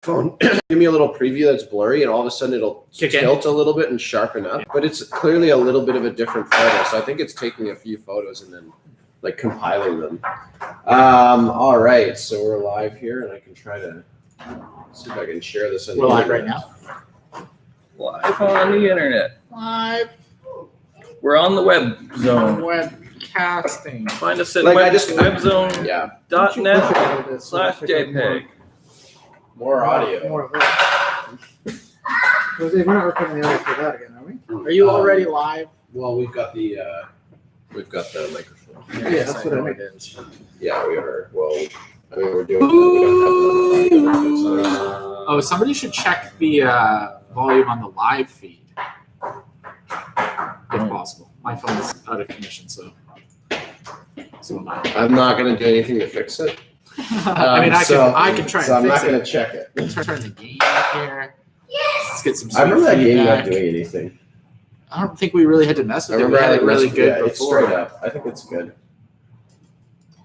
phone give me a little preview that's blurry, and all of a sudden it'll tilt a little bit and sharpen up. But it's clearly a little bit of a different photo, so I think it's taking a few photos and then like compiling them. All right, so we're live here, and I can try to see if I can share this. We're live right now. Live on the internet. Live. We're on the web zone. Webcasting. Find us at Like, I web, just- webzone.net/JPEG. More audio. More of that. We're not recording the audio for that again, are we? Are you already live? Well, we've got the microphone. Yeah, that's what I meant. Yeah, we are. Well, I mean, we're doing. We don't have the Oh, somebody should check the volume on the live feed, if possible. My phone's out of commission, so am I. I'm not going to do anything to fix it. I mean, I can try So and I'm fix not going it. to check it. Turn the game up here. Let's get some. I remember that game not feedback. doing anything. I don't think we really had to mess I with it. We remember had it really good It's before. straight up. I think it's good.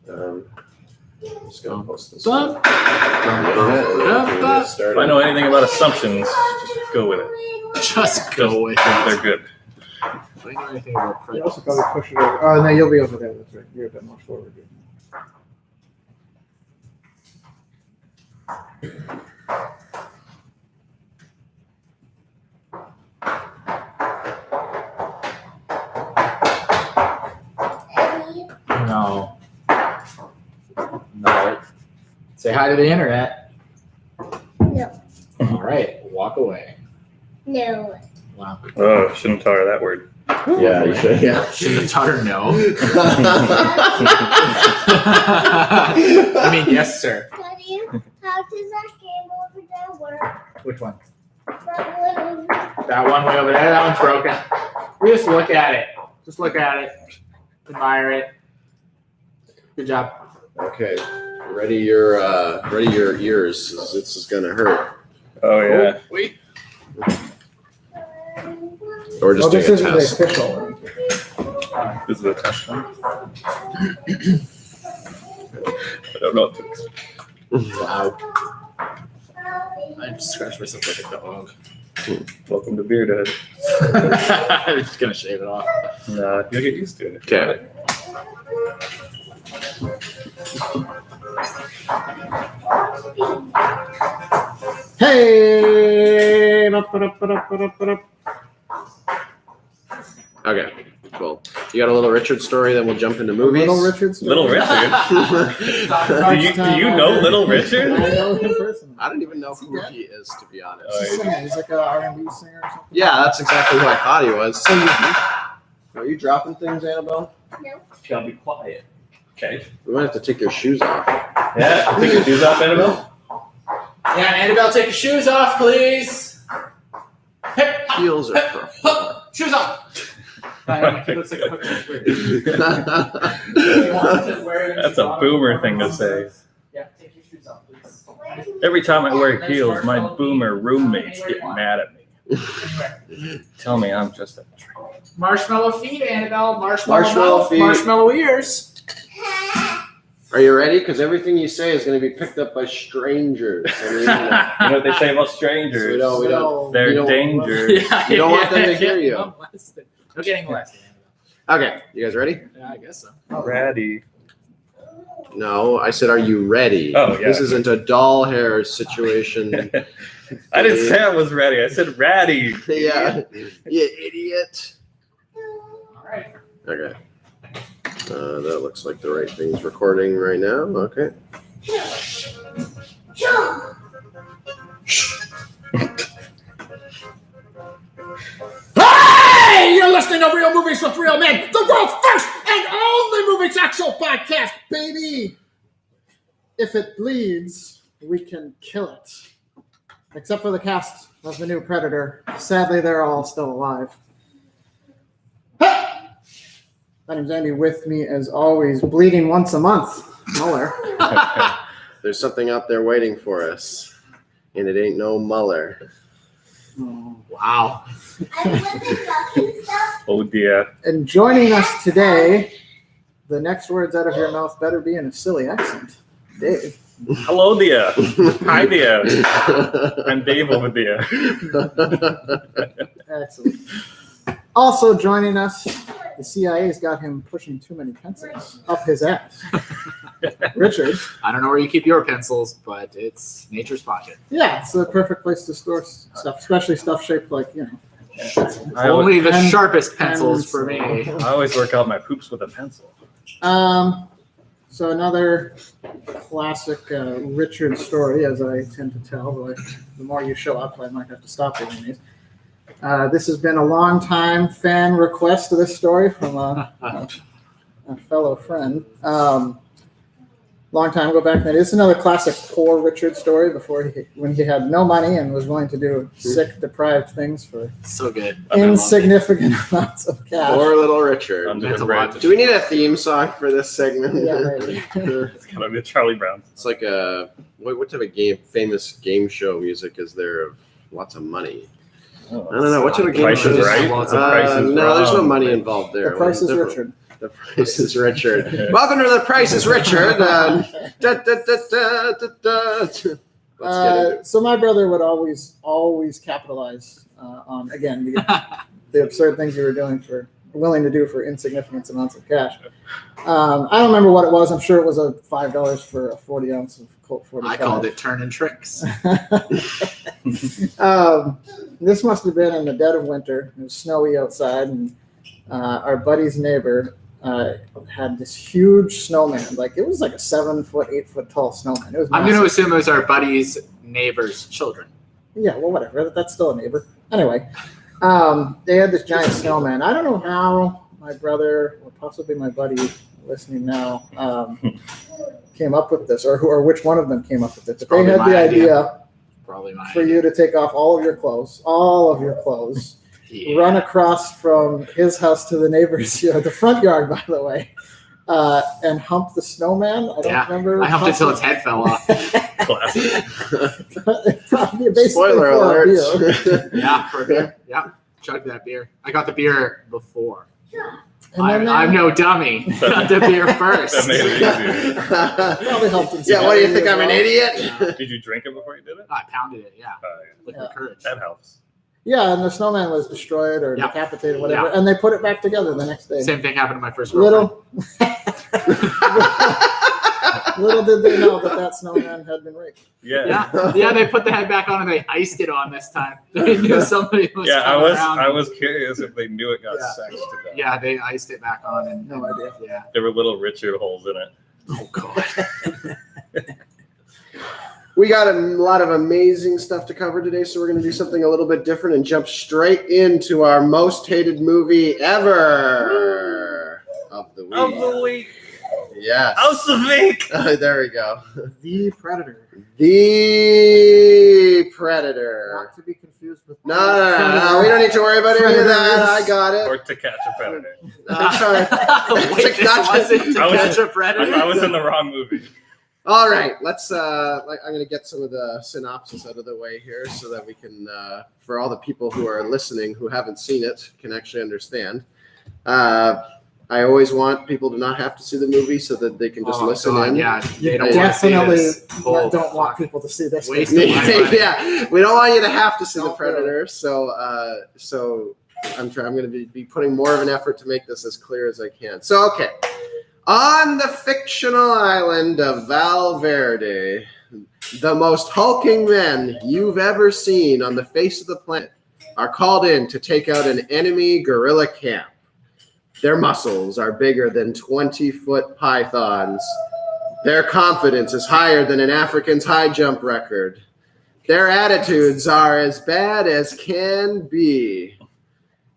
I'm just going to post this. Bum, If I know anything about assumptions, just go with it. Just go with They're it. good. I don't know anything about You also prejudice. probably push it over. Oh, no, you'll be over there. That's right. You're a bit more forward. No. No. Say hi to the internet. No. All right. Walk away. No. Wow. Oh, shouldn't tell her that word. Yeah, you should. Yeah. Should have taught her no. I mean, yes, sir. Daddy, how does that game over there work? Which one? That one over That one way over there. That one's broken. We just look at it. Just look at it. Admire it. Good job. Okay. Ready your ears. This is gonna hurt. Oh, yeah. Wait. Or just This doing a isn't the test. official one. This is the test one. I don't know what to expect. Wow. I just scratched myself like a dog. Welcome to Beardhead. I'm just gonna shave it off. Nah, you'll get used to it. Okay. Hey! Okay. Cool. You got a Little Richard story, then we'll jump into movies. Little Richard's Little Richard? Do you know Little Richard? I know him personally. I don't even know who he is, to be honest. Oh, He's a singer. He's like an R&B singer or something. Yeah, that's exactly who I thought he was. So are you dropping things, Annabelle? No. Gotta be quiet. Okay. We might have to take your shoes off. Yeah, take your shoes off, Annabelle. Yeah, Annabelle, take your shoes off, please. Hip, Heels are for. hop, shoes off. He looks like a hooker. That's a boomer thing to say. Yeah, take your shoes off, please. Every time I wear heels, my boomer roommates get mad at me. Tell me I'm just a trick. Marshmallow feet, Annabelle. Marshmallow Marshmallow mouth, feet. Marshmallow ears. Are you ready? Because everything you say is going to be picked up by strangers. I mean, You know what they say about strangers? we don't. They're we don't- danger. Yeah, You don't want them to hear you. Unmolested. No getting molested. Okay, you guys ready? Yeah, I guess so. Ratty. No, I said, are you ready? Oh, yeah. This isn't a doll hair situation. I didn't say I was ready. I said ratty. Yeah, you idiot. All right. Okay. That looks like the right thing's recording right now. Okay. Hey, you're listening to Real Movies with Real Men, the world's first and only movie talk show podcast, baby. If it bleeds, we can kill it. Except for the cast of the new Predator. Sadly, they're all still alive. My name's Andy. With me, as always, bleeding once a month, Muller. There's something out there waiting for us, and it ain't no Muller. Oh. Wow. I wasn't talking stuff. Oh dear. And joining us today, the next words out of your mouth better be in a silly accent. Dave. Hello there. Hi there. I'm Dave over there. Excellent. Also joining us, the CIA's got him pushing too many pencils up his ass. Richard. I don't know where you keep your pencils, but it's nature's pocket. Yeah, it's the perfect place to store stuff, especially stuff shaped like, Only the Pen- sharpest pencils for me. I always work out my poops with a pencil. So another classic Richard story, as I tend to tell. But the more you show up, I might have to stop doing these. This has been a long time fan request of this story from a fellow friend. Long time ago back then. It's another classic poor Richard story when he had no money and was willing to do sick, deprived things for So good. insignificant amounts of cash. Poor little Richard. That's a lot. Do we need a theme song for this segment? Yeah, maybe. It's kind of the Charlie Brown. It's like a what type of famous game show music is there of lots of money? Oh, I don't know. What type of game Price show is is Right? Lots of Price is no, there's no Wrong. money involved there. The Price is Different. Richard. The Price is Richard. Welcome to The Price is Richard. Da, da, da, da, da, da. Let's get into it. So my brother would always capitalize on, again, the absurd things you were willing to do for insignificant amounts of cash. I don't remember what it was. I'm sure it was $5 for a 40 ounce of Colt 45. I called it turning tricks. This must have been in the dead of winter. It was snowy outside, and our buddy's neighbor had this huge snowman. Like, it was like a 7-foot, 8-foot tall snowman. It was I'm going to massive. assume it was our buddy's neighbor's children. Yeah, well, whatever. That's still a neighbor. Anyway, they had this giant snowman. I don't know how my brother, or possibly my buddy listening now, came up with this, or which one of them came up with it. But they Probably had my the idea. idea Probably mine. for you to take off all of your clothes, Yeah. run across from his house to the neighbor's yard, the front yard, by the way, and hump the snowman. I don't Yeah, remember. I humped it till its head fell off. Classic. Probably basically Spoiler for a beer. alert. Yeah, for a beer. Yeah, chugged that beer. I got the beer before. And then I'm no dummy. Got the beer That first. made it easier. probably helped him. Yeah, what do you think? as I'm an well. idiot? Did you drink it before you did it? I pounded it. Yeah, Yeah, liquid courage. that helps. Yeah, and the snowman was destroyed or Yeah. decapitated, whatever, and they put it back together the next day. Same thing happened to my first girlfriend. Little did they know that snowman had been raped. Yeah. Yeah, they put the head back on and they iced it on this time. They knew somebody was Yeah, coming around. I was curious if they knew it got Yeah. sexed to death. Yeah, they iced it back on and No idea. Yeah. There were little Richard holes in it. Oh god. We got a lot of amazing stuff to cover today, so we're going to do something a little bit different and jump straight into our most hated movie ever of the week. Of the week. Yes. House of Vic. There we go. The Predator. The Predator. Not to be confused with. No, we don't need to worry about any of that. I got it. Or To Catch a Predator. I'm sorry. Wait, this wasn't To I was- Catch a Predator? I was in the wrong movie. All right, let's. I'm going to get some of the synopsis out of the way here, so that we can, for all the people who are listening who haven't seen it, can actually understand. I always want people to not have to see the movie, so that they can just listen in. Yeah, they don't Definitely want to see this. Oh, don't want fuck. people to see this. Waste of my money. Yeah, we don't want you to have to see the Don't do it. Predator. So I'm going to be putting more of an effort to make this as clear as I can. So okay, on the fictional island of Valverde, the most hulking men you've ever seen on the face of the planet are called in to take out an enemy guerrilla camp. Their muscles are bigger than 20-foot pythons. Their confidence is higher than an African's high jump record. Their attitudes are as bad as can be.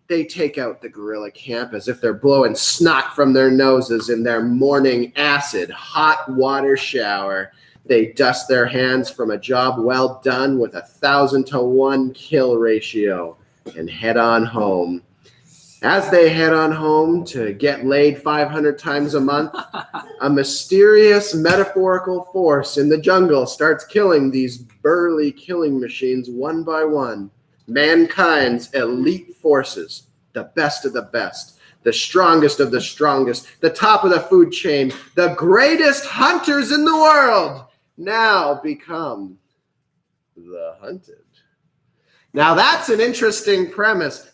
They take out the guerrilla camp as if they're blowing snot from their noses in their morning acid hot water shower. They dust their hands from a job well done with 1,000-to-1 kill ratio and head on home. As they head on home to get laid 500 times a month, a mysterious metaphorical force in the jungle starts killing these burly killing machines one by one. Mankind's elite forces, the best of the best, the strongest of the strongest, the top of the food chain, the greatest hunters in the world, now become the hunted. Now that's an interesting premise.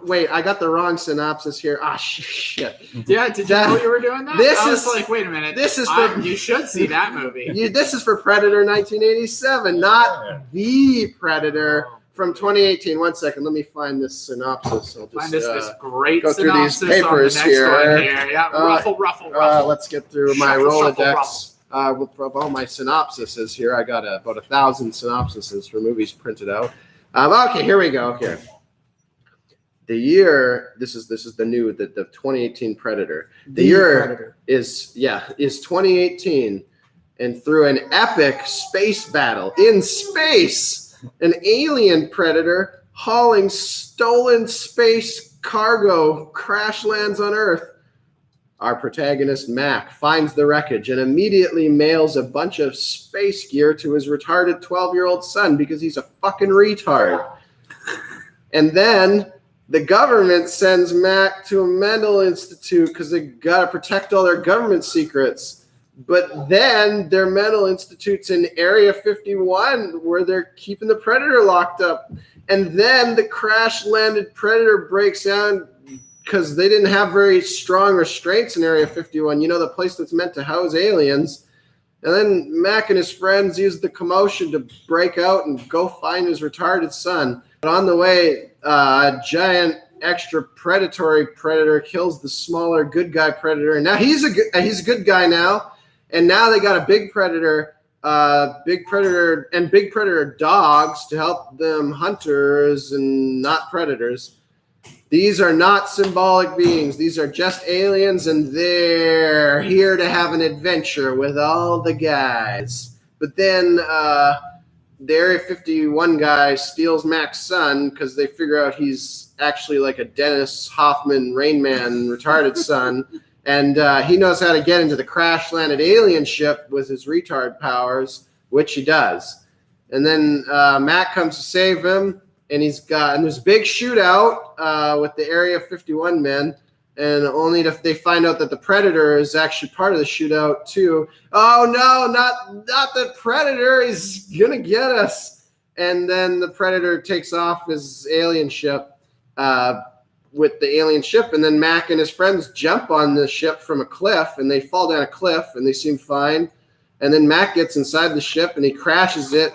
Wait, I got the wrong synopsis here. Shit. Yeah, did you know you were doing that? This I was is like, wait a minute. this is for you should see that movie. this is for Predator 1987, not the Predator from 2018. 1 second, let me find this synopsis. I'll just Find this great go through these synopsis papers on the next here. one here. Yeah, ruffle. Let's get through my Shuffle, Rolodex with all my synopsises here. I got about 1,000 synopsises for movies printed out. Okay, here we go. Here. The year, this is the 2018 Predator. The year Predator. is 2018, and through an epic space battle in space, an alien predator hauling stolen space cargo crash lands on Earth. Our protagonist Mac finds the wreckage and immediately mails a bunch of space gear to his retarded 12-year-old son because he's a fucking retard. And then the government sends Mac to a mental institute because they got to protect all their government secrets. But then their mental institute's in Area 51 where they're keeping the Predator locked up. And then the crash-landed Predator breaks down because they didn't have very strong restraints in Area 51. You know, the place that's meant to house aliens. And then Mac and his friends use the commotion to break out and go find his retarded son. But on the way, a giant extra predatory predator kills the smaller good guy predator. And now he's a good guy now. And now they got a big predator and big predator dogs to help them hunters and not predators. These are not symbolic beings. These are just aliens, and they're here to have an adventure with all the guys. But then the Area 51 guy steals Mac's son because they figure out he's actually like a Dennis Hoffman Rain Man retarded son. And he knows how to get into the crash-landed alien ship with his retard powers, which he does. And then Mac comes to save him. And there's a big shootout with the Area 51 men, and only if they find out that the Predator is actually part of the shootout too. Oh no, not the Predator! He's gonna get us. And then the Predator takes off his alien ship with the alien ship, and then Mac and his friends jump on the ship from a cliff, and they fall down a cliff, and they seem fine. And then Mac gets inside the ship, and he crashes it,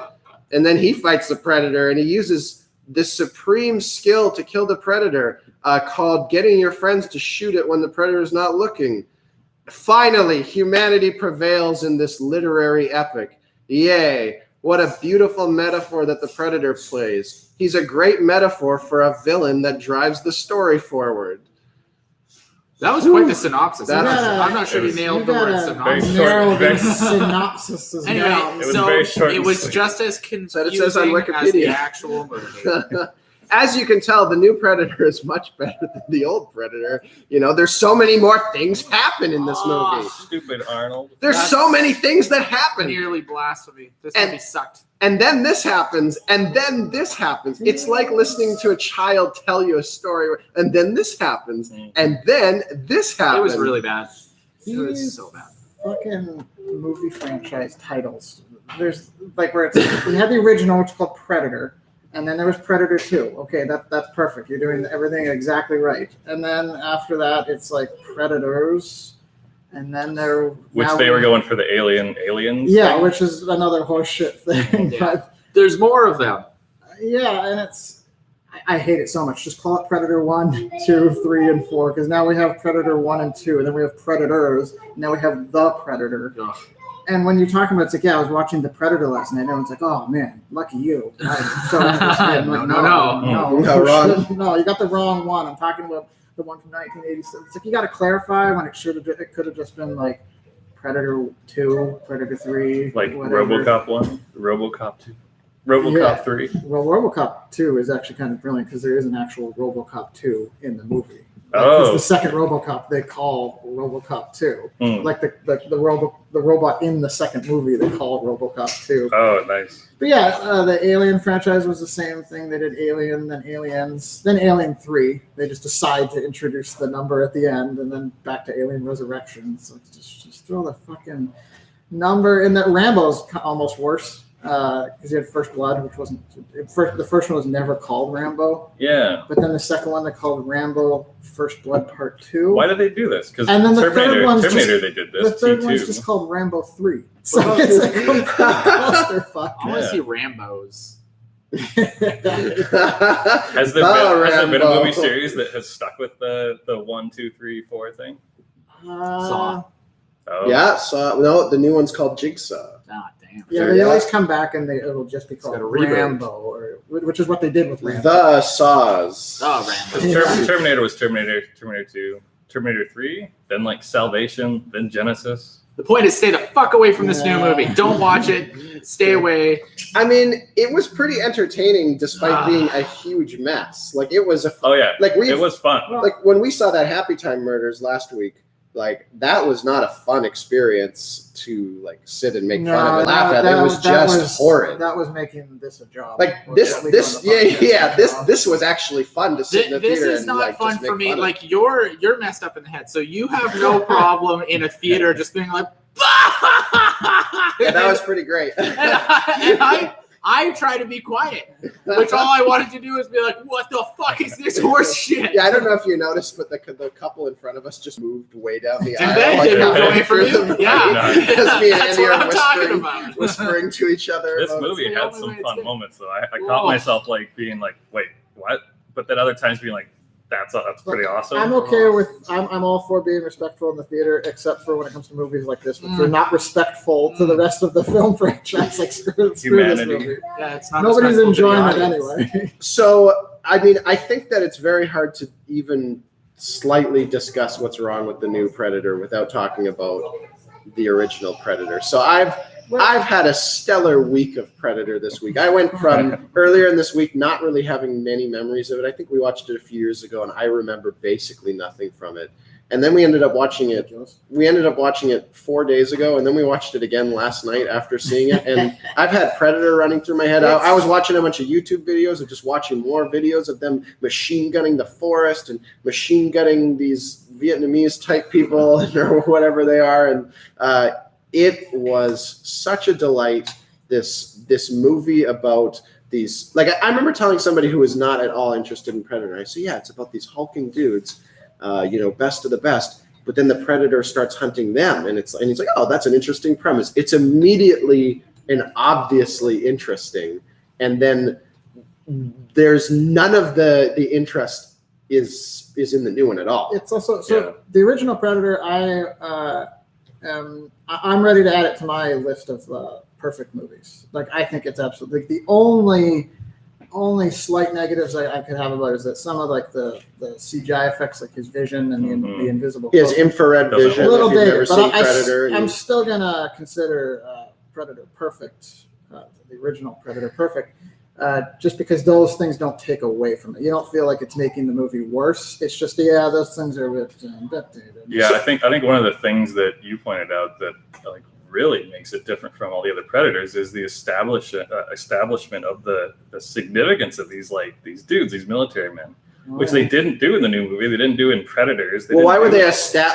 and then he fights the Predator, and he uses this supreme skill to kill the Predator called getting your friends to shoot it when the Predator is not looking. Finally, humanity prevails in this literary epic. Yay. What a beautiful metaphor that the Predator plays. He's a great metaphor for a villain that drives the story forward. That was quite the synopsis. That's- I'm not sure you nailed the word synopsis. Narrow Very these synopsises Anyway, down. It was very short it and was sweet. just as That confusing it says on as the Wikipedia. actual movie. As you can tell, the new Predator is much better than the old Predator. You know, there's so many more things happen in this movie. Stupid Arnold. There's so many things that happen. Nearly blasphemy. This And- movie sucked. And then this happens, and then this happens. It's like listening to a child tell you a story, and then this happens, and then this happens. It was really bad. It was These so bad. fucking movie franchise titles. There's like where we had the original, which is called Predator, and then there was Predator 2. Okay, that's perfect. You're doing everything exactly right. And then after that, it's like Predators, and then Which they were going for the aliens. Yeah, thing. which is another horseshit thing. Yeah. But There's more of them. yeah, and I hate it so much. Just call it Predator 1, 2, 3, and 4, because now we have Predator 1 and 2, and then we have Predators, and now we have The Predator. Ugh. And when you're talking about, it's like, yeah, I was watching The Predator last night, and everyone's like, oh man, lucky you. I'm so interested. I'm like, No, wrong. no, you got the wrong one. I'm talking about the one from 1987. It's like, you got to clarify when it could have just been like Predator 2, Predator 3, Like whatever. RoboCop 1, RoboCop 2, RoboCop Yeah. 3. Well, RoboCop 2 is actually kind of brilliant because there is an actual RoboCop 2 in the movie. Oh. It's the second RoboCop they call RoboCop 2. Hmm. Like the robot in the second movie they call RoboCop 2. Oh, nice. But yeah, the Alien franchise was the same thing. They did Alien, then Aliens, then Alien 3. They just decide to introduce the number at the end, and then back to Alien Resurrection. So just throw the fucking number in that Rambo's almost worse because he had First Blood, which wasn't the first one was never called Rambo. Yeah. But then the second one they called Rambo First Blood Part 2. Why did they do this? Because And then the third one's Terminator, they did this. The third T2. one's just called Rambo 3. So it's a complete clusterfuck. I want to Yeah. see Rambos. Has there been a movie series that has stuck with the 1, 2, 3, 4 thing? Saw. Oh. Yeah, so no, the new one's called Jigsaw. Ah, damn. Yeah, they always come back and it'll just be called got a reboot. Rambo, which is what they did with Rambo. The Saws. Oh, Rambo. Terminator was Terminator 2, Terminator 3, then like Salvation, then Genesis. The point is, stay the fuck away from this new Yeah. movie. Don't watch it. Stay away. I mean, it was pretty entertaining despite being a huge mess. Like it was a Oh yeah, like it was fun. like when we saw that Happy Time Murders last week. Like that was not a fun experience to like sit and make fun of and laugh at. It was just horrid. That was making this a job. Like Or this, at least on the podcast, this was actually fun to sit in the This theater is and not like fun just make for me. fun of. Like you're messed up in the head, so you have no problem in a theater just being like. Yeah, that was pretty great. I try to be quiet, which all I wanted to do is be like, "What the fuck is this horse shit?" Yeah, I don't know if you noticed, but the couple in front of us just moved way down the Did aisle. they? like, They moved halfway away from through you? the Yeah. movie. Because me and That's Andy what are I'm talking about. whispering to each other. This about- movie the had only some way it's fun good. moments though. I caught Whoa. myself like being like, wait, what? But then other times being like, that's pretty awesome. I'm okay with. I'm all for being respectful in the theater, except for when it comes to movies like this, which are not respectful to the rest of the film franchise. Like screw this Humanity. movie. Yeah, it's not. Nobody's respectful to the enjoying it audience. anyway. So, I mean, I think that it's very hard to even slightly discuss what's wrong with the new Predator without talking about the original Predator. So I've had a stellar week of Predator this week. I went from earlier in this week not really having many memories of it. I think we watched it a few years ago, and I remember basically nothing from it. And then we ended up watching it. We ended up watching it 4 days ago, and then we watched it again last night after seeing it. And I've had Predator running through my head. I was watching a bunch of YouTube videos and just watching more videos of them machine gunning the forest and machine gunning these Vietnamese type people or whatever they are. And it was such a delight. This movie about these, like I remember telling somebody who was not at all interested in Predator. I said, yeah, it's about these hulking dudes. Best of the best. But then the Predator starts hunting them, and he's like, oh, that's an interesting premise. It's immediately and obviously interesting, and then there's none of the interest is in the new one at all. It's also the original Predator. I'm ready to add it to my list of perfect movies. Like I think it's absolutely the only slight negatives I could have about it is that some of like the CGI effects, like his vision and the invisible. He has infrared vision. A little if you've dated, never but seen Predator, I'm still gonna consider Predator perfect, the original Predator perfect, just because those things don't take away from it. You don't feel like it's making the movie worse. It's just those things are a bit dated. Yeah, I think one of the things that you pointed out that like really makes it different from all the other Predators is the establishment of the significance of these dudes, these military men, which they didn't do in the new movie. They didn't do in Predators. Well, why would they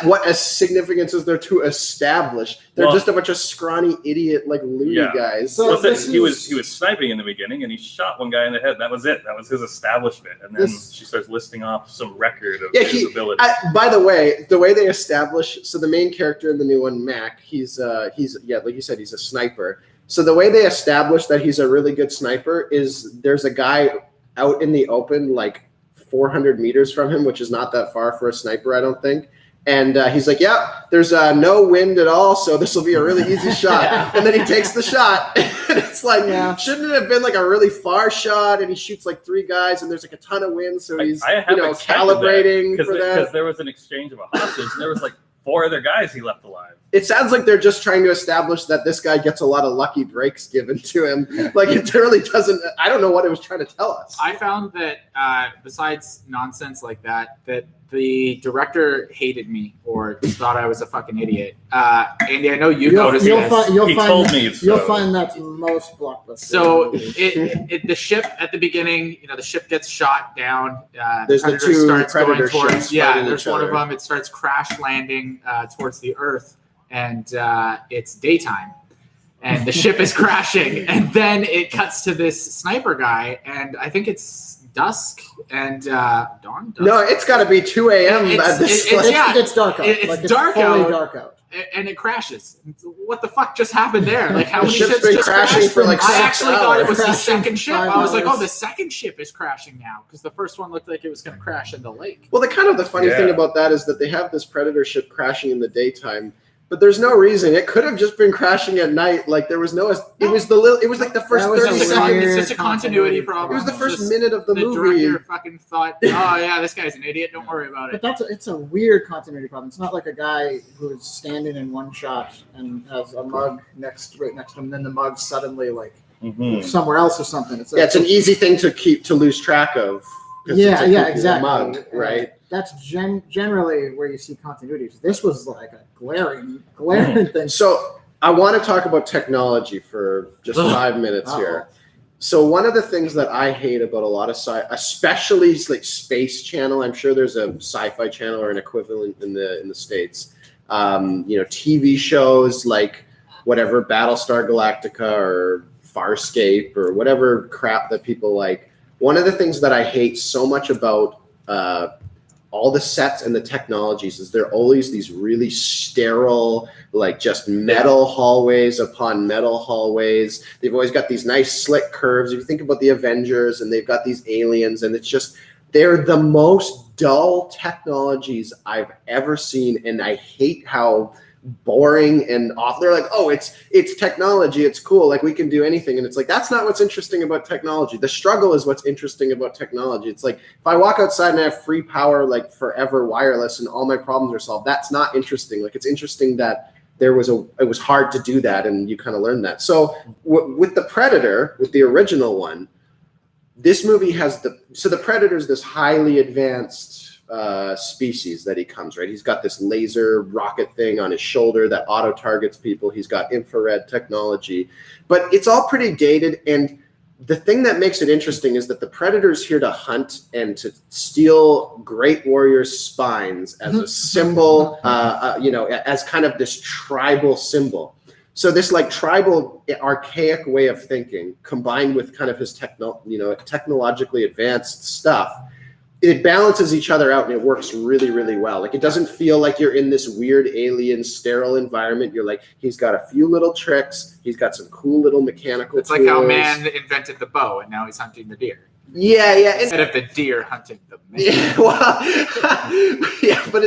what significance is there to establish? They're just a bunch of scrawny idiot loony guys. So he was sniping in the beginning, and he shot one guy in the head. That was it. That was his establishment. And then she starts listing off some record of his ability. By the way they establish, so the main character in the new one, Mac, he's like you said, he's a sniper. So the way they establish that he's a really good sniper is there's a guy out in the open, like 400 meters from him, which is not that far for a sniper, I don't think. And he's like, yeah, there's no wind at all, so this will be a really easy shot. And then he takes the shot. And it's like, shouldn't it have been like a really far shot? And he shoots like 3 guys, and there's like a ton of wind, so he's calibrating for that. Because there was an exchange of a hostage, and there was like 4 other guys he left alive. It sounds like they're just trying to establish that this guy gets a lot of lucky breaks given to him. Like it really doesn't. I don't know what it was trying to tell us. I found that besides nonsense like that the director hated me or just thought I was a fucking idiot. Andy, I know you noticed this. You'll find that's most blockbusters. So the ship at the beginning, the ship gets shot down. There's the 2 Predator ships. There's one of them. It starts crash landing towards the Earth. and it's daytime. And the ship is crashing, and then it cuts to this sniper guy, and I think it's dusk and dawn. Dusk? No, it's got to be 2 a.m. It's- at this it's- point. yeah. It's dark out. It's like, dark fully out. dark out. And it crashes. What the fuck just happened there? Like, how The many ship's ships been just crashing crashed? for like I 6 actually thought it was the Crashing second ship. 5 I was like, hours. oh, the second ship is crashing now because the first one looked like it was going to crash in the lake. Well, the funny Yeah. thing about that is that they have this Predator ship crashing in the daytime, but there's no reason. It could have just been crashing at night. Like there was no. It was like the first That was 30 a seconds. weird It's just a continuity It problem. was the It's first just minute of the movie. director fucking thought, oh yeah, this guy's an idiot. Don't worry about it. But it's a weird continuity problem. It's not like a guy who's standing in one shot and has a mug right next to him, and then the mug's suddenly like Mhm. somewhere else or something. It's Yeah, it's an easy thing to lose track of. 'cause it's a exactly. mug, right? That's generally where you see continuities. This was like a glaring thing. So I want to talk about technology for just 5 minutes here. So one of the things that I hate about a lot of especially like Space Channel, I'm sure there's a sci-fi channel or an equivalent in the States. TV shows like whatever Battlestar Galactica or Farscape or whatever crap that people like. One of the things that I hate so much about all the sets and the technologies is they're always these really sterile, like just metal hallways upon metal hallways. They've always got these nice slick curves. If you think about the Avengers and they've got these aliens, and it's just, they're the most dull technologies I've ever seen. And I hate how boring and off. They're like, oh, it's technology, it's cool, like we can do anything. And it's like, that's not what's interesting about technology. The struggle is what's interesting about technology. It's like, if I walk outside and I have free power, like forever wireless, and all my problems are solved, that's not interesting. Like, it's interesting that it was hard to do that, and you kind of learn that. So with the Predator, with the original one, this movie has the Predator's this highly advanced species that he comes, right? He's got this laser rocket thing on his shoulder that auto targets people. He's got infrared technology, but it's all pretty dated. And the thing that makes it interesting is that the Predator's here to hunt and to steal great warriors' spines as a symbol, as kind of this tribal symbol. So this like tribal archaic way of thinking combined with kind of his technologically advanced stuff, it balances each other out and it works really, really well. Like, it doesn't feel like you're in this weird alien sterile environment. You're like, he's got a few little tricks. He's got some cool little mechanical It's tools. like how man invented the bow and now he's hunting the deer. Yeah. Instead of the deer hunting the man. Yeah, well, yeah, but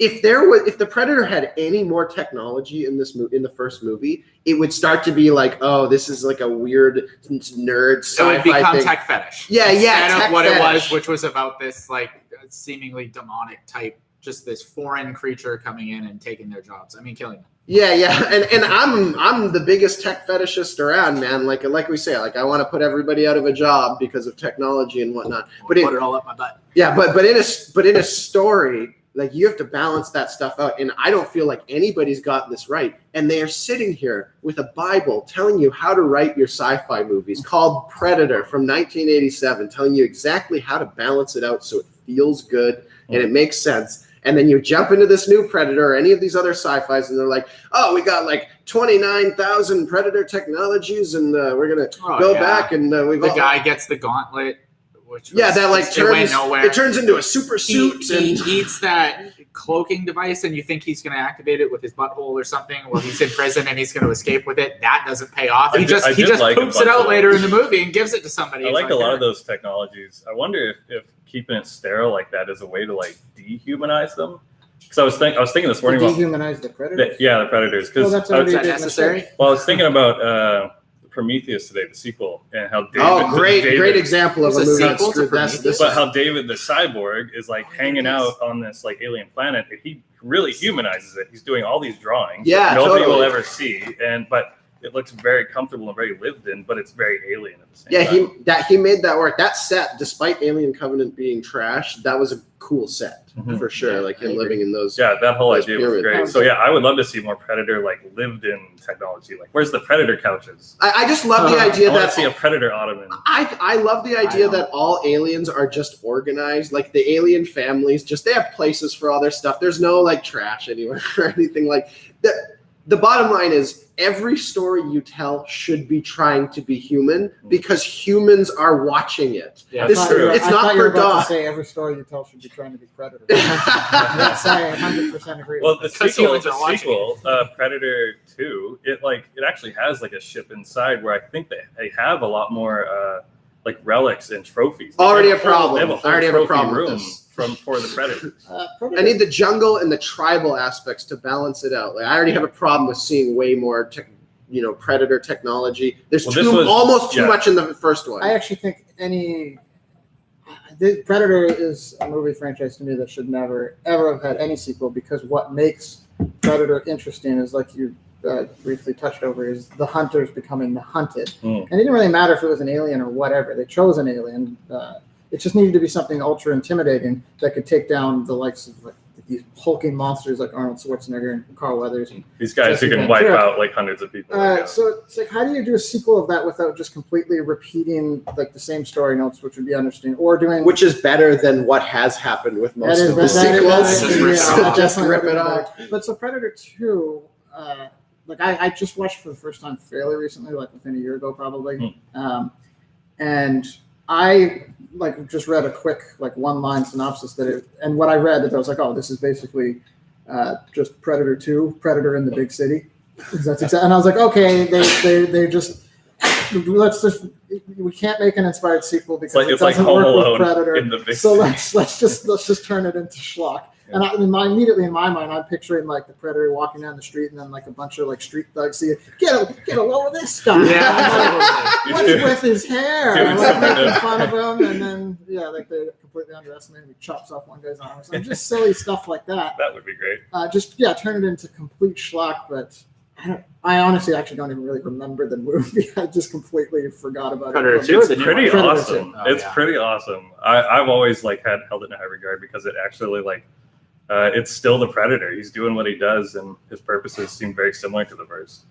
if the Predator had any more technology in the first movie, it would start to be like, oh, this is like a weird nerd So it sci-fi become thing. tech fetish. Yeah, Instead tech of what it was, fetish. which was about this like seemingly demonic type, just this foreign creature coming in and taking their jobs. I mean, killing them. Yeah, and I'm the biggest tech fetishist around, man. Like we say, like I want to put everybody out of a job because of technology and whatnot. But Put it all up my butt. yeah, but in a story, like you have to balance that stuff out. And I don't feel like anybody's gotten this right. And they are sitting here with a Bible telling you how to write your sci-fi movies called Predator from 1987, telling you exactly how to balance it out so it feels good and it makes sense. And then you jump into this new Predator or any of these other sci-fis, and they're like, oh, we got like 29,000 Predator technologies, and we're going to go back. And we've The all... guy gets the gauntlet, which was, Yeah, that like it went turns nowhere. it turns into a super suit. He and eats that cloaking device, and you think he's going to activate it with his butthole or something, or he's in prison and he's going to escape with it. That doesn't pay off. I He did just like a poops bunch it out of later those. in the movie and gives it to somebody. I It's like a lot "Here." of those technologies. I wonder if keeping it sterile like that is a way to like dehumanize them. Because I was thinking this To morning about dehumanize the Predator. the Predators. Well, Because that's Is already that been necessary? I was thinking about Prometheus today, the sequel, and how David. great example of a It's a movie that sequel to screwed this. Prometheus? But how David the cyborg is like hanging out on this like alien planet, and he really humanizes it. He's doing all these drawings Yeah, that nobody totally. will ever see, but it looks very comfortable and very lived in, but it's very alien at the same Yeah, time. he made that work. That set, despite Alien Covenant being trash, that was a cool set Mhm. for sure. Yeah, Like I him agree. living in those. Yeah, that whole Those idea was pyramids. great. So yeah, I would love to see more Predator like lived in technology. Like, where's the Predator couches? I just love the I idea I want that to see a Predator ottoman. I love the idea don't. that all aliens are just organized. Like the alien families, just they have places for all their stuff. There's no like trash anywhere or anything like that. The bottom line is every story you tell should be trying to be human because humans are watching it. Yeah, This- that's true. it's I not thought you were for about dogs. to say every story you tell should be trying to be Predator. Yes, I 100% agree. Well, the Because sequel, humans are watching Predator 2, it actually has like a ship inside where I think they have a lot more like relics and trophies. Already They have a problem. They have a whole I already have a trophy problem with room this. for the Predator. Predator- I need the jungle and the tribal aspects to balance it out. Like I already have a problem with seeing way more, predator technology. There's Well, this was- almost too yeah. much in the first one. I actually think Predator is a movie franchise to me that should never ever have had any sequel because what makes Predator interesting is like you briefly touched over is the hunters becoming the hunted. Mm. And it didn't really matter if it was an alien or whatever. They chose an alien. It just needed to be something ultra intimidating that could take down the likes of like these hulking monsters like Arnold Schwarzenegger and Carl Weathers. And These guys who Jesse can wipe Ventura. out like hundreds of people. So it's like, how do you do a sequel of that without just completely repeating like the same story notes, which would be understanding, or doing Which is better than what has happened with most that is of the that is- sequels. Just rip it off. Just definitely rip it would be off. better. But so Predator 2, like I just watched for the first time fairly recently, like within a year ago probably, and I like just read a quick like one-line synopsis and what I read that I was like, oh, this is basically just Predator 2, Predator in the big city. That's exactly, and I was like, okay, they just we can't make an inspired sequel because It's like it doesn't Home work Alone with Predator. in the big So city. let's just turn it into schlock. And immediately in my mind, I'm picturing like the Predator walking down the street, and then like a bunch of like street thugs see it. Get a load of this guy. Yeah. What's with his hair? Doing And, something making to- fun of him, and then like they completely underestimate him. He chops off one guy's arm. So just silly stuff like that. That would be great. Turn it into complete schlock. But I honestly actually don't even really remember the movie. I just completely forgot about Predator it. 2 or the It's new pretty one? Predator awesome. 2. It's pretty awesome. I've always like held it in high regard because it actually it's still the Predator. He's doing what he does, and his purposes seem very similar to the verse.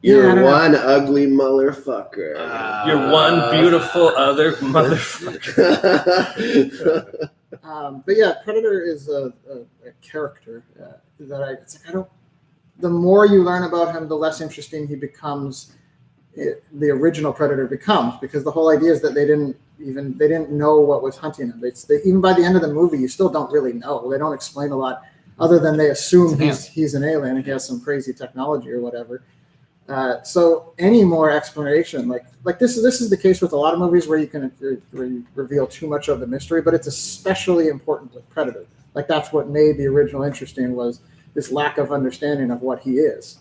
Yeah, I You're don't know. one ugly motherfucker. You're one beautiful other motherfucker. But yeah, Predator is a character that it's like I don't. The more you learn about him, the less interesting he becomes. The original Predator becomes because the whole idea is that they didn't know what was hunting him. They even by the end of the movie, you still don't really know. They don't explain a lot other than they assume he's an alien and he has some crazy technology or whatever. So any more explanation, like this is the case with a lot of movies where you reveal too much of the mystery, but it's especially important with Predator. Like that's what made the original interesting was this lack of understanding of what he is.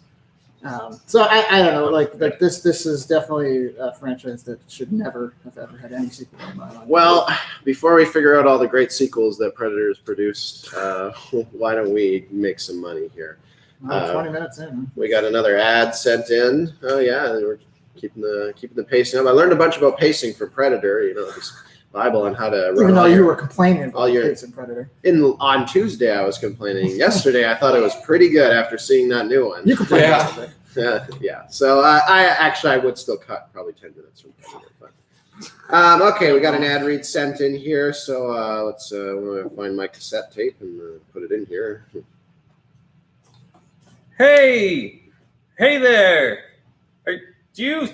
So I don't know, like this is definitely a franchise that should never have ever had any sequel in my life. Well, before we figure out all the great sequels that Predator has produced, why don't we make some money here? 20 minutes in. We got another ad sent in. Oh yeah, we're keeping the pacing up. I learned a bunch about pacing for Predator. This Bible on how to run. Even though all you your- were complaining about all your- Case and Predator. on Tuesday, I was complaining. Yesterday, I thought it was pretty good after seeing that new one. You complained Yeah. about it. Yeah. So I would still cut probably 10 minutes from Predator. But, okay, we got an ad read sent in here. So let's find my cassette tape and put it in here. Hey there. Do you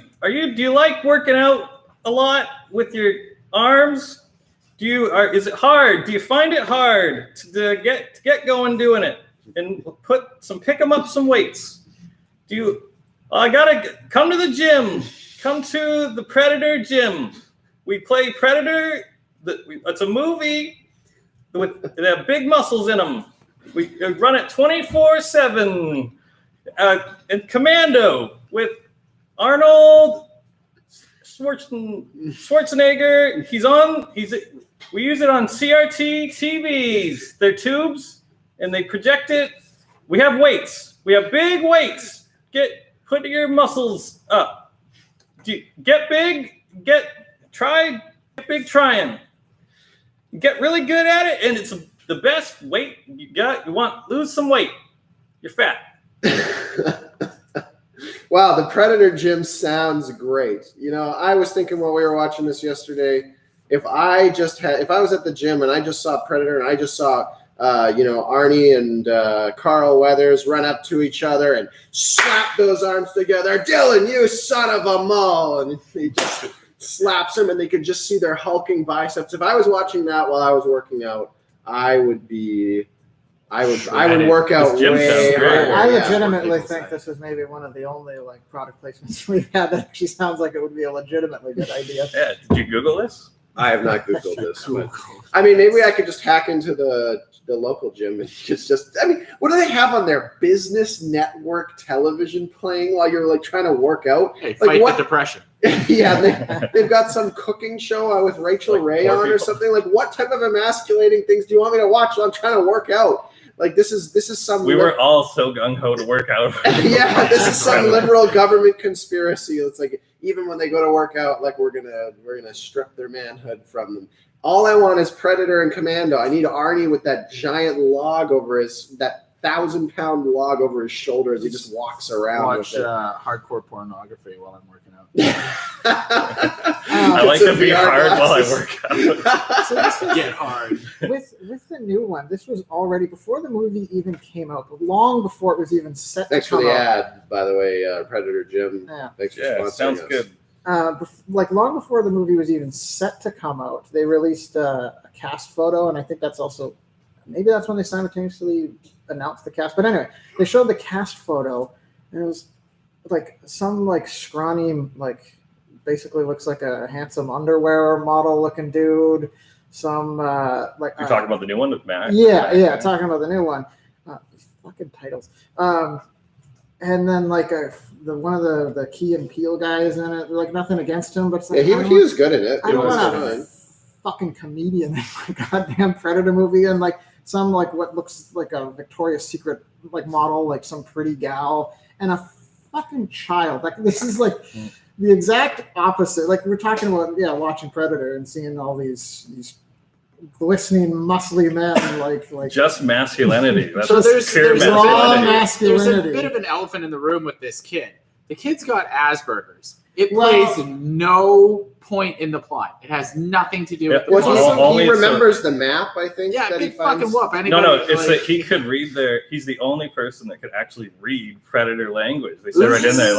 like working out a lot with your arms? Is it hard? Do you find it hard to get going doing it and pick 'em up some weights? I gotta come to the gym. Come to the Predator gym. We play Predator. It's a movie with they have big muscles in them. We run it 24/7. And Commando with Arnold Schwarzenegger. We use it on CRT TVs. They're tubes, and they project it. We have weights. We have big weights. Put your muscles up. Get big. Get big trying. get really good at it, and it's the best weight you got. You want lose some weight. You're fat. Wow, the Predator gym sounds great. You know, I was thinking while we were watching this yesterday, if I was at the gym and I just saw Predator and I just saw Arnie and Carl Weathers run up to each other and slap those arms together. Dylan, you son of a mole! And he just slaps him, and they could just see their hulking biceps. If I was watching that while I was working out, I would work out This gym way sounds great. harder. I Yeah. legitimately think this is maybe one of the only like product placements we've had that actually sounds like it would be a legitimately good idea. Yeah. Did you Google this? I have not Googled this, but I mean, maybe I could just hack into the local gym and just. I mean, what do they have on their business network television playing while you're like trying to work out? Hey, Like, fight what- the depression. Yeah, they've got some cooking show with Rachel Like Ray poor on or people. something. Like, what type of emasculating things do you want me to watch while I'm trying to work out? Like, this is some. We were all so gung ho to work out. Yeah, this is some liberal government conspiracy. It's like even when they go to work out, like we're gonna strip their manhood from them. All I want is Predator and Commando. I need Arnie with that giant log over that 1,000-pound log over his shoulder as he just walks around. Watch with it. hardcore pornography while I'm working out. I like It's to a be VR hard while I glasses. work out. So this was, Get hard. with the new one, this was already before the movie even came out, but long before it was even set Thanks to for come the out. ad, by the way, Predator Jim. Yeah. Thanks for Yeah, sponsoring sounds us. good. Like long before the movie was even set to come out, they released a cast photo, and I think that's also maybe that's when they simultaneously announced the cast. But anyway, they showed the cast photo, and it was like some like scrawny, like basically looks like a handsome underwear model looking dude. Some like You're talking about the new one with Matt? yeah, talking about the new one. Fucking titles. And then like one of the Key and Peele guys in it. Like nothing against him, but it's like Yeah, he was good in it. I It don't was want fine. a fucking comedian in my goddamn Predator movie and like some like what looks like a Victoria's Secret like model, like some pretty gal and a fucking child. Like this is like the exact opposite. Like we're talking about watching Predator and seeing all these glistening muscly men like Just masculinity. That's So there's pure raw masculinity. There's a masculinity. bit of an elephant in the room with this kid. The kid's got Asperger's. It Well- plays no point in the plot. It has nothing to do with the Well, plot. Only he so- remembers the map, I think. Yeah, that he big fucking finds. whoop. No, Anybody, it's like, that he could read he's the only person that could actually read Predator language. They said right in there,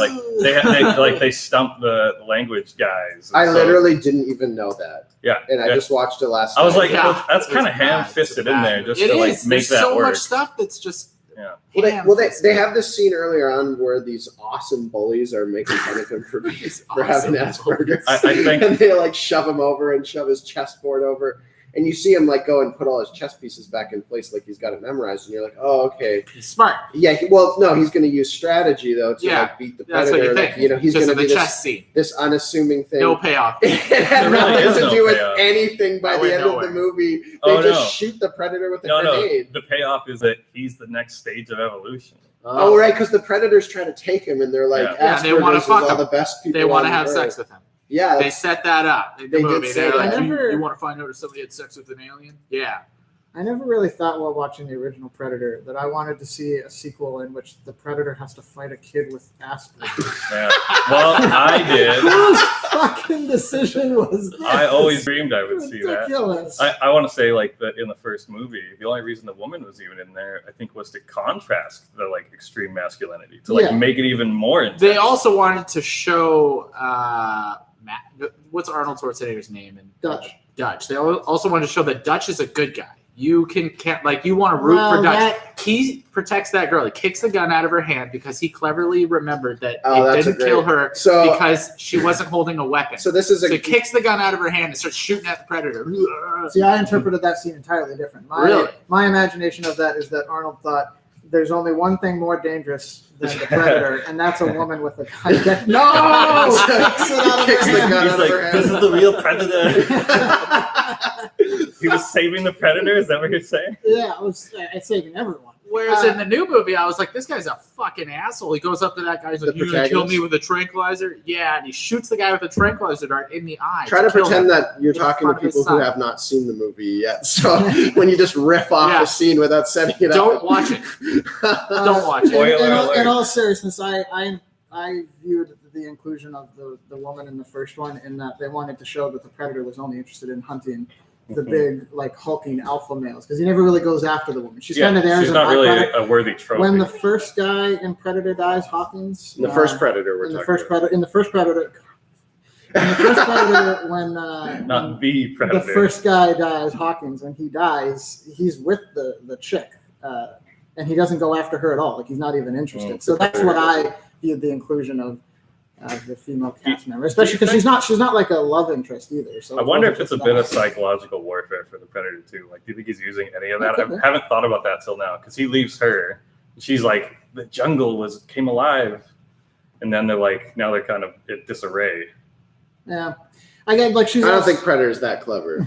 like they stumped the language guys. I So, literally didn't even know that, yeah. and I yeah. just watched it last I was night. like, Yeah, well, that's it kind was of bad. ham-fisted It's in bad. there just It to like is. make There's that so work. much stuff that's just Yeah. Well, they ham-fisted. have this scene earlier on where these awesome bullies are making fun of him for having Asperger's. I think- and they like shove him over and shove his chessboard over, and you see him like go and put all his chess pieces back in place like he's got it memorized, and you're like, oh, okay, He's smart. yeah. No, he's going to use strategy though to Yeah, like beat the That's what predator. you Like, think. he's Just going to in be the chess scene. this unassuming thing. No payoff. It had There really nothing is to no do with payoff. anything by That the went end of nowhere. the movie. They Oh, just no. shoot the predator with a No, grenade. the payoff is that he's the next stage of evolution. Oh, right, because the predators try to take him, and they're like, Yeah. Yeah, they wanna Asperger's is fuck all him. the best people. They want to on have Earth. sex with him. Yeah, They set that up in the They did movie. say They're that. like, Never- you want to find out if somebody had sex with an alien? Yeah. I never really thought while watching the original Predator that I wanted to see a sequel in which the Predator has to fight a kid with Asperger's. Yeah. Well, I did. Whose fucking decision was that? I always dreamed I would see that. Ridiculous. I want to say like that in the first movie, the only reason the woman was even in there, I think, was to contrast the like extreme masculinity to like Yeah. make it even more intense. They also wanted to show what's Arnold Schwarzenegger's name in Dutch. They also wanted to show that Dutch is a good guy. You can't like you want to root for Well, Dutch. He protects that girl. He kicks the gun out of her hand because he cleverly remembered that Oh, it that's didn't a kill great- her So- because she wasn't holding a weapon. So this is So a he kicks the gun out of her hand and starts shooting at the predator. See, I interpreted that scene entirely different. Really? My imagination of that is that Arnold thought there's only one thing more dangerous than the Predator, and that's a woman with a gun. No! Kicks it out of Kicks her the hand. gun He's out like, of her this hand. is the real predator. He was saving the predator. Is that what you're saying? Yeah, I was saving everyone. Whereas in the new movie, I was like, this guy's a fucking asshole. He goes up to that guy, he's like, The you gonna kill me protagonist? with a tranquilizer? Yeah, and he shoots the guy with the tranquilizer dart in the eye. Try to kill pretend him. that you're in talking to front of his people who son. have not seen the movie yet. So when you just riff off Yeah. a scene without setting it Don't up. watch it. Don't watch it. Spoiler alert. In all seriousness, I viewed the inclusion of the woman in the first one in that they wanted to show that the predator was only interested in hunting the big, like, hulking alpha males, because he never really goes after the woman. She's kind of there as she's a not really byproduct. a worthy trophy. When the first guy in Predator dies, Hawkins. The first Predator we're in the talking first about. Predator, in the first Predator, when not the predator. the first guy dies, Hawkins, when he dies, he's with the chick, and he doesn't go after her at all. Like, he's not even interested. So that's what I viewed the inclusion of the female cast member, especially because she's not like a love interest either. So I wonder if it's a bit of that. psychological warfare for the predator too. Like, do you think he's using any of that? Okay. I haven't thought about that till now, because he leaves her. She's like, the jungle came alive, and then they're like, now they're kind of in disarray. Yeah, I get like she's. I don't also- think Predator's that clever.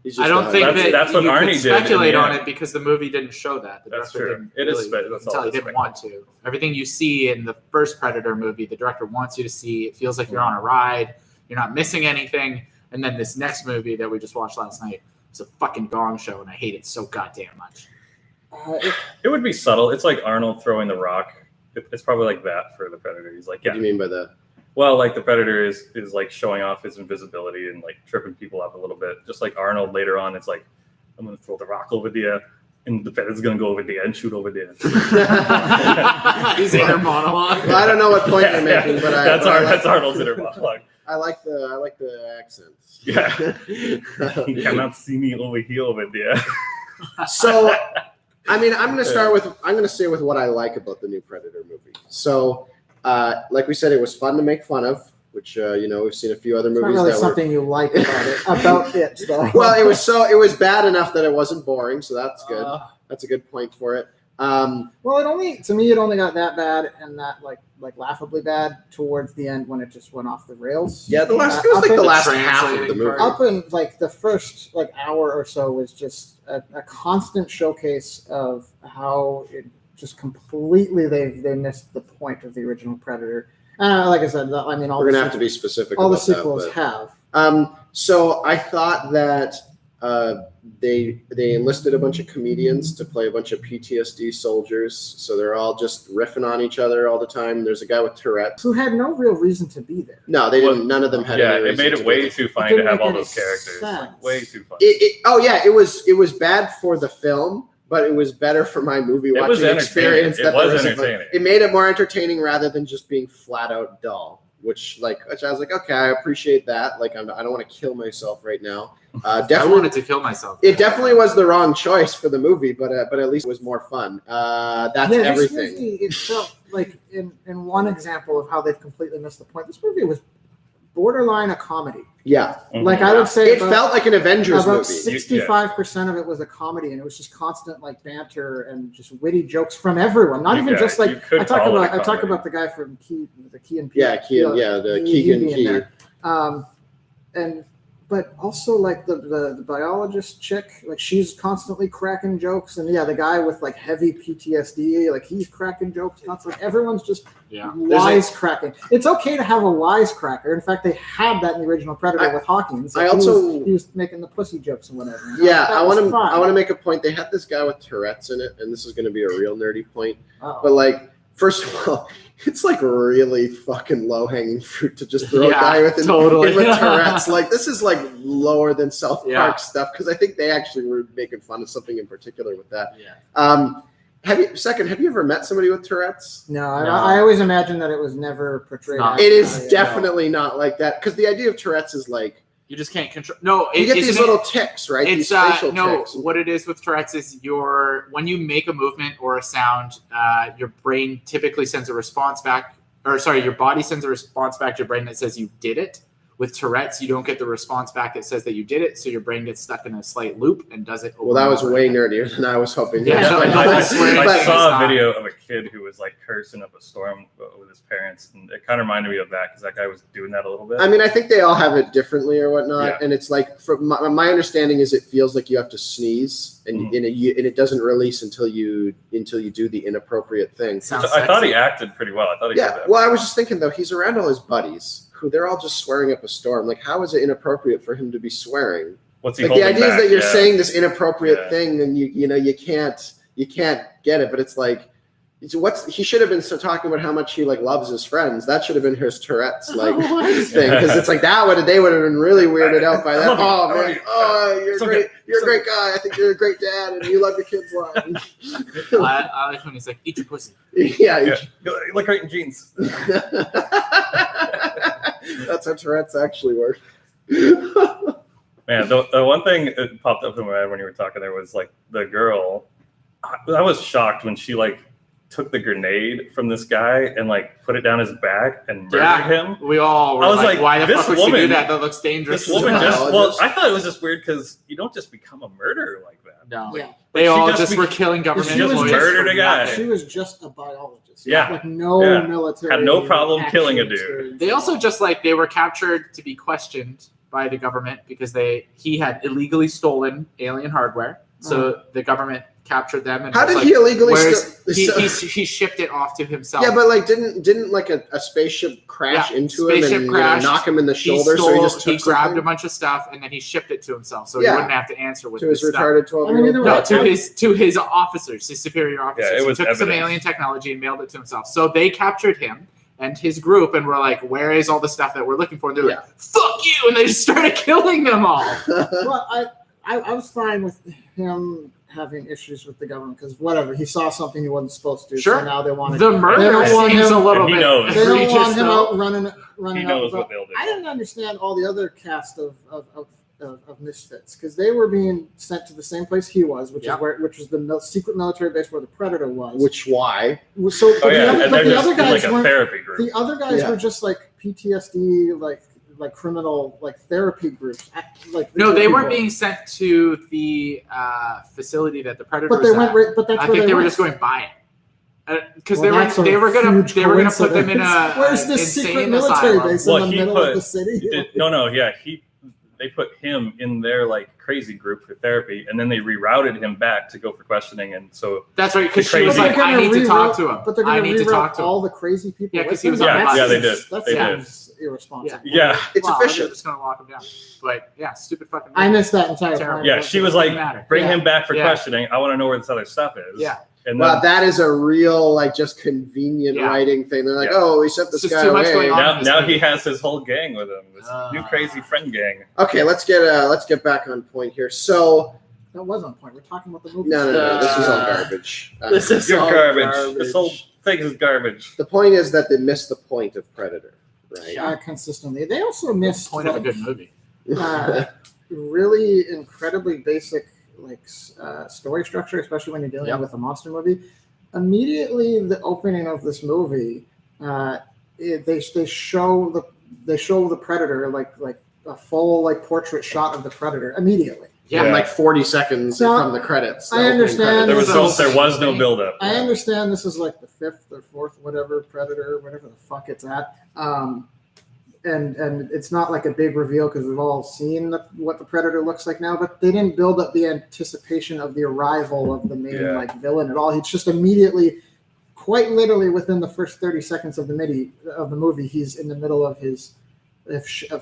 He's just I don't think That's- that that's what you Arnie could did in speculate the on end. it because the movie didn't show that. The That's director true. didn't It is really, that's all until he it's didn't want to. Everything you see in the first Predator movie, the director wants you to see. It feels like you're on a ride. You're not missing anything. And then this next movie that we just watched last night is a fucking gong show, and I hate it so goddamn much. It would be subtle. It's like Arnold throwing the rock. It's probably like that for the predator. He's like, What do you mean by that? well, like the predator is like showing off his invisibility and like tripping people up a little bit. Just like Arnold later on, it's like, I'm gonna throw the rock over there, and the predator's gonna go over there and shoot over there. His inner monologue. Well, I don't know what point you're making, but that's I like, that's Arnold's inner monologue. I like the accents. Yeah. You cannot see me over here, over there. So, I mean, I'm going to say with what I like about the new Predator movie. So, like we said, it was fun to make fun of, which, we've seen a few other It's not movies really that something you like about it though. well, it was bad enough that it wasn't boring. So that's good. That's a good point for it. Well, it only got that bad and that like laughably bad towards the end when it just went off the rails. Yeah, it was up like the in- last half of the translating movie. part. Up in like the first like hour or so was just a constant showcase of how it just completely they missed the point of the original Predator. Like I said, I mean, all We're the going to have to be specific all the about that, sequels but- have. So I thought that they enlisted a bunch of comedians to play a bunch of PTSD soldiers. So they're all just riffing on each other all the time. There's a guy with Tourette's. Who had no real reason to be there. No, they didn't. None of them had. Yeah, any it reason made to it way be. too funny didn't to have make all any those characters. sense. Like, way too funny. It was bad for the film, but it was better for my movie It was watching entertaining. experience. It that was there a- entertaining. It made it more entertaining rather than just being flat out dull. Which I was like, okay, I appreciate that. Like, I don't want to kill myself right now. I Definitely, wanted to kill myself. it definitely was the wrong choice for the movie, but at least it was more fun. That's This everything. movie, it felt like in one example of how they've completely missed the point. This movie was borderline a comedy. Yeah, Mhm. Like I would say, it felt like an Avengers about movie. 65% of it was a comedy, and it was just constant like banter and just witty jokes from everyone. Not even just you like could I talk call it a about. I talk comedy. about the guy from Key and Peele. Yeah, the He- Keegan he'd be in Key. there. But also like the biologist chick, like she's constantly cracking jokes, and the guy with like heavy PTSD, like he's cracking jokes constantly. Everyone's just Yeah. wisecracking. It's okay to have a wisecracker. In fact, they had that in the original Predator with Hawkins. I Like, also- he was making the pussy jokes and whatever. Yeah, That I was want fine. to make a point. They had this guy with Tourette's in it, and this is going to be a real nerdy point. Uh-oh. But like, first of all, it's like really fucking low hanging fruit to just throw Yeah, a guy with totally. with Tourette's. Like, this is like lower than South Yeah. Park stuff because I think they actually were making fun of something in particular with that. Yeah. Have you ever met somebody with Tourette's? No, No. I always imagined that it was never portrayed. Not- It is accurately. definitely not like that because the idea of Tourette's is like You just can't control. No, you get isn't these it- little ticks, right? It's these facial no. ticks. What it is with Tourette's is when you make a movement or a sound, your brain typically sends a response back, or sorry, your body sends a response back to your brain that says you did it. With Tourette's, you don't get the response back that says that you did it, so your brain gets stuck in a slight loop and does it. Well, that was way nerdier than I was hoping. Yeah, no, I swear saw a video of a kid who was like cursing up a storm with his parents, and it kind of reminded me of that because that guy was doing that a little bit. I mean, I think they all have it differently or whatnot, Yeah. and it's like, from my understanding is, it feels like you have to sneeze, and Mhm. and it doesn't release until you do the inappropriate thing. Sounds I thought he sexy. acted pretty well. I thought he did Yeah, that. well, I was just thinking though, he's around all his buddies who they're all just swearing up a storm. Like, how is it inappropriate for him to be swearing? What's he Like, the holding idea back? is that you're Yeah. saying this inappropriate Yeah. thing, and you can't get it. But it's like, he should have been talking about how much he like loves his friends. That should have been his Tourette's like thing, because it's like they would have been really weirded out by that. I love you. Oh I love man, you. oh you're So great. good. You're a So great guy. I think you're a great dad, and you love your kids a lot. I like when he's like, "Eat your pussy." Yeah. Yeah. You look great in jeans. That's how Tourette's actually work. Man, the one thing that popped up in my head when you were talking there was like the girl. I was shocked when she like took the grenade from this guy and like put it down his back and murdered Yeah. him. We all were I was like, like, "Why the this fuck would she do woman- that? That looks dangerous." This woman No, just well, just- I thought it was just weird because you don't just become a murderer like that. No, Yeah. they She all just just be- were killing government She just employees. murdered for a guy. nothing. She was just a biologist. Yeah. Like no Yeah. military. Had no problem killing a action dude. experience They at also all. just like they were captured to be questioned by the government because he had illegally stolen alien hardware. So the government captured them and How was did like, he illegally? he shipped it off to himself. Yeah, but like, didn't like a spaceship crash Yeah, into him spaceship and crashed. knock him in the he shoulder? So he just took grabbed something a bunch of stuff and then he shipped it to himself, so Yeah. he wouldn't have to answer with to his this stuff. retarded 12-year-old. I mean, either way, No, to his officers, his superior officers. it He was took some evidence. alien technology and mailed it to himself. So they captured him and his group and were like, "Where is all the stuff that we're looking for?" And they're like, "Fuck you!" And they just started killing them all. Well, I was fine with him having issues with the government because whatever, he saw something he wasn't supposed to do. Sure. So now they want to. The They murder don't want seems him- a little And he bit knows. They don't egregious, want him though. out running He out. knows But what they'll do. I didn't understand all the other cast of misfits because they were being sent to the same place he was, which Yep. which was the secret military base where the Predator was. Why? So, Oh yeah, and but they're the just other in guys like a weren't. therapy group. The other guys Yeah. were just like PTSD, like criminal, like therapy groups. Like No, they weren't people. being sent to the facility that the Predator But they was went. at. Right, but that's I where think they were went. just going by it. Because Well, that's a they were gonna huge put them in a coincidence. Where's this secret insane military asylum. base Well, in the he middle put- of the city? They put him in their like crazy group for therapy, and then they rerouted him back to go for questioning. And so That's right, because she Crazy. was But like, they're "I gonna need to talk reroute- to him. But they're I going need to talk to him." all the crazy people. Yeah, 'cause with he was them? on Yeah, the yeah, bus. they did. That They did. sounds irresponsible. yeah, It's Wow, efficient. They're just gonna lock him down. But yeah, stupid fucking. I missed that entire Terrible. part. yeah. She was Doesn't like, matter. bring Yeah. him back for Yeah. questioning. I want to know where this other stuff is. Yeah. And Wow, then that is a real like just convenient Yeah. writing thing. They're like, Yeah. oh, we sent this It's just guy too much away. going on. now, this now movie. he has his whole gang with him. This new crazy friend gang. Okay, let's get back on point here. So That was on point. We're talking about the movie. no, this is all garbage. This is You're all garbage. This whole thing is garbage. The point is that they missed the point of Predator, right? Consistently. They also missed Point of a good movie. really incredibly basic story structure, especially when you're dealing Yep. with a monster movie. Immediately, the opening of this movie, they show the Predator like a full like portrait shot of the Predator immediately. Yeah. In like 40 seconds So, from the credits. I the opening understand. credits. There was no buildup. I understand this is like the fifth or fourth, whatever Predator, whatever the fuck it's at. And it's not like a big reveal because we've all seen what the Predator looks like now, but they didn't build up the anticipation of the arrival of the main Yeah. villain at all. He's just immediately, quite literally within the first 30 seconds of the movie, he's in the middle of his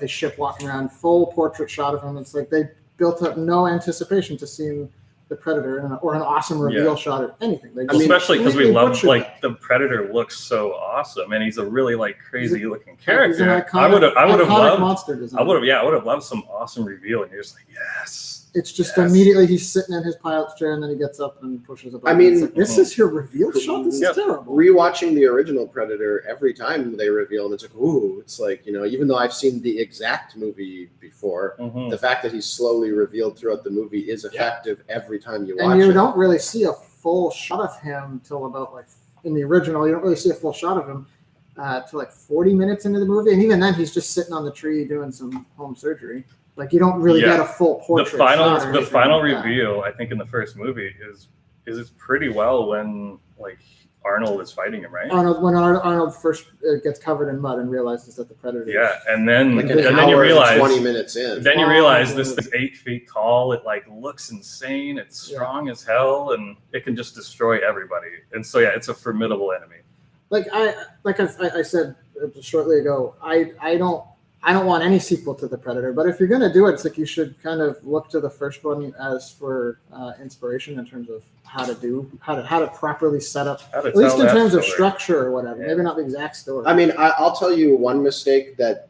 ship walking around, full portrait shot of him. It's like they built up no anticipation to seeing the Predator or an awesome reveal shot or anything. They just Especially because we completely love butchered like that. the Predator looks so awesome, and he's a really like crazy looking He's character. an I iconic, would have iconic loved. monster design. I would have loved some awesome reveal, and you're just like, yes. It's just Yes. immediately he's sitting in his pilot's chair and then he gets up and pushes a button. I mean- It's like, this is your reveal shot? This Yep. is terrible. Rewatching the original Predator, every time they reveal him, it's like, ooh, it's like, even though I've seen the exact movie before, Mhm. the fact that he's slowly revealed throughout the movie is effective every time you watch And you it. don't really see a full shot of him till about in the original, you don't really see a full shot of him to like 40 minutes into the movie, and even then he's just sitting on the tree doing some home surgery. Like you don't really get a full portrait. The final shot or final anything like that. reveal, I think, in the first movie is pretty well when like Arnold is fighting him, right? When Arnold first gets covered in mud and realizes that the Predator. Yeah, and then Like and an then you hour and realize 20 minutes in. Then you realize this thing's 8 feet tall. It like looks insane. It's strong as hell, and it can just destroy everybody. And so yeah, it's a formidable enemy. Like I said shortly ago, I don't want any sequel to the Predator. But if you're gonna do it, it's like you should kind of look to the first one as for inspiration in terms of how to properly set up, at least in terms of structure or whatever. Yeah. Maybe not the exact story. I mean, I'll tell you one mistake that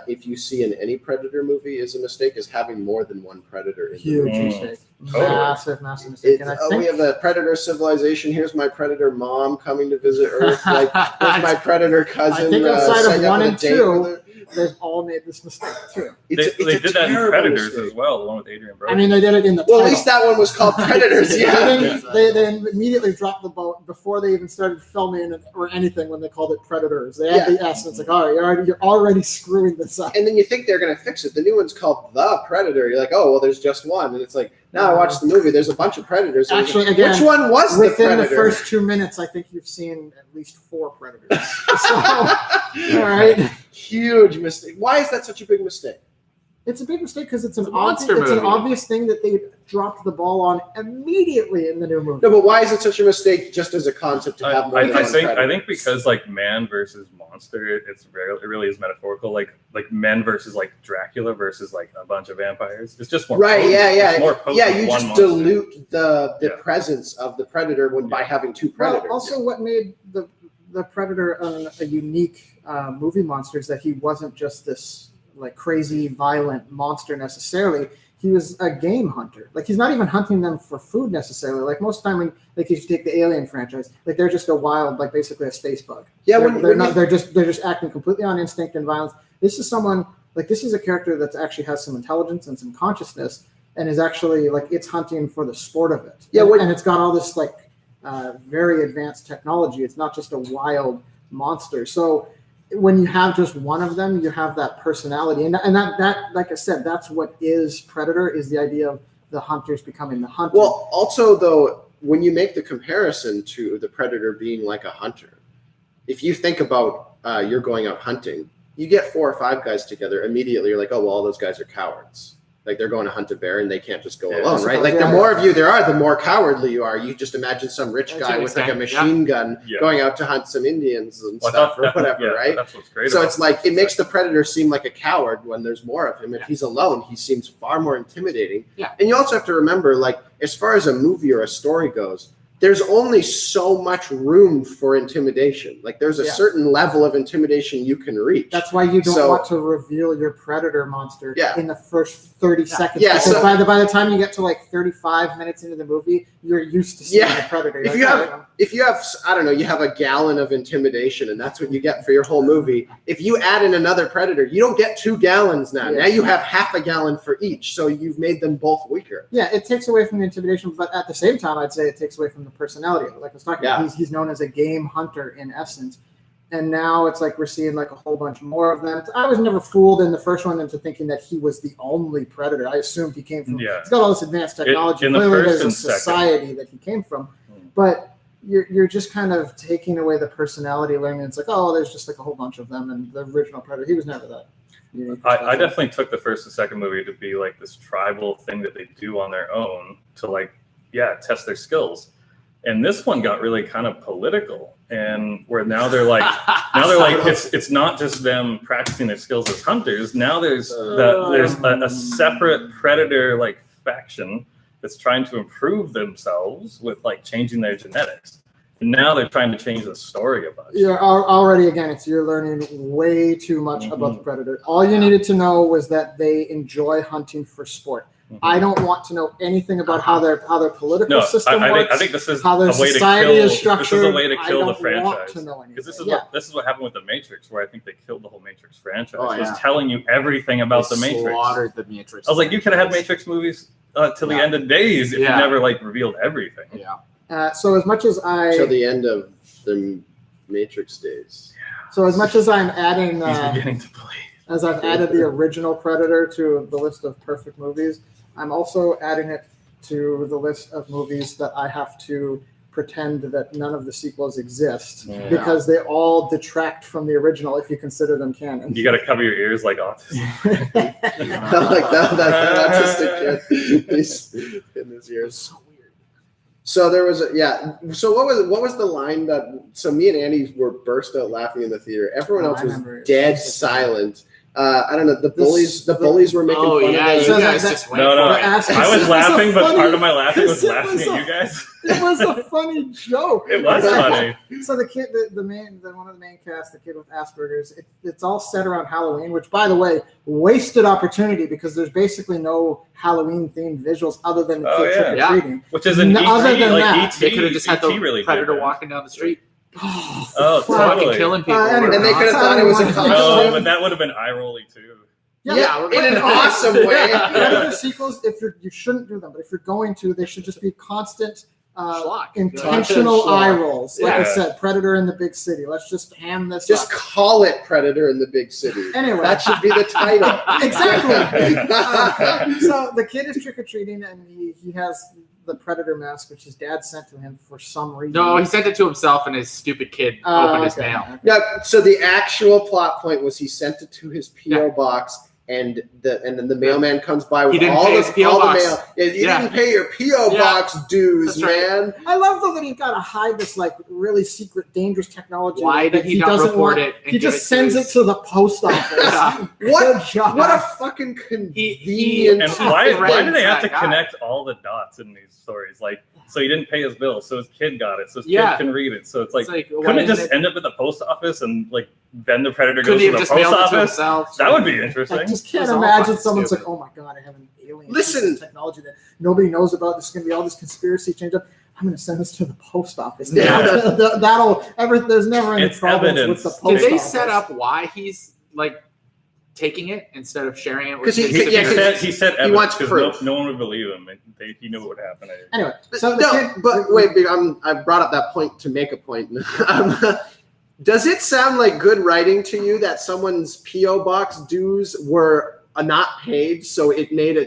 if you see in any Predator movie is a mistake is having more than one Predator in the Huge movie. mistake. Totally. Massive mistake. And I think we have a Predator civilization. Here's my Predator mom coming to visit Earth. Like, here's my Predator cousin. I think outside of setting up 1 on a and date 2, with her. they've all made this mistake too. They It's a did that in terrible Predators mistake. as well, the one with Adrian Brody. I mean, they did it in the Well, title. at least that one was called Predators. Yeah. They immediately dropped the boat before they even started filming it or anything when they called it Predators. They had the S, and it's like, all right, you're already screwing this up. And then you think they're going to fix it. The new one's called The Predator. You're like, oh, well, the's just one. And it's like, now I watched the movie. There's a bunch of Predators. And Actually, like, again, which one was the Within Predator? the first 2 minutes, I think you've seen at least 4 Predators. So, all right. Huge mistake. Why is that such a big mistake? It's a big mistake because it's an It's a monster movie. obvious thing that they dropped the ball on immediately in the new movie. No, but why is it such a mistake just as a concept to have more than I one think Predator? because like man versus monster, it really is metaphorical. Like men versus like Dracula versus like a bunch of vampires. It's just more Right, potent. yeah. It's more potent Yeah, with you one just monster. dilute the Yeah. presence of the Predator by having two Predators. Well, also, what made the Predator a unique movie monster is that he wasn't just this like crazy violent monster necessarily. He was a game hunter. Like he's not even hunting them for food necessarily. Like most of the time, when like if you take the Alien franchise, like they're just a wild, like basically a space bug. Yeah, they're just acting completely on instinct and violence. This is someone like this is a character that actually has some intelligence and some consciousness, and is actually like it's hunting for the sport of it. Yeah, and it's got all this like very advanced technology. It's not just a wild monster. So when you have just one of them, you have that personality, and that like I said, that's what is Predator, is the idea of the hunters becoming the hunter. Well, also though, when you make the comparison to the Predator being like a hunter, if you think about you're going out hunting, you get 4 or 5 guys together, immediately you're like, oh, well, all those guys are cowards. Like they're going to hunt a bear and they can't just go alone, right? Like the more of you there are, the more cowardly you are. You just imagine some rich guy with like a machine gun going out to hunt some Indians and stuff or whatever, right? That's what's great. So it's like it makes the Predator seem like a coward when there's more of him. If he's alone, he seems far more intimidating. Yeah. And you also have to remember, like, as far as a movie or a story goes, there's only so much room for intimidation. Like there's a certain level of intimidation you can reach. That's why you don't want to reveal your Predator monster in the first 30 seconds. Yeah, because so, by the time you get to like 35 minutes into the movie, you're used to seeing the Predator. If you have, I don't know, you have a gallon of intimidation and that's what you get for your whole movie. If you add in another Predator, you don't get 2 gallons now. Now you have half a gallon for each. So you've made them both weaker. Yeah, it takes away from the intimidation, but at the same time, I'd say it takes away from the personality. Like I was talking about, he's known as a game hunter in essence. And now it's like we're seeing like a whole bunch more of them. I was never fooled in the first one into thinking that he was the only Predator. I assumed he came from. He's got all this advanced technology. Clearly, there's a society that he came from, but you're just kind of taking away the personality. Learning it's like, oh, there's just like a whole bunch of them, and the original Predator, he was never that. I definitely took the first and second movie to be like this tribal thing that they do on their own to like, test their skills. And this one got really kind of political, and where now they're like, it's not just them practicing their skills as hunters. Now there's a separate Predator like faction that's trying to improve themselves with like changing their genetics. And now they're trying to change the story about it. You're already, again, you're learning way too much about the Predator. All you needed to know was that they enjoy hunting for sport. I don't want to know anything about how their political system works. I think this is how their society is structured. This is a way to kill the franchise. Want to know anything. Because this is what happened with the Matrix, where I think they killed the whole Matrix franchise. It was telling you everything about the Matrix. Slaughtered the Matrix. I was like, you could have had Matrix movies till the end of days if you never like revealed everything. So as much as till the end of the Matrix days. So as much as I'm adding, He's beginning to play. as I've added the original Predator to the list of perfect movies, I'm also adding it to the list of movies that I have to pretend that none of the sequels exist because they all detract from the original if you consider them canon. You got to cover your ears like autism. Like that autistic kid. He's in his ears. So weird. So there was So what was the line that? So me and Andy were burst out laughing in the theater. Everyone else I was remember it. dead silent. I don't know. The bullies were making fun yeah, of you them. guys just went No, for no. it. I was laughing, but part of my laughing was laughing It was at you guys. It was a funny joke. It was funny. So the kid, one of the main cast, the kid with Asperger's, it's all set around Halloween, which, by the way, wasted opportunity because there's basically no Halloween-themed visuals other than the Oh, kid yeah. trick-or-treating. Which is an Other ET, than like that, ET. They could have just had the ET really Predator did that. walking down the street, Oh, fuck. totally. killing people. Anyway. And they could have thought it was a costume. No, but that would have been eye-rolly too. Yeah, in an awesome way. Predator sequels, you shouldn't do them, but if you're going to, they should just be constant Schlock. intentional Schlock. eye rolls. Like I Yeah. said, Predator in the big city. Let's just ham this Just up. call it Predator in the Big City. Anyway. That should be the title. Exactly. So the kid is trick-or-treating, and he has the Predator mask, which his dad sent to him for some reason. No, he sent it to himself, and his stupid kid opened his okay. mail. Yeah, so the actual plot point was he sent it to his PO box, and then the mailman comes by with He didn't all pay the his PO all box. the mail. Yeah, you Yeah. didn't pay your PO Yeah. box dues, That's right. man. I love though that he got to hide this like really secret, dangerous technology. Why that did he not doesn't report want. it and He give just it to sends his- it to the post office. Yeah. What? Good job. What a fucking He- convenient. And why do they have to that guy. connect all the dots in these stories? Like, so he didn't pay his bill, so his kid got it, so his Yeah. kid can read it. So it's like, why couldn't it didn't just they- end up at the post office and like then the Predator Couldn't goes he to have the just post mailed it to office? himself? That would be I interesting. just can't It was all imagine fucking someone's stupid. like, "Oh my god, I have an alien Listen. technology that nobody knows about. This is going to be all this conspiracy change up. I'm going to send this to the post office. Yeah. There's never any It's problems evidence. with the post Did they office. set up why he's like taking it instead of sharing it with 'Cause he- his yeah, He superiors? said, he said evidence wants 'cause proof. no one would believe him. He knew what would happen. Anyway, so the No, kid, but wait, I brought up that point to make a point. Does it sound like good writing to you that someone's PO box dues were not paid, so it made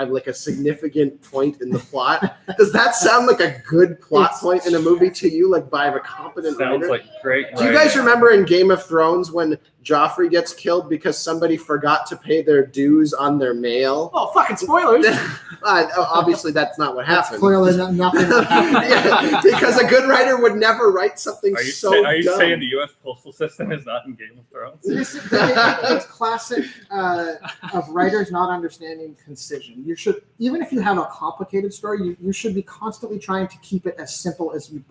like a significant point in the plot? Does that sound like a good plot point in a movie to you, like by a competent Sounds writer? like great. Do you guys remember in Game of Thrones when Joffrey gets killed because somebody forgot to pay their dues on their mail? Oh, fucking spoilers! Obviously, that's not what that's happened. clearly nothing. That happened. Yeah, because a good writer would never write something Are you, so are you dumb. saying the U.S. postal system is not in Game of Thrones? It's classic of writers not understanding concision. You should, even if you have a complicated story, you should be constantly trying to keep it as simple as you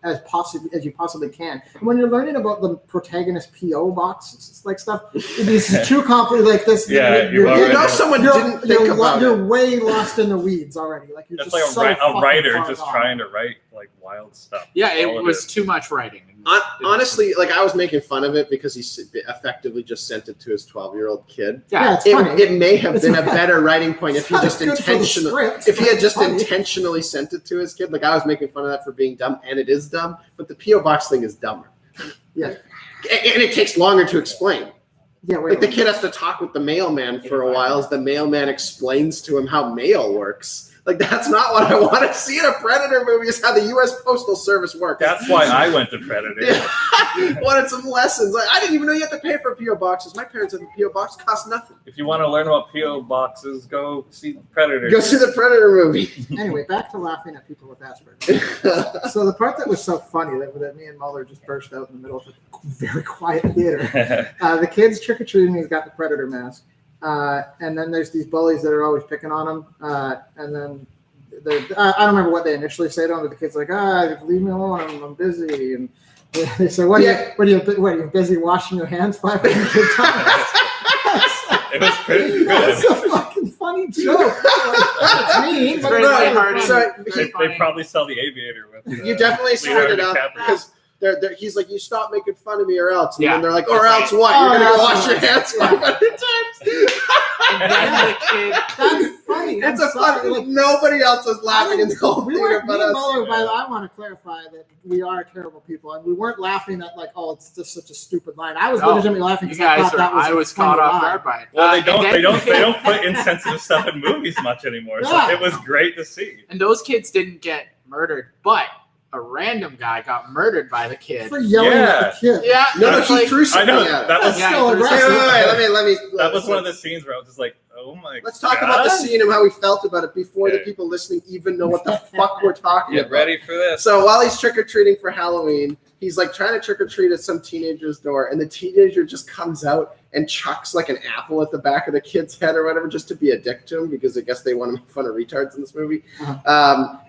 possibly can. And when you're learning about the protagonist PO box, it's like stuff, this is too complicated. Like this, Yeah, You already- know someone didn't think about it. you're way lost in the weeds already. Like you're That's just like so a writer fucking just far trying to write like wild stuff. Yeah, All it of was too much writing. Honestly, like I was making fun of it because he effectively just sent it to his 12-year-old kid. Yeah, it's funny. It may have It's been a not- better writing point if he Not just good for the intentionally script, if he but had just it's funny. intentionally sent it to his kid. Like I was making fun of that for being dumb, and it is dumb. But the PO box thing is dumber. Yeah. and it takes longer to explain. Yeah, wait. Like the kid has to talk with the mailman for a while as the mailman explains to him how mail works. Like that's not what I want to see in a Predator movie. Is how the U.S. Postal Service works. That's why I went to Predator. Yeah. Wanted some lessons. Like I didn't even know you had to pay for PO boxes. My parents had a PO box, cost nothing. If you want to learn about PO boxes, go see Predator. Go see the Predator movie. Anyway, back to laughing at people with Asperger's. So the part that was so funny that me and Muller just burst out in the middle of a very quiet theater. The kid's trick-or-treating, he's got the Predator mask. And then there's these bullies that are always picking on him. And then I don't remember what they initially say to him, but the kid's like, leave me alone, I'm busy. And they say, what are you busy washing your hands 500 times? It was pretty That's good. a fucking funny joke. It's mean, It's but very it's lighthearted. So They probably sell the Aviator with. you definitely started Leonardo up DiCaprio. because he's like, you stop making fun of me or else. And Yeah. then they're like, or That's else what? Oh, You're going to yeah. wash your hands Yeah. 500 times? And then the kid, That's funny. funny. It's I'm a sorry, funny. like, Nobody else was laughing in the whole we theater weren't, me but and us. Mueller, by the way, I want to clarify that we are terrible people, and we weren't laughing at like, oh, it's just such a stupid line. I was No, legitimately laughing You because I guys thought are. that was. I a was funny caught off line. guard by it. Well, they And don't. then- They don't put insensitive stuff in movies much anymore. So Yeah. it was great to see. And those kids didn't get murdered, but a random guy got murdered by the kid. For yelling at the kid. Yeah, No, it's he like- threw I something know at him. that was Yeah, still he threw aggressive. something. Let me. that was one of the scenes where I was just like, oh my. Let's talk God. about the scene and how we felt about it before the Okay. people listening even know what the fuck we're talking Get about. ready for this. So while he's trick or treating for Halloween, he's like trying to trick or treat at some teenager's door, and the teenager just comes out and chucks like an apple at the back of the kid's head or whatever, just to be a dick to him, because I guess they want to make fun of retards in this movie.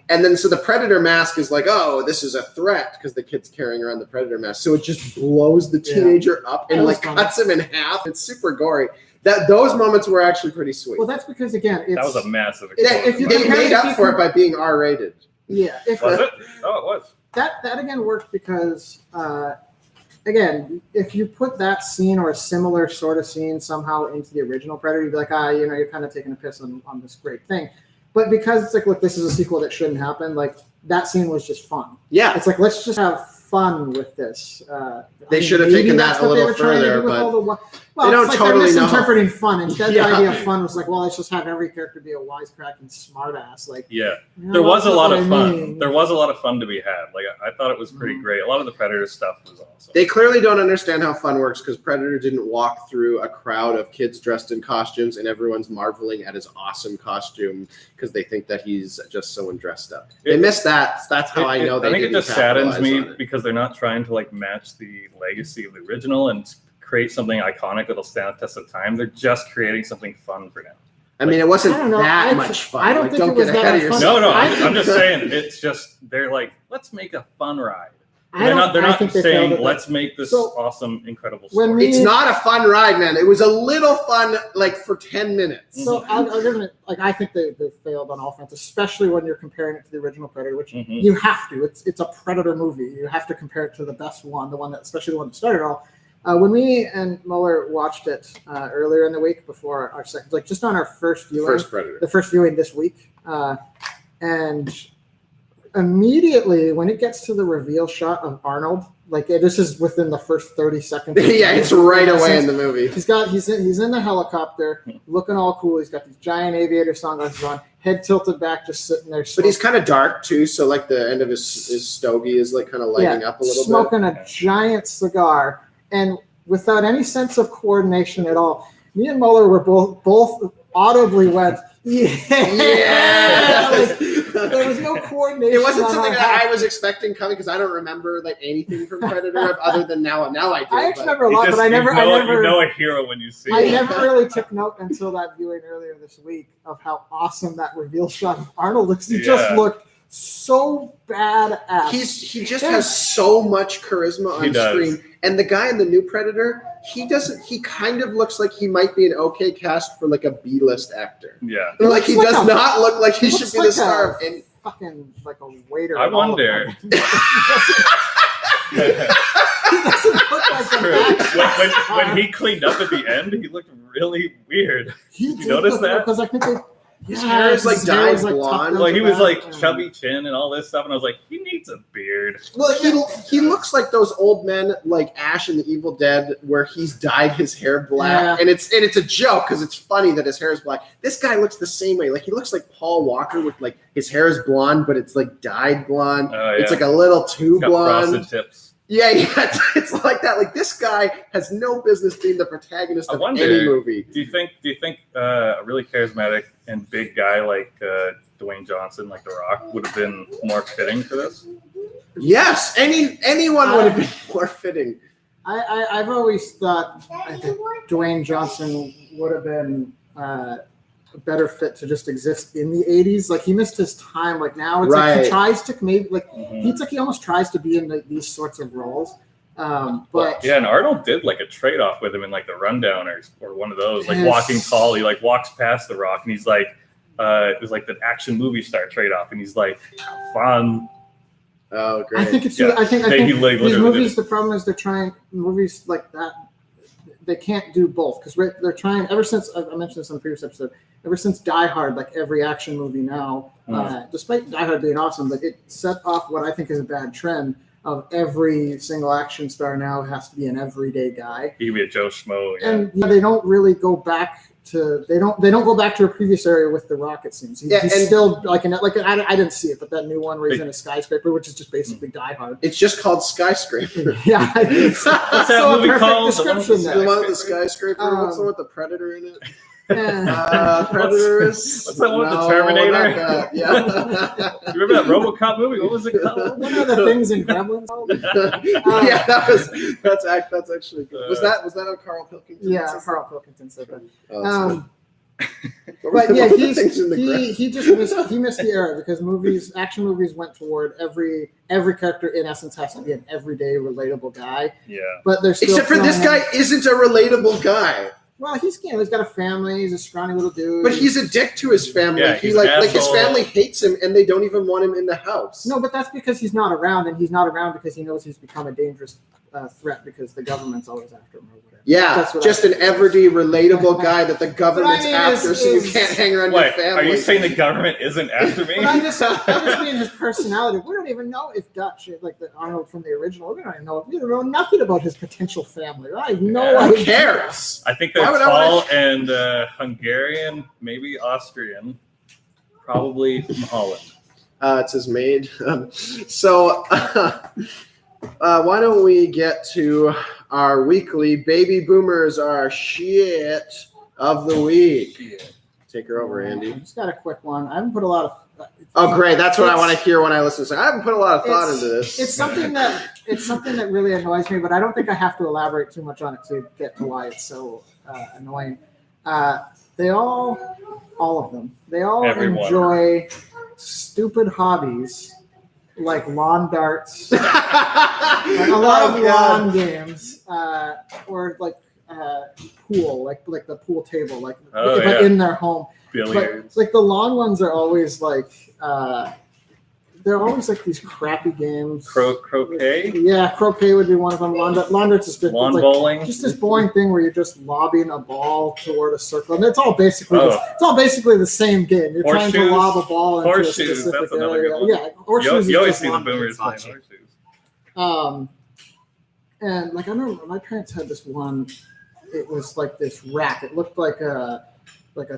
And then so the Predator mask is like, oh, this is a threat, because the kid's carrying around the Predator mask. So it just blows the teenager up and That was like funny. cuts him in half. It's super gory. Those moments were actually pretty sweet. Well, that's because again, it's That was a massive. Yeah, if you they compare made it, up if for you- it by being R-rated. yeah. If Was it? Oh, it was. that again worked because again, if you put that scene or a similar sort of scene somehow into the original Predator, you'd be like, you're kind of taking a piss on this great thing. But because it's like, look, this is a sequel that shouldn't happen. Like that scene was just fun. Yeah, It's like, let's just have fun with this. They should have maybe taken that's that a what they little were trying to further, do with but all the they don't it's like totally they're know. misinterpreting fun. Instead, Yeah. the idea of fun was like, well, let's just have every character be a wisecracking smartass. Like, Yeah. you There know, was a that's lot what of I fun. mean. There was a lot of fun to be had. Like I thought it was pretty Mhm. great. A lot of the Predator stuff was awesome. they clearly don't understand how fun works, because Predator didn't walk through a crowd of kids dressed in costumes and everyone's marveling at his awesome costume because they think that he's just someone dressed up. They It- missed that. That's how I know they I think it didn't just saddens capitalize me on it. because they're not trying to like match the legacy of the original and create something iconic that'll stand the test of time. They're just creating something fun for now. I mean, it wasn't I don't know. that I- much fun. I don't Like, think don't it was get that ahead of much fun. yourself. No, I I'm think- just saying it's just they're like, let's make a fun ride. I They're don't- I not think they failed saying at that. let's make this So, awesome, incredible when story. It's not a fun ride, man. It was a little fun, like for 10 minutes. So I'll give it, like, I think they failed on all fronts, especially when you're comparing it to the original Predator, which Mhm. you have to. It's a Predator movie. You have to compare it to the best one, the one that, especially the one that started it all. When me and Mueller watched it earlier in the week before our second, like just on our first viewing, First Predator. the first viewing this week, and immediately when it gets to the reveal shot of Arnold, like this is within the first 30 seconds. Yeah, it's right away in the movie. He's in the helicopter, looking all cool. He's got these giant aviator sunglasses on, head tilted back, just sitting there. But he's kind of dark too, so like the end of his stogie is like kind of lighting up a little bit. smoking a giant cigar, and without any sense of coordination at all. Me and Mueller were both audibly went, yeah. Like, there was no coordination. It wasn't on something our that part. I was expecting coming, because I don't remember like anything from Predator other than now. Now I do. I actually but- remember a You lot, just- but I never. you know a hero when you see I it. never really took note until that viewing earlier this week of how awesome that reveal shot of Arnold looks. He just Yeah. looked so badass. He just has so much charisma He on does. screen, and the guy in the new Predator, he kind of looks like he might be an okay cast for like a B-list actor. Yeah. He Like he looks like does a- not look like he he should looks be like the star. a- And fucking like a waiter. I at all of wonder. them. He doesn't look like an True. actor. When he cleaned up at the end, he looked really weird. He you notice that? Because I think his hair is like his hair dyed was, like, blonde. tucked Like he into was that, like and- chubby chin and all this stuff, and I was like, he needs a beard. Well, he looks like those old men, like Ash in The Evil Dead, where he's dyed his hair black, Yeah. and it's a joke because it's funny that his hair is black. This guy looks the same way. Like he looks like Paul Walker with like his hair is blonde, but it's like dyed blonde. Oh, It's yeah. like a little too Got blonde. frosted tips. Yeah, it's like that. Like this guy has no business being the protagonist I of wonder- any movie. Do you think a really charismatic and big guy like Dwayne Johnson, like The Rock, would have been more fitting for this? Yes, anyone would have been more fitting. I've always thought I think Dwayne Johnson would have been a better fit to just exist in the 80s. Like he missed his time. Like now it's like Right. he tries to maybe like Mhm. it's like he almost tries to be in these sorts of roles. Well, But yeah, and Arnold did like a trade off with him in like The Rundown or one of those, like Yes. Walking Tall. He like walks past The Rock and he's like, it was like the action movie star trade off, and he's like, fun. Oh, great. I think it's Yeah. I think He, like, these literally movies. did The problem is they're trying movies like that. they can't do both because they're trying ever since I mentioned this on the previous episode. Ever since Die Hard, like every action movie now, despite Die Hard being awesome, but it set off what I think is a bad trend of every single action star now has to be an everyday guy. He could be a Joe Schmo. Yeah. And they don't really go back to they don't go back to a previous area with the rocket scenes. He's still like I didn't see it, but that new one where he's in a skyscraper, which is just basically Die Hard. It's just called Skyscraper. Yeah, What's that movie called? Description The one with the skyscraper. What's the one with the Predator in it? Yeah. Predator is. What's that one with the Terminator? Not that. Yeah. You remember that RoboCop movie? What was it called? What are the things in Gremlins? Yeah, that's actually good. Was that on Carl Pilkington? Yeah, Carl Pilkington said that. Oh, But yeah, he missed the era because action movies went toward every character in essence has to be an everyday relatable guy. Yeah. But they're still except for this guy isn't a relatable guy. Well, he's got a family. He's a scrawny little dude. But he's a dick to his family. Yeah, he he's like an his asshole. family hates him, and they don't even want him in the house. No, but that's because he's not around, and he's not around because he knows he's become a dangerous threat because the government's always after him or whatever. Yeah, That's what just an everyday, relatable guy that the government's mean after, so you can't hang around your Wait, family. are you saying the government isn't after me? But I just mean his personality. We don't even know if Dutch, like the Arnold from the original, we don't know nothing about his potential family. I have no Who idea. cares? I think they're Why would I tall and Hungarian, maybe Austrian, probably from Holland. It's his maid. So why don't we get to our weekly Baby Boomers Are Shit of the Week. Take her over, Andy. Just got a quick one. I haven't put a lot of. Oh, great! That's what I want to hear when I listen to. I haven't put a lot of thought into this. It's something that really annoys me, but I don't think I have to elaborate too much on it to get to why it's so annoying. They all of them, they all Everyone. enjoy stupid hobbies like lawn darts, like a lot of lawn games, or like pool, like the pool table, but in their home. Billiards. But like the lawn ones are always like they're always like these crappy games. Croquet? Yeah, croquet would be one of them. Lawn darts is good. Lawn It's like bowling? just this boring thing where you're just lobbing a ball toward a circle, and it's all basically the same game. You're trying to Horseshoes? lob a ball into a Horseshoes, specific that's another area. good one. Yeah, horseshoes. You always is see the lawn boomers darts. playing horseshoes. And like I remember my parents had this one. It was like this rack. It looked like a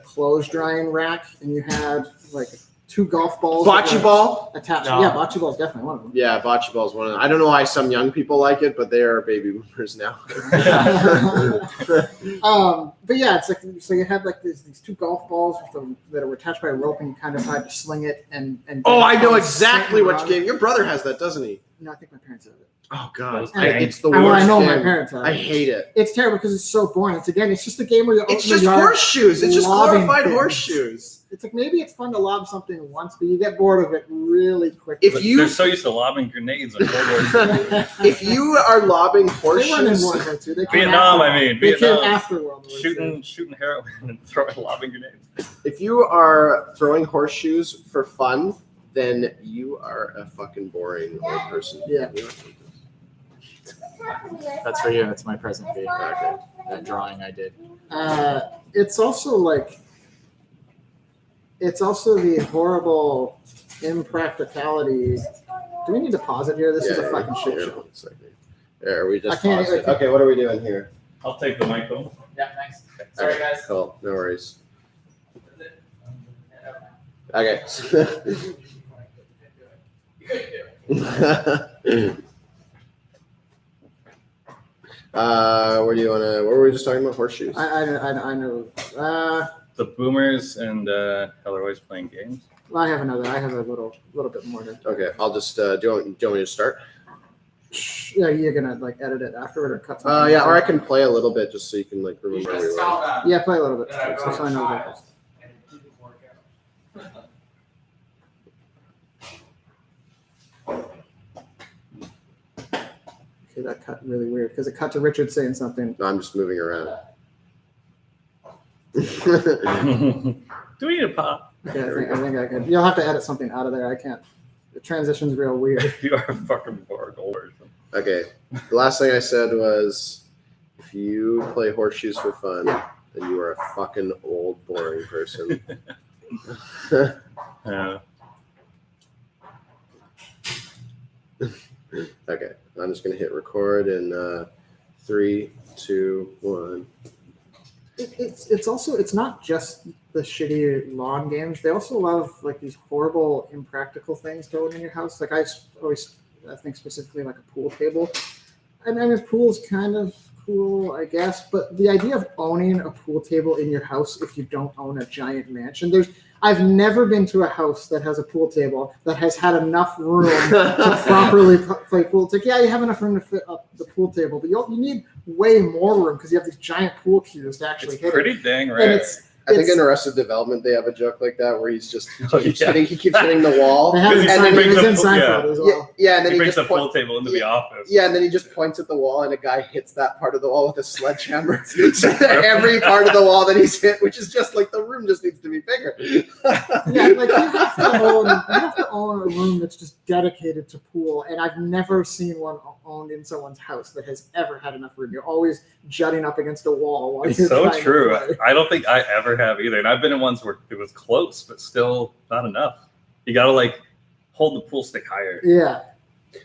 clothes drying rack, and you had like two golf balls. Bocce ball? attached. No. Yeah, bocce ball is definitely one of them. Yeah, bocce ball is one of them. I don't know why some young people like it, but they are baby boomers now. But yeah, it's like so you had like these two golf balls that were attached by a rope, and you kind of had to sling it and. Oh, I know exactly which which game. Your brother has that, doesn't he? No, I think my parents have it. Oh God, And it's the I worst know game. my parents have it. I hate it. It's terrible because it's so boring. It's just a game where you It's open just the yard, horseshoes. It's just lobbing glorified things. horseshoes. It's like maybe it's fun to lob something once, but you get bored of it really quickly. If you They're so used to lobbing grenades on World War II. if you are lobbing they weren't in horseshoes, World War II. They came Vietnam, after- I mean. They came Vietnam. after World War II. Shooting heroin and throwing lobbing grenades. if you are throwing horseshoes for fun, then you are a fucking boring old person. Yeah. That's for you. That's my present for you. Okay. That drawing I did. It's also the horrible impracticality. Do we need to pause it here? This is a fucking shit show. 1 second. There, we just I can't- paused it. Okay, what are we doing here? I'll take the mic home. Yeah, thanks. Sorry, guys. Cool, no worries. Okay. Where do you want to? What were we just talking about? Horseshoes. I know. The boomers and how they're always playing games. I have another. I have a little bit more to. Okay, I'll just. Do you want me to start? Yeah, you're gonna like edit it afterward or cut something. Yeah, or I can play a little bit just so you can like remember where we were. Yeah, play a little bit. So I know that. Okay, that cut really weird because it cut to Richard saying something. No, I'm just moving around. Do we need a pop? Okay, I think I could. You'll have to edit something out of there. I can't. The transition's real weird. You are a fucking bored old person. Okay, the last thing I said was If you play horseshoes for fun, Yeah. then you are a fucking old, boring person. Okay, I'm just gonna hit record in 3, 2, 1. It's also it's not just the shitty lawn games. They also love like these horrible impractical things going in your house. Like I think specifically like a pool table. I mean, a pool's kind of cool, I guess, but the idea of owning a pool table in your house if you don't own a giant mansion, I've never been to a house that has a pool table that has had enough room to properly play pool. It's like, yeah, you have enough room to fit up the pool table, but you need way more room because you have these giant pool cues to actually hit pretty it. dang And rare. I think in Arrested Development they have a joke like that where he keeps yeah. hitting the wall. They have it Because in he Seinfeld, brings it was the- in Seinfeld as well. Yeah, and then He he brings just the pool table into the office. Yeah, and then he just points at the wall, and a guy hits that part of the wall with a sledgehammer. So every part of the wall that he's hit, which is just like the room just needs to be bigger. Yeah, like you have to own a room that's just dedicated to pool, and I've never seen one owned in someone's house that has ever had enough room. You're always jutting up against a wall while It's you're so trying true. to play. I don't think I ever have either. And I've been in ones where it was close, but still not enough. You got to like hold the pool stick higher. Yeah.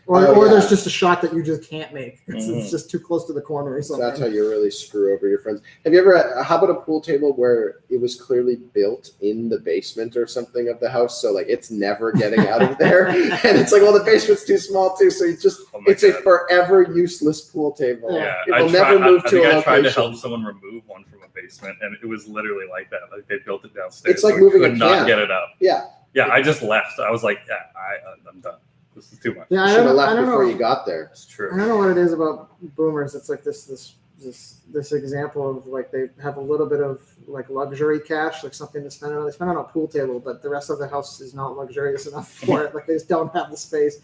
Or Oh, yeah. there's just a shot that you just can't make. It's Mhm. just too close to the corner or So something. that's how you really screw over your friends. Have you ever? How about a pool table where it was clearly built in the basement or something of the house, so like it's never getting out of there, and it's like, well, the basement's too small too, so it's just Oh my it's a God. forever useless pool table. Yeah. Yeah, It will never move I to think a I tried to location. help someone remove one from a basement, and it was literally like that. Like they built it downstairs. It's like so we moving a could not can. get it up. Yeah, Yeah, I just left. I was like, yeah, I'm done. This is too much. Yeah, you I should have don't, left I don't before know. you got there. It's I true. don't know what it is about boomers. It's like this example of like they have a little bit of like luxury cash, like something to spend on. They spend on a pool table, but the rest of the house is not luxurious enough for it. Like they just don't have the space.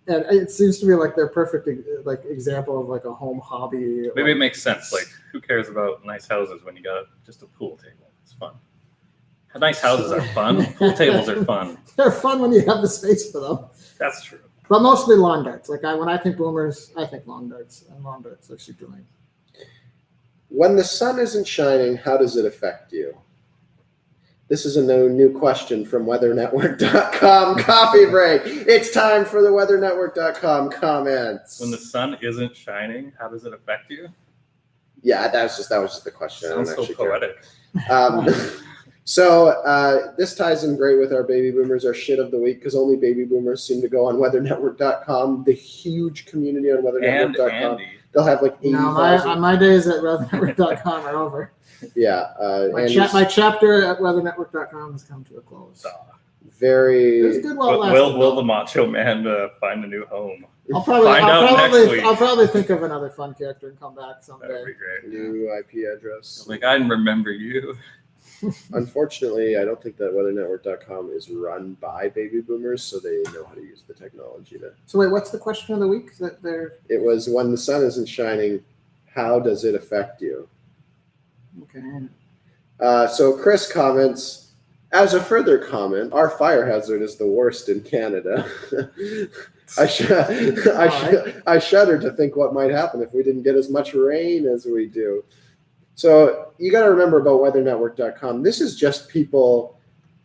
And it seems to be like their perfect like example of like a home hobby. Maybe it makes sense. Like, who cares about nice houses when you got just a pool table? It's fun. Nice houses are fun. Pool tables are fun. They're fun when you have the space for them. That's true. But mostly lawn darts. Like when I think boomers, I think lawn darts, and lawn darts are super lame. When the sun isn't shining, how does it affect you? This is a new question from weathernetwork.com. Coffee break. It's time for the weathernetwork.com comments. When the sun isn't shining, how does it affect you? Yeah, that was just the question. I don't Sounds so actually care. poetic. So this ties in great with our baby boomers, our shit of the week, because only baby boomers seem to go on weathernetwork.com, the huge community on And weathernetwork.com. Andy. They'll have like No, 80,000. my days at weathernetwork.com are over. Yeah. My chapter at weathernetwork.com has come to a close. It was very. good while it lasted. Will the Macho Man find a new home? I'll probably, Find out next week. I'll probably think of another fun character and come back That someday. would be great. New IP address. Like, I remember you. Unfortunately, I don't think that weathernetwork.com is run by baby boomers, so they know how to use the technology to. So wait, what's the question of the week? That they're It was when the sun isn't shining, how does it affect you? okay. So Chris comments, as a further comment, our fire hazard is the worst in Canada. I shudder to think what might happen if we didn't get as much rain as we do. So you got to remember about weathernetwork.com. This is just people,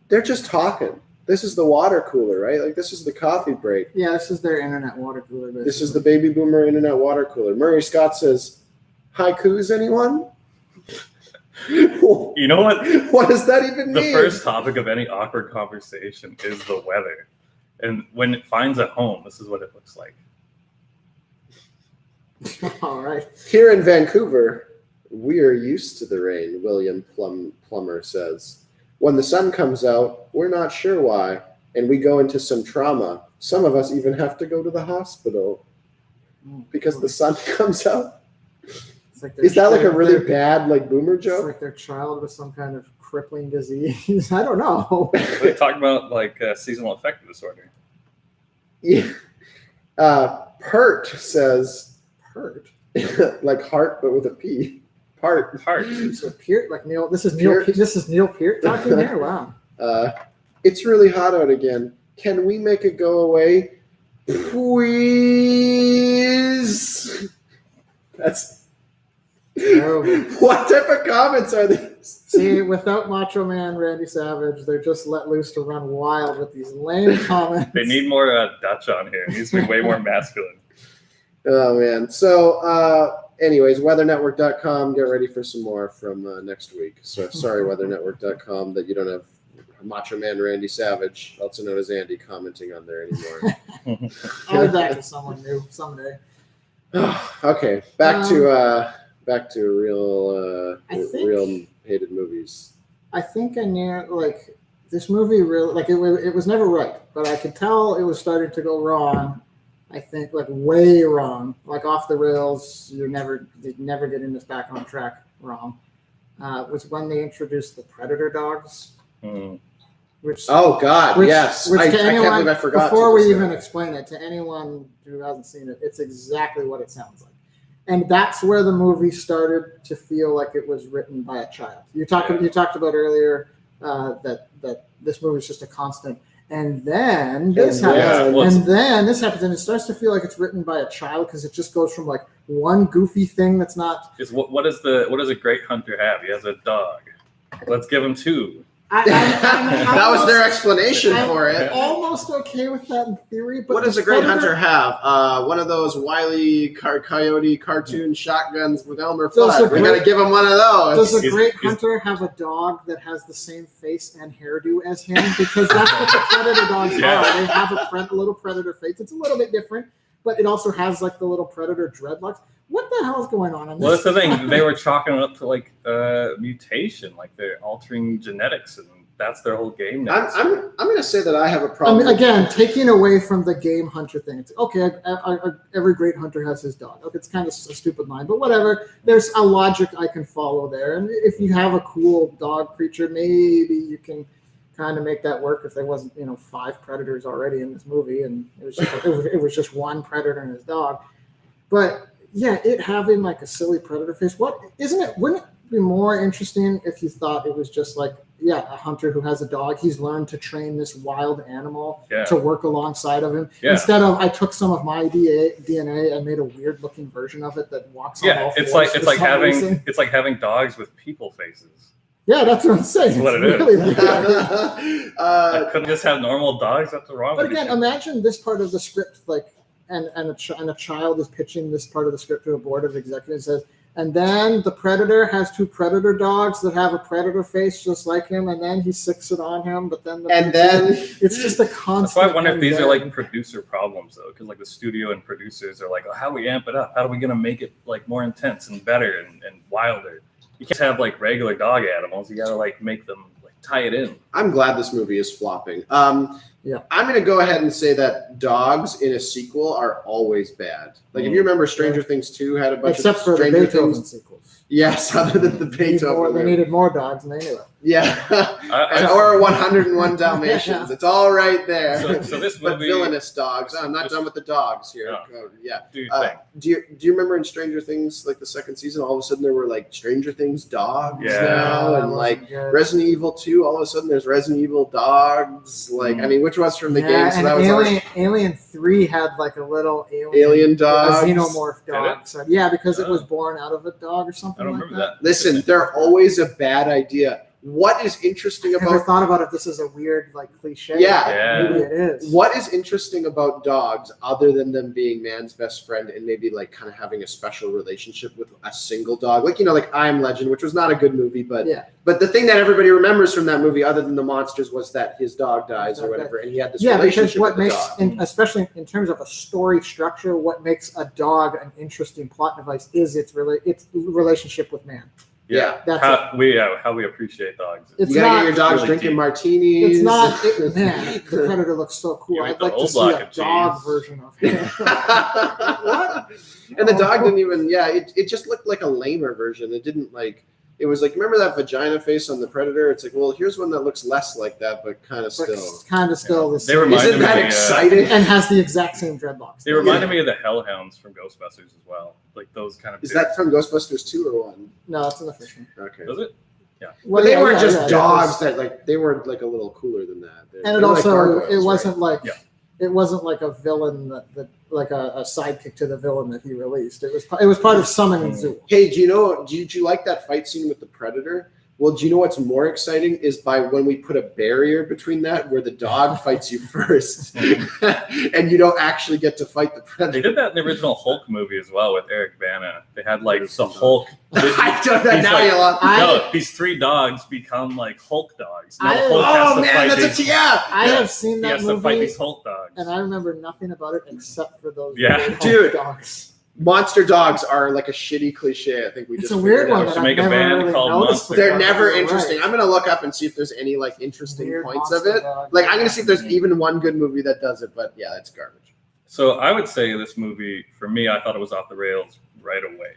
they're just talking. This is the water cooler, right? Like this is the coffee break. Yeah, this is their internet water cooler. Basically. This is the baby boomer internet water cooler. Murray Scott says, haikus, anyone? You know what? What does that even The mean? first topic of any awkward conversation is the weather. And when it finds a home, this is what it looks like. All right. Here in Vancouver, we are used to the rain, William Plummer says. When the sun comes out, we're not sure why, and we go into some trauma. Some of us even have to go to the hospital because the sun comes out. It's like Is that like a really their- bad like boomer It's joke? like their child with some kind of crippling disease. I don't know. They talk about like seasonal affective disorder. Yeah. Pert says, Hurt. like heart but with a P. Part. Heart. So Peart, like Neil. This is Neil. Peart. This is Neil Peart talking here. Wow. It's really hot out again. Can we make it go away? Please. Terrible. What type of comments are these? See, without Macho Man Randy Savage, they're just let loose to run wild with these lame comments. They need more Dutch on here. He needs to be way more masculine. Oh man. So anyways, weathernetwork.com, get ready for some more from next week. So sorry, weathernetwork.com, that you don't have Macho Man Randy Savage, also known as Andy, commenting on there anymore. I'll be back to someone new someday. Okay, back to real I think- real hated movies. I think I knew, like, this movie really, like, it was never right, but I could tell it was starting to go wrong. I think, like, way wrong, like off the rails. You'd never getting this back on track wrong. Was when they introduced the Predator dogs, Mm. which Oh God, Which- yes. which I to can't anyone- believe I forgot. before to we say even that. explain it to anyone who hasn't seen it, it's exactly what it sounds like. And that's where the movie started to feel like it was written by a child. You talked about earlier that this movie is just a constant, and then this And happens, yeah, well, and then this happens, and it starts to feel like it's written by a child because it just goes from like one goofy thing that's not. What does a great hunter have? He has a dog. Let's give him two. That was their explanation for I'm it. almost okay with that in theory, but What does the a great Predator- hunter have? One of those Wile Coyote cartoon shotguns with Elmer Does Fudd. a We gotta great- give him one of those. Does a great Is- hunter have a dog that has the same face and hairdo as him? Because that's what the predator dogs Yeah. are. They have a little predator face. It's a little bit different, but it also has like the little predator dreadlocks. What the hell is going on in this? Well, that's the thing. They were chalking it up to like mutation, like they're altering genetics, and that's their whole game now. I'm gonna say that I have a I problem. mean, again, taking away from the game hunter thing, it's okay. Every great hunter has his dog. Okay, it's kind of a stupid line, but whatever. There's a logic I can follow there, and if you have a cool dog creature, maybe you can kind of make that work. If there wasn't, 5 predators already in this movie, and it was just one predator and his dog. But yeah, it having like a silly predator face. Wouldn't it be more interesting if you thought it was just like, a hunter who has a dog, he's learned to train this wild animal Yeah. to work alongside of him. Yeah. Instead of I took some of my DNA and made a weird looking version of it that walks on all Yeah, fours. it's like for some reason. it's like having dogs with people faces. Yeah, that's what I'm saying. That's what It's it is. really weird. I couldn't just have normal dogs. What's wrong But with again, you? imagine this part of the script, like, and a child is pitching this part of the script to a board of executives and says, and then the predator has 2 predator dogs that have a predator face just like him, and then he sicks it on him, but then it's just a constant. That's why I wonder if these are and like producer problems though, because like the studio and producers are like, oh, how do we amp it up? How are we gonna make it like more intense and better and wilder? You can't have like regular dog animals. You gotta like make them like tie it in. I'm glad this movie is flopping. Yeah. I'm going to go ahead and say that dogs in a sequel are always bad. Like, if you remember, Stranger Things 2 had a bunch except of for the Stranger Beethoven Things. sequels. Yes, other than the They Beethoven. needed more dogs, and they knew it. Yeah. I- Or 101 Dalmatians. It's all right there. So this But movie, villainous dogs. I'm not done with the dogs here. No. Yeah. do you Uh, think? do you remember in Stranger Things, like the second season, all of a sudden there were like Stranger Things dogs Yeah. now, that and like wasn't good. Resident Evil 2, all of a sudden there's Resident Evil dogs. Like, I mean, which was from the game? So and that was Alien 3 had like a little Alien dogs. a xenomorph dog. Did So, yeah, because it was Oh. born out of a dog or I something don't like remember that. Listen, they're always a bad idea. What is interesting I've never about thought about if this is a weird like cliche. Yeah. Yeah. Maybe it is. what is interesting about dogs, other than them being man's best friend and maybe like kind of having a special relationship with a single dog, like I Am Legend, which was not a good movie, but Yeah. but the thing that everybody remembers from that movie, other than the monsters, was that his dog dies or whatever, and he had this Yeah, because relationship what with the makes, dog. especially in terms of a story structure, what makes a dog an interesting plot device is its relationship with man. Yeah. That's how we appreciate dogs. It's You gotta not- get your dogs really drinking deep. martinis. It's not, man, the Predator looks so cool. Give it I'd the like to old see block a of dog cheese. version of him. What? And the dog didn't even. Yeah, it just looked like a lamer version. It didn't like. It was like, remember that vagina face on the Predator? It's like, well, here's one that looks less like that, but kind of But still. it's kind of still the They same. reminded Isn't me that of the, exciting? And has the exact same dreadlocks. They reminded me of the Hellhounds from Ghostbusters as well. Like those kind of. Is that from Ghostbusters 2 or 1? No, it's in the first one. Okay. Does it? But they weren't just yeah, dogs that like they were like a little cooler than that. And it also it wasn't like Yeah. it wasn't like a villain that like a sidekick to the villain that he released. It was part of Summoning Zool. Hey, did you like that fight scene with the Predator? Well, do you know what's more exciting is by when we put a barrier between that where the dog fights you first and you don't actually get to fight the They Predator. did that in the original Hulk movie as well with Eric Bana. They had like the Hulk. I don't know. He's Now like- you lost. No, these 3 dogs become like Hulk dogs. Now the I- Hulk has Oh to man, fight that's these, I Yeah. have seen he that has to fight movie, these Hulk dogs. and I remember nothing about it except for those Yeah. weird Dude. dogs. Monster dogs are like a shitty cliche. I think we It's just a weird figured one out. that should I've make a never band really called noticed Monster They're before. never You're interesting. right. I'm gonna look up and see if there's any like interesting Weird points of monster it. dog. Like I'm gonna see if there's even one good movie that does it, but yeah, it's garbage. So I would say this movie, for me, I thought it was off the rails right away.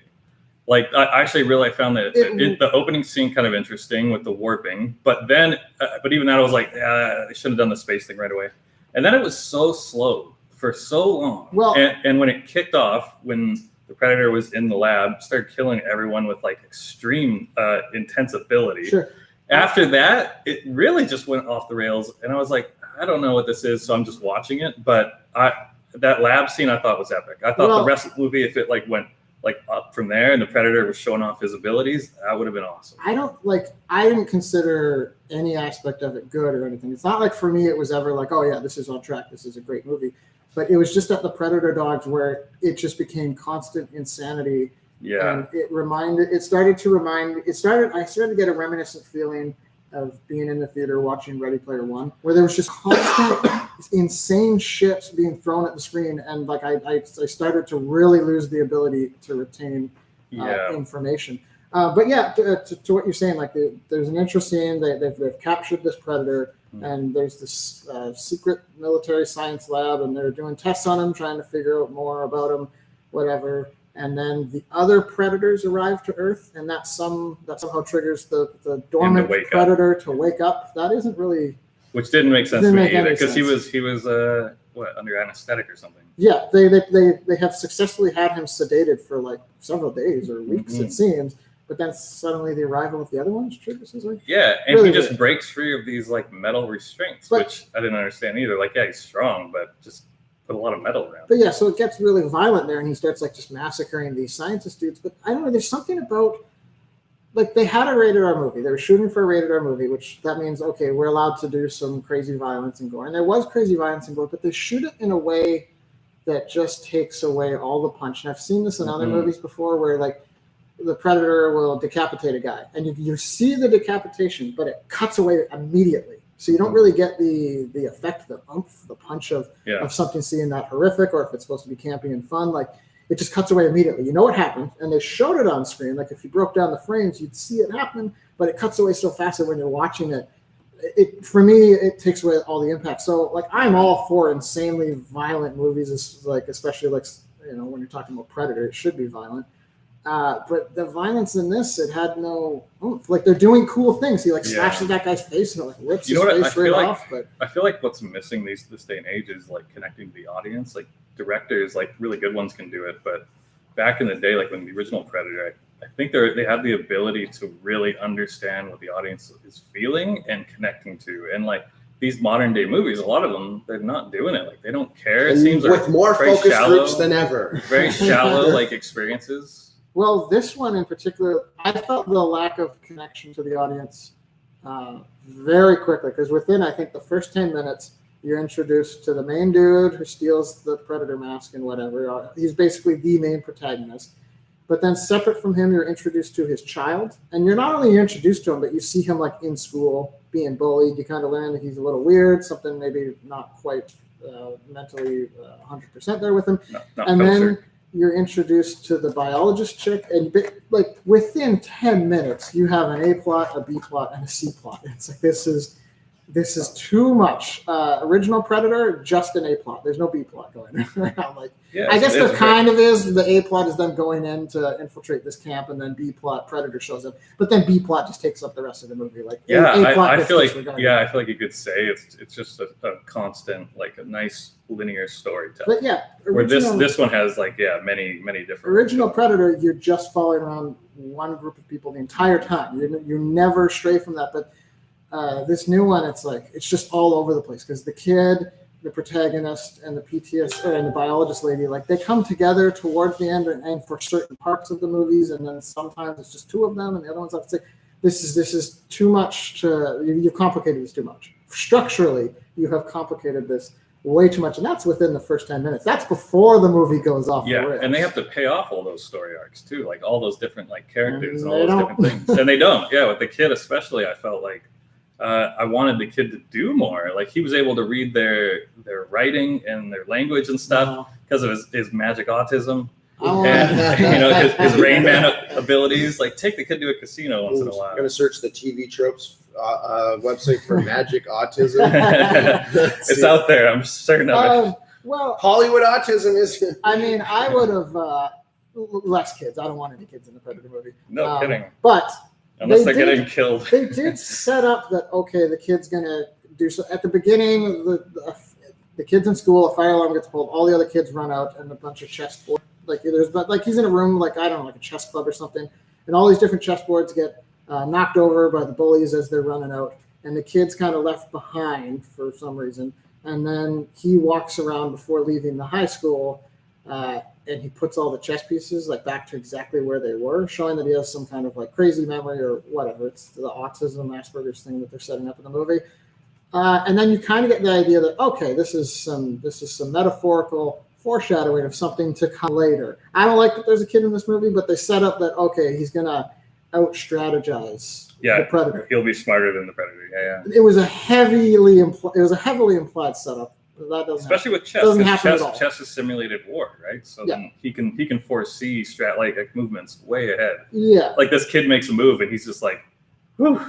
Like I actually really found that the opening scene kind of interesting with the warping, but then, but even that I was like, they should have done the space thing right away. And then it was so slow for so long. Well- and when it kicked off, when the Predator was in the lab, started killing everyone with like extreme intense ability. Sure. After that, it really just went off the rails, and I was like, I don't know what this is, so I'm just watching it. But that lab scene I thought was epic. I thought Well- the rest of the movie, if it like went like up from there, and the Predator was showing off his abilities, that would have been awesome. I didn't consider any aspect of it good or anything. It's not like for me it was ever like, oh yeah, this is on track, this is a great movie. But it was just at the Predator dogs where it just became constant insanity. Yeah, And I started to get a reminiscent feeling of being in the theater watching Ready Player One, where there was just constant insane shit being thrown at the screen. And like I started to really lose the ability to retain yeah. information. But yeah, to what you're saying, like there's an interesting, they've captured this Predator, and there's this secret military science lab, and they're doing tests on him, trying to figure out more about him, whatever. And then the other predators arrive to Earth, and that somehow triggers the dormant wake up. predator to wake up. That isn't really. Which didn't make sense Didn't to me make any either, because he sense. was under anesthetic or something. Yeah, they have successfully had him sedated for like several days or weeks, Mhm. it seems. But then suddenly the arrival of the other ones triggers his like. Yeah, and Really he just weird. breaks free of these like metal restraints, But- which I didn't understand either. Like, yeah, he's strong, but just put a lot of metal around. But yeah, so it gets really violent there, and he starts like just massacring these scientist dudes. But I don't know, there's something about like they had a rated R movie. They were shooting for a rated R movie, which that means okay, we're allowed to do some crazy violence and gore. And there was crazy violence and gore, but they shoot it in a way that just takes away all the punch. And I've seen this in other Mhm. movies before, where like the predator will decapitate a guy, and you see the decapitation, but it cuts away immediately. So you don't really get the effect, the oomph, the punch of something seeing that horrific, or if it's supposed to be campy and fun. Like it just cuts away immediately. You know what happened, and they showed it on screen. Like if you broke down the frames, you'd see it happen, but it cuts away so fast that when you're watching it, for me, it takes away all the impact. So like I'm all for insanely violent movies, especially like when you're talking about Predator, it should be violent. But the violence in this, it had no oomph. Like they're doing cool things. He like smashes that guy's face and it like rips his face right off. But I feel like what's missing this day and age is like connecting to the audience. Like directors, like really good ones can do it, but back in the day, like when the original Predator, I think they had the ability to really understand what the audience is feeling and connecting to. And like these modern day movies, a lot of them, they're not doing it. Like they don't care. It And seems with like more very focus shallow, groups than ever. very shallow like experiences. well, this one in particular, I felt the lack of connection to the audience very quickly, because within I think the first 10 minutes, you're introduced to the main dude who steals the Predator mask and whatever. He's basically the main protagonist. But then separate from him, you're introduced to his child. And you're not only introduced to him, but you see him like in school being bullied. You kind of learn that he's a little weird, something maybe not quite mentally 100% there with him. Not And kosher. then you're introduced to the biologist chick. And like within 10 minutes, you have an A plot, a B plot, and a C plot. It's like, this is too much. Original Predator, just an A plot. There's no B plot going around. Like, Yeah, I guess it there is kind of is. The A plot is them going in to infiltrate this camp, and then B plot Predator shows up. But then B plot just takes up the rest of the movie. Like A plot I gets feel like disregarded. I feel like you could say it's just a constant, like a nice linear storytelling. But yeah, Where original, this one has like many different original Predator, you're just following around one group of people the entire time. You never stray from that. But this new one, it's like it's just all over the place, because the kid the protagonist and the and the biologist lady, like they come together towards the end and for certain parts of the movies, and then sometimes it's just two of them and the other ones have to say, this is too much you've complicated this too much. Structurally, you have complicated this way too much, and that's within the first 10 minutes. That's before the movie goes off the rails. And they have to pay off all those story arcs too, like all those different like characters and they all those don't. different things. And they don't. Yeah, with the kid especially, I felt like I wanted the kid to do more. Like he was able to read their writing and their language and stuff because of his magic autism and his Rain Man abilities. Like take the kid to a casino once in a while. I'm gonna search the TV tropes website for magic autism. It's out there. I'm certain of it. Well, Hollywood autism is. I mean, I would have less kids. I don't want any kids in the Predator movie. No kidding. But Unless they they're did- getting killed. they did set up that the kid's gonna do so. At the beginning, the kid's in school. A fire alarm gets pulled. All the other kids run out, and a bunch of chessboard. Like he's in a room like I don't know, like a chess club or something, and all these different chessboards get knocked over by the bullies as they're running out, and the kid's kind of left behind for some reason. And then he walks around before leaving the high school, and he puts all the chess pieces like back to exactly where they were, showing that he has some kind of like crazy memory or whatever. It's the autism, Asperger's thing that they're setting up in the movie. And then you kind of get the idea that okay, this is some metaphorical foreshadowing of something to come later. I don't like that there's a kid in this movie, but they set up that okay, he's gonna out strategize the Predator. He'll be smarter than the Predator. Yeah. It was a heavily implied setup. That doesn't Especially with chess. doesn't 'cause happen at all. Chess is simulated war, right? So Yeah. then he can foresee like movements way ahead. Yeah, Like this kid makes a move and he's just like, whew.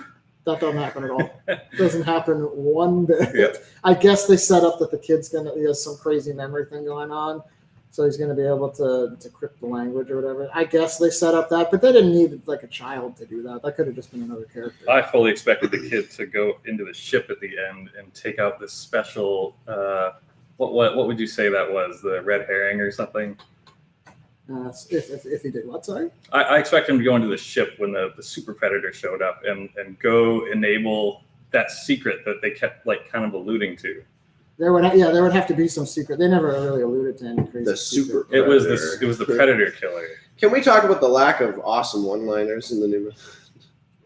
that doesn't happen at all. Doesn't happen one bit. Yep. I guess they set up that the kid's he has some crazy memory thing going on, so he's gonna be able to decrypt the language or whatever. I guess they set up that, but they didn't need like a child to do that. That could have just been another character. I fully expected the kid to go into the ship at the end and take out this special what would you say that was? The red herring or something? If he did what? Sorry. I expect him to go into the ship when the super predator showed up and go enable that secret that they kept like kind of alluding to. There would have to be some secret. They never really alluded to any crazy. The super secret. It was Predator. it was the predator killer. Can we talk about the lack of awesome one-liners in the new movie?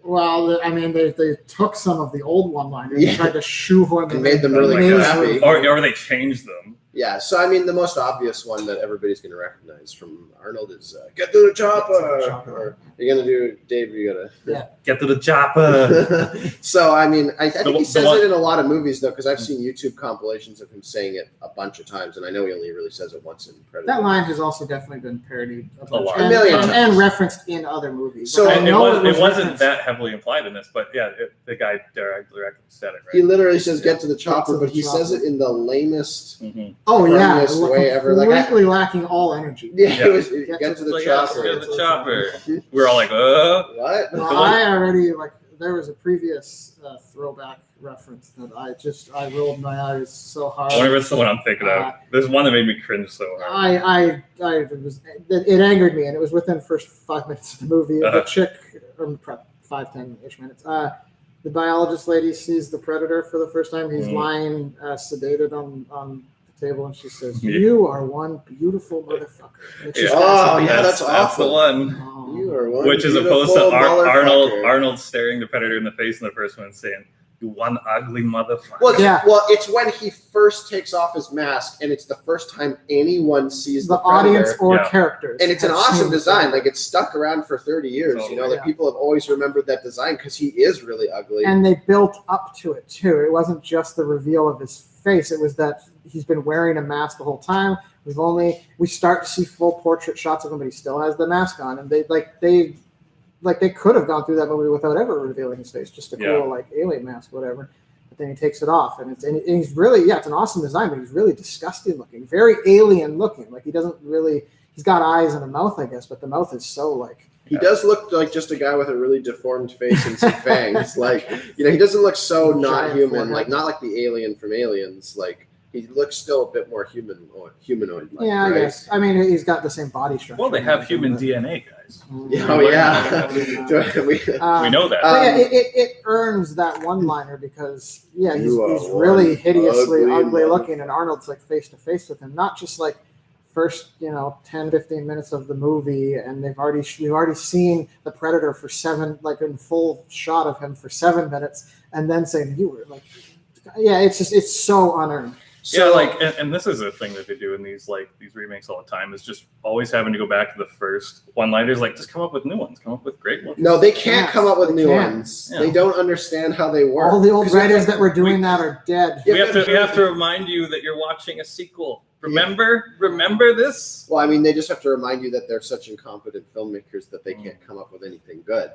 Well, I mean, they took some of the old one-liners Yeah. and tried to shoehorn them. And made them in. really Amazing. crappy. Or they changed them. Yeah, so I mean, the most obvious one that everybody's going to recognize from Arnold is "Get to the chopper." Or you're going to do, Dave. You gotta. Get to the chopper. So I mean, I think he The says one- it in a lot of movies though, because I've seen YouTube compilations of him saying it a bunch of times, and I know he only really says it once in Predator. That line has also definitely been parodied a bunch lot. A million and times. referenced in other movies. So- But I And it, know was, it wasn't referenced. that heavily implied in this, but yeah, the guy directly said it, He right? literally says "Get to the chopper," to but the he says chopper. it in the lamest. Mhm. Oh yeah, funniest way ever. Like, completely lacking all energy. Yeah, Yeah. it was Get "Get to the Like, yeah, chopper." get to the chopper. We're all like, What? No, I already there was a previous throwback reference that I rolled my eyes so hard. I wonder if it's the one I'm thinking of. There's one that made me cringe so hard. It angered me, and it was within the first 5 minutes of the movie. The Uh-huh. chick, or 5-10-ish minutes. The biologist lady sees the predator for the first time. He's Mhm. lying sedated on the table, and she says, Yeah. "You are one beautiful motherfucker." And she's Yeah. Oh, fascinated. yeah, that's the awful. one. Oh. You are one Which is opposed to beautiful motherfucker. Arnold staring the predator in the face in the first one and saying, "You one ugly motherfucker." Well, Yeah. well, it's when he first takes off his mask, and it's the first time anyone sees the the predator. audience or Yeah. characters. And it's an have awesome seen the design. predator. Like it's stuck around for 30 years. Totally. You know, like Yeah. people have always remembered that design because he is really ugly. And they built up to it too. It wasn't just the reveal of his face. It was that he's been wearing a mask the whole time. We start to see full portrait shots of him, but he still has the mask on. And they could have gone through that movie without ever revealing his face, just a cool Yeah. like alien mask, whatever. But then he takes it off, and he's really it's an awesome design, but he's really disgusting looking, very alien looking. Like he's got eyes and a mouth, I guess, but the mouth is so like. He does look like just a guy with a really deformed face and some fangs. Like, he doesn't look so not Giant human. forehead. Like, not like the alien from Aliens. Like, he looks still a bit more humanoid. Yeah, I right? guess. I mean, he's got the same body structure. Well, they have human but- DNA, guys. Yeah, oh yeah. We know that. But yeah, it earns that one-liner because he's You are really one hideously ugly ugly motherfucker. looking, and Arnold's like face to face with him, not just like first 10-15 minutes of the movie, and we've already seen the Predator for 7, like in full shot of him for 7 minutes, and then saying you were like, it's so unearned. So, and this is a thing that they do in these remakes all the time, is just always having to go back to the first one-liners. Like, just come up with new ones, come up with great ones. no, they can't come up with They new can't. ones. Yeah. They don't understand how they work. All the old 'Cause writers that were doing that are dead. Yeah, We have to remind you that you're watching a sequel. Remember this? Well, I mean, they just have to remind you that they're such incompetent filmmakers that they can't come up with anything good.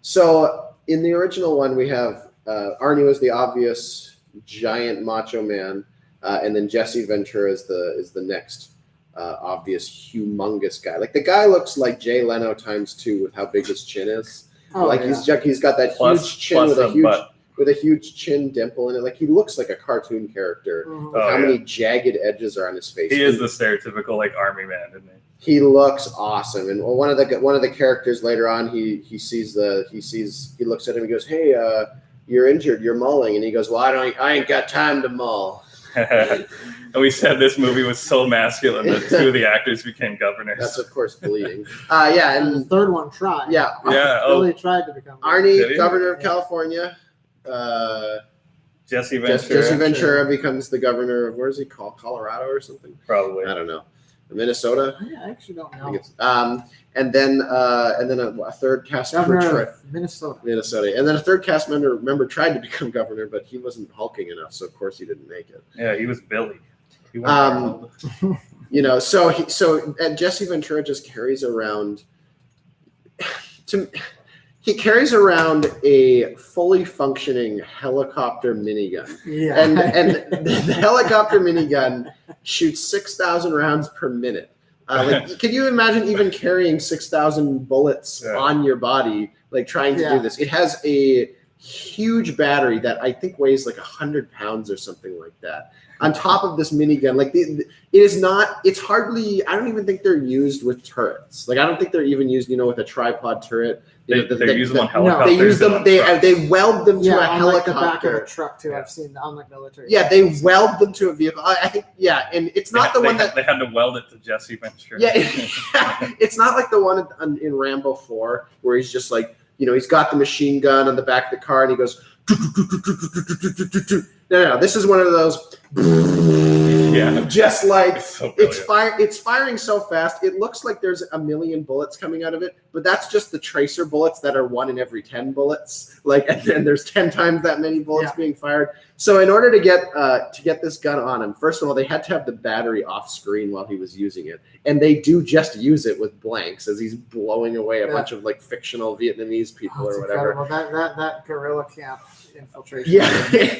So in the original one, we have Arnie was the obvious giant macho man, and then Jesse Ventura is the next obvious humongous guy. Like the guy looks like Jay Leno times 2 with how big his chin is. He's got that huge chin with a huge chin dimple in it. Like he looks like a cartoon character. Mhm. With how many jagged edges are on his face? He is the stereotypical like army man, isn't he? He looks awesome, and one of the characters later on, he looks at him, he goes, "Hey, you're injured, you're mulling," and he goes, "Well, I ain't got time to mull." And we said this movie was so masculine that 2 of the actors became governors. That's of course bleeding. Yeah, And the and third one tried. yeah, Really tried to become Did Arnie, he? governor of Yeah. California. Jesse Ventura, Jesse Ventura becomes the governor of, where is he called? Colorado or something? probably. I don't know. Minnesota. I actually don't I know. think it's and then a third cast member. Governor of Minnesota. Minnesota, and then a third cast member tried to become governor, but he wasn't hulking enough, so of course he didn't make it. Yeah, he was Billy. He wasn't Arnold. So Jesse Ventura just carries around. He carries around a fully functioning helicopter minigun, Yeah. and the helicopter minigun shoots 6,000 rounds per minute. Can you imagine even carrying 6,000 bullets on your body, like trying to do this? It has a huge battery that I think weighs like 100 pounds or something like that. On top of this minigun, like it's hardly, I don't even think they're used with turrets. Like I don't think they're even used, with a tripod turret. They use them on No, helicopters. They use them. and They weld them to a on like the helicopter. back of a truck too. Yeah. I've seen on like military. Yeah, they weld them to a vehicle. I think, and it's not the one that. they had to weld it to Jesse Ventura. Yeah, it's not like the one in Rambo 4 where he's just like, he's got the machine gun on the back of the car and he goes. No. This is one of those. Yeah. Just like It's so brilliant. it's firing so fast. It looks like there's a million bullets coming out of it, but that's just the tracer bullets that are 1 in every 10 bullets. Like, and then there's 10 times that many bullets being fired. So in order to get this gun on him, first of all, they had to have the battery off screen while he was using it, and they do just use it with blanks as he's blowing away a bunch of like fictional Vietnamese people or whatever. Incredible. That guerrilla camp infiltration. Yeah.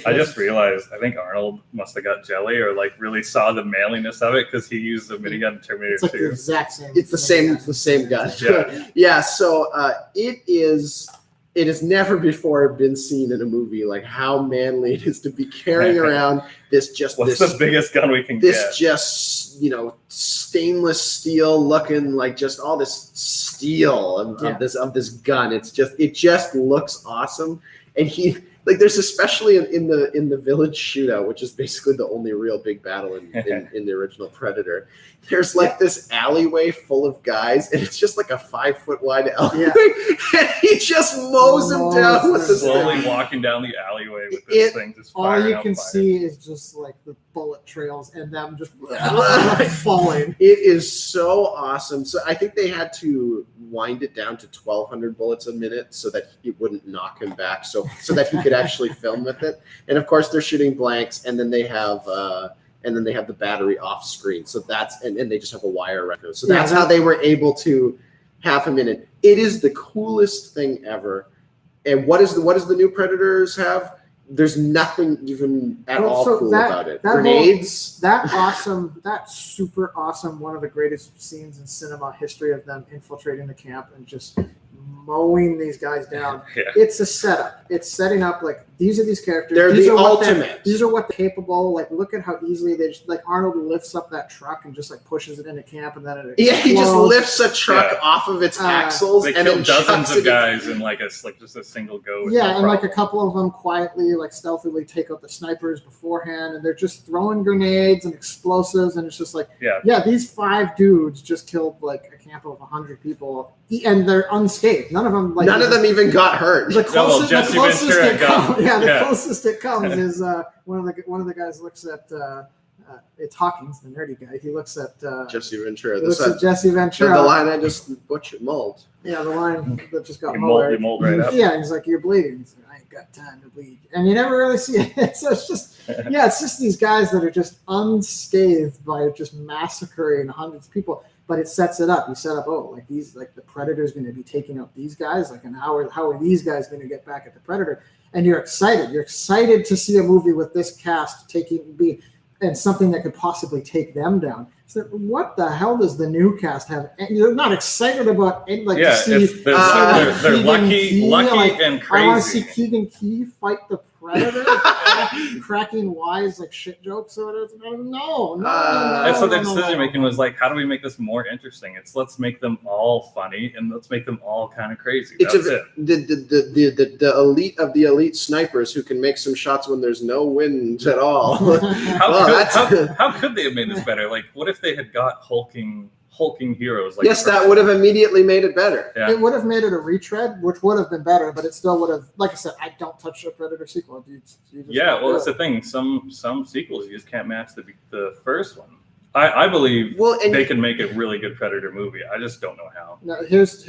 I just realized, I think Arnold must have got jelly or like really saw the manliness of it because he used the minigun in Terminator It's like the 2. exact same. It's the same gun. Yeah. So it has never before been seen in a movie like how manly it is to be carrying around this What's the biggest gun we can get? Stainless steel looking, like just all this steel of this gun. It just looks awesome. And there's especially in the village shootout, which is basically the only real big battle in the original Predator. There's this alleyway full of guys, and it's just like a 5-foot wide alleyway, and he just mows them down with this Slowly thing. walking down the alleyway with this thing just All firing you out can fire. see is just like the bullet trails and them just falling. It is so awesome. So I think they had to wind it down to 1,200 bullets a minute so that it wouldn't knock him back, so that he could actually film with it. And of course, they're shooting blanks, and then they have the battery off screen. So and they just have a wire record. So that's how they were able to half a minute. It is the coolest thing ever. And what does the new Predators have? There's nothing even at all cool about it. Grenades. That super awesome, one of the greatest scenes in cinema history of them infiltrating the camp and just mowing these guys down. Yeah. It's a setup. It's setting up like these are these characters. They're these the are what ultimate. These are what they're capable. Like, look at how easily they just, like Arnold lifts up that truck and just like pushes it into camp, and then it explodes. Yeah, he just lifts a truck Yeah. off of its axles They and kill then dozens chucks of it in. guys in like just a single go. with Yeah, no and like a problem. couple of them quietly, like stealthily take out the snipers beforehand, and they're just throwing grenades and explosives, and it's just like, Yeah. these 5 dudes just killed like a camp of 100 people, and they're unscathed. None of them, like, None of them even got hurt. The closest, Jesse the closest Ventura it got- comes, the yeah. closest it comes is one of the guys looks at it's Hawkins, the nerdy guy. He looks at Jesse Ventura. he looks at Jesse The Ventura. line I just mulled. Yeah, the line that just got You mulled. mold right up. Yeah, he's like, "You're bleeding." He's like, "I ain't got time to bleed," and you never really see it. So it's just, it's just these guys that are just unscathed by just massacring hundreds of people. But it sets it up. You set up, like these, like the Predator's going to be taking out these guys. Like, and how are these guys going to get back at the Predator? And you're excited. You're excited to see a movie with this cast and something that could possibly take them down. So what the hell does the new cast have? And you're not excited about it, like to see. They're Keegan lucky, Key, lucky and I want to crazy. see Keegan Key fight the Predator, cracking wise like shit jokes or whatever. No. And so their no. decision making was like, how do we make this more interesting? Let's make them all funny and let's make them all kind of crazy. It's That's it. the elite of the elite snipers who can make some shots when there's no wind at all. How could they have made this better? Like, what if they had got hulking heroes? Like Yes, that would have immediately made it better. Yeah. It would have made it a retread, which would have been better, but it still would have. Like I said, I don't touch a Predator sequel. You just Yeah, don't well, do that's it. the thing. Some sequels you just can't match the first one. I believe Well, and they can make a really good Predator movie. I just don't know how. No, this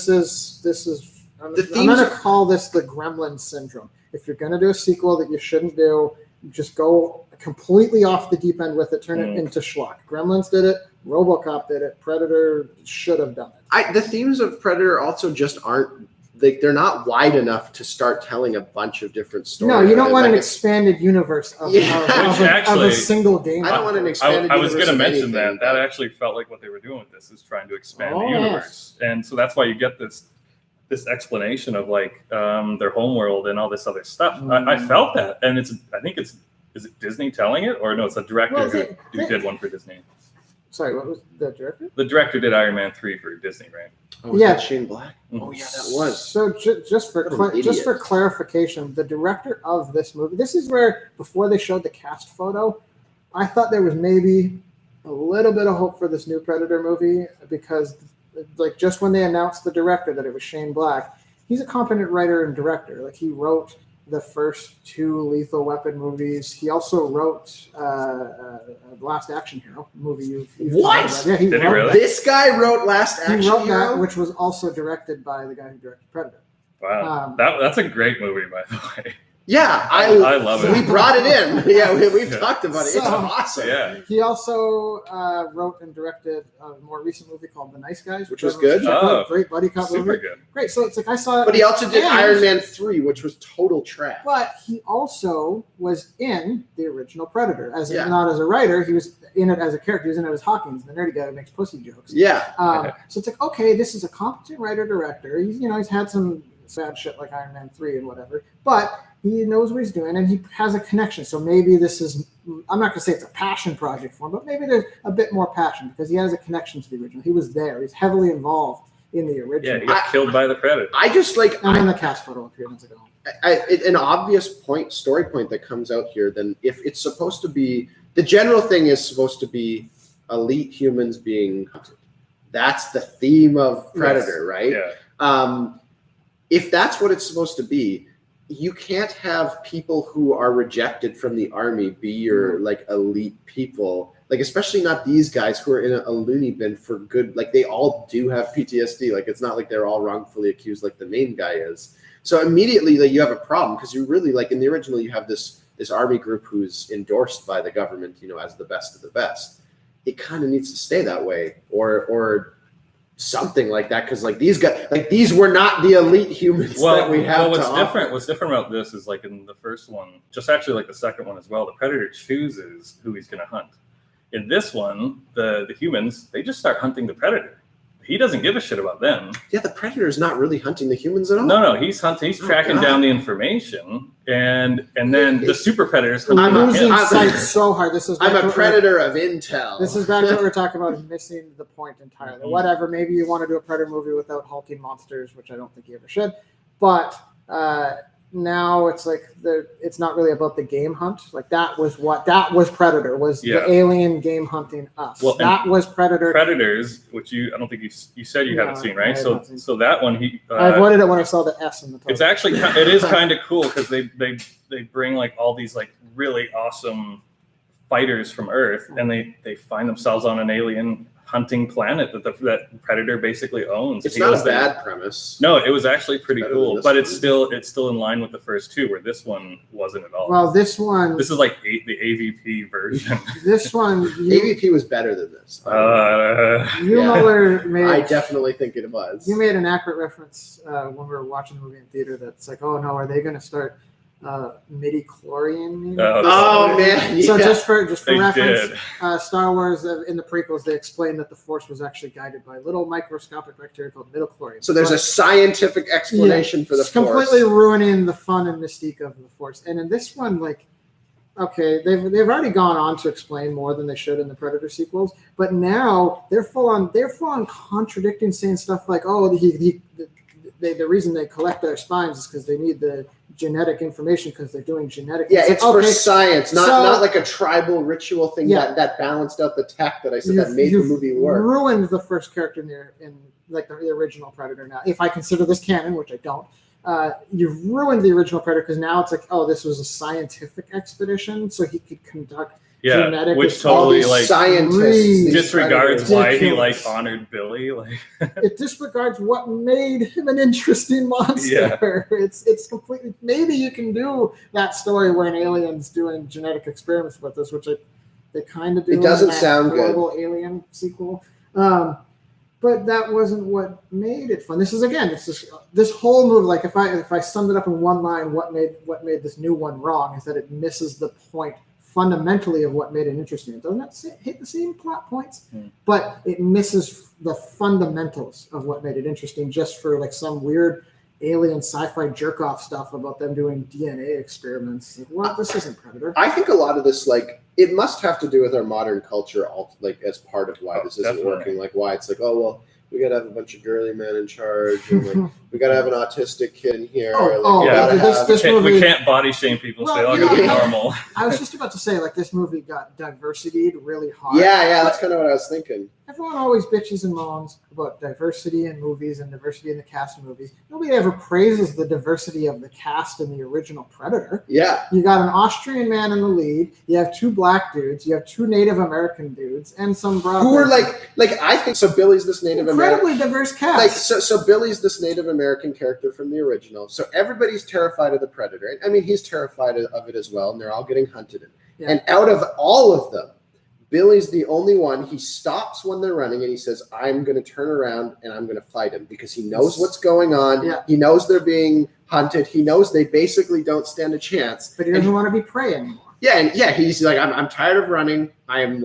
is. I'm The going to themes- call this the Gremlin syndrome. If you're going to do a sequel that you shouldn't do, just go completely off the deep end with it. Turn it into schlock. Gremlins did it. RoboCop did it. Predator should have done it. The themes of Predator also just aren't they're not wide enough to start telling a bunch of different stories. No, you don't want Like, an expanded universe of, Yeah. of, Which a, actually- of a single game. I don't want an expanded I was universe going to of mention anything, that but- actually felt like what they were doing with this is trying to expand Oh, the universe, and so that's why you get this explanation of like their homeworld and all this other stuff. I felt that, and I think is it Disney telling it, or no? It's a director Well, who did one for Disney. Sorry, what was the director? The director did Iron Man 3 for Disney, right? Oh, was Yeah. that Shane Black? Oh yeah, that was. So just for What an just for idiot. clarification, the director of this movie. This is where before they showed the cast photo, I thought there was maybe a little bit of hope for this new Predator movie because, like, just when they announced the director that it was Shane Black, he's a competent writer and director. Like, he wrote the first 2 Lethal Weapon movies. He also wrote Last Action Hero movie. You've What? talked about. Yeah, he Did he wrote really? This guy wrote Last Action He wrote Hero? that, which was also directed by the guy who directed Predator. Wow, Um, that's a great movie, by the way. Yeah, I love it. We brought it in. Yeah, we've Yeah. talked about it. It's So- awesome. Yeah. He also wrote and directed a more recent movie called The Nice Guys, Which was good. Oh, Great buddy cop Super movie. good. Great. So it's like I saw it. But he also did and- Iron Man 3, which was total trash. But he also was in the original Predator, Yeah. not as a writer. He was in it as a character. He was in it as Hawkins, the nerdy guy who makes pussy jokes. Yeah. So it's like, okay, this is a competent writer director. He's had some sad shit like Iron Man 3 and whatever, but he knows what he's doing and he has a connection. So maybe this is, I'm not going to say it's a passion project for him, but maybe there's a bit more passion because he has a connection to the original. He was there. He's heavily involved in the Yeah, original. he got killed by the Predator. I just like And then the cast photo appeared. And it's like, oh. an obvious story point that comes out here. Then, if it's supposed to be the general thing is supposed to be elite humans being hunted. That's the theme of Predator, right? Yeah. If that's what it's supposed to be, you can't have people who are rejected from the army be your like elite people. Like, especially not these guys who are in a loony bin for good. Like, they all do have PTSD. Like, it's not like they're all wrongfully accused like the main guy is. So immediately, like, you have a problem because you really, like, in the original, you have this army group who's endorsed by the government, as the best of the best. It kind of needs to stay that way, or something like that, because like these guys, like these were not the elite humans that we have. what's to different? offer. What's different about this is like in the first one, just actually like the second one as well. The Predator chooses who he's going to hunt. In this one, the humans they just start hunting the Predator. he doesn't give a shit about them. Yeah, the predator's not really hunting the humans at all. No, he's hunting. He's tracking God. down the information, and then the super predators. I'm hunting losing him. sight so hard. This is I'm back a to predator of intel. This is back to what we're talking about, missing the point entirely. Mhm. Whatever, maybe you want to do a Predator movie without hulking monsters, which I don't think you ever should. But now it's like it's not really about the game hunt. Like that was Predator, was Yeah. the alien game hunting us. Well, that was Predator. Predators, which I don't think you said you No, haven't seen, I right? have So not seen. so that one I avoided it when I saw the S in the title. it's actually it is kind of cool because they bring like all these like really awesome fighters from Earth, and they find themselves on an alien hunting planet that Predator basically owns. It's He not was a there. bad premise. No, it was actually pretty Better cool, than this but one. it's still in line with the first two, where this one wasn't at all. Well, this one, This is like the AVP version. this one, you, AVP was better than this. Yeah. Mueller made. I definitely think it was. You made an accurate reference when we were watching the movie in theater. That's like, oh no, are they going to start midi-chlorian? Oh man! So yeah. just for They reference, did. Star Wars in the prequels they explained that the Force was actually guided by little microscopic bacteria called midichlorians. So there's a scientific explanation for the it's completely Force. ruining the fun and mystique of the Force. And in this one, like, okay, they've already gone on to explain more than they should in the Predator sequels, but now they're full on contradicting, saying stuff like, oh, the reason they collect their spines is because they need the genetic information because they're doing genetic. Yeah, it's for science, So- not like a tribal ritual thing Yeah. that balanced out the tech that I said that made the You've movie work. ruined the first character in like the original Predator. Now, if I consider this canon, which I don't, you've ruined the original Predator because now it's like, oh, this was a scientific expedition, so he could conduct Yeah, genetic which experiments. All totally these like scientists these disregards predators. why he Ridiculous. like honored Billy. Like It disregards what made him an interesting monster. It's completely. Maybe you can do that story where an alien's doing genetic experiments with us, which they kind of do. It doesn't in that sound good. horrible Alien sequel. But that wasn't what made it fun. This is again, it's this whole movie. Like if I summed it up in one line, what made this new one wrong is that it misses the point fundamentally of what made it interesting. It doesn't hit the same plot points, but it misses the fundamentals of what made it interesting just for like some weird alien sci-fi jerk-off stuff about them doing DNA experiments. Like, what? This isn't Predator. I think a lot of this, like, it must have to do with our modern culture, like as part of why this isn't Definitely. working. Like, why it's like, oh well, we gotta have a bunch of girly men in charge, and like, we gotta have an autistic kid in here. Oh, like, oh, we gotta this- have- this we movie- can't body shame people, so they Well, all you gotta be know, normal. I was just about to say, like, this movie got diversityed really hard. yeah, that's kind of what I was thinking. Everyone always bitches and moans about diversity in movies and diversity in the cast of movies. Nobody ever praises the diversity of the cast in the original Predator. Yeah, You got an Austrian man in the lead. You have two black dudes. You have two Native American dudes, and some brothers. who were like I think so. Billy's this Native American. incredibly diverse cast. Like so Billy's this Native American character from the original. So everybody's terrified of the Predator. I mean, he's terrified of it as well, and they're all getting hunted. Yeah. And out of all of them, Billy's the only one. He stops when they're running, and he says, "I'm going to turn around and I'm going to fight him," because he knows what's going on. Yeah. He knows they're being hunted. He knows they basically don't stand a chance. But he doesn't want to be prey anymore. He's like, I'm tired of running. I'm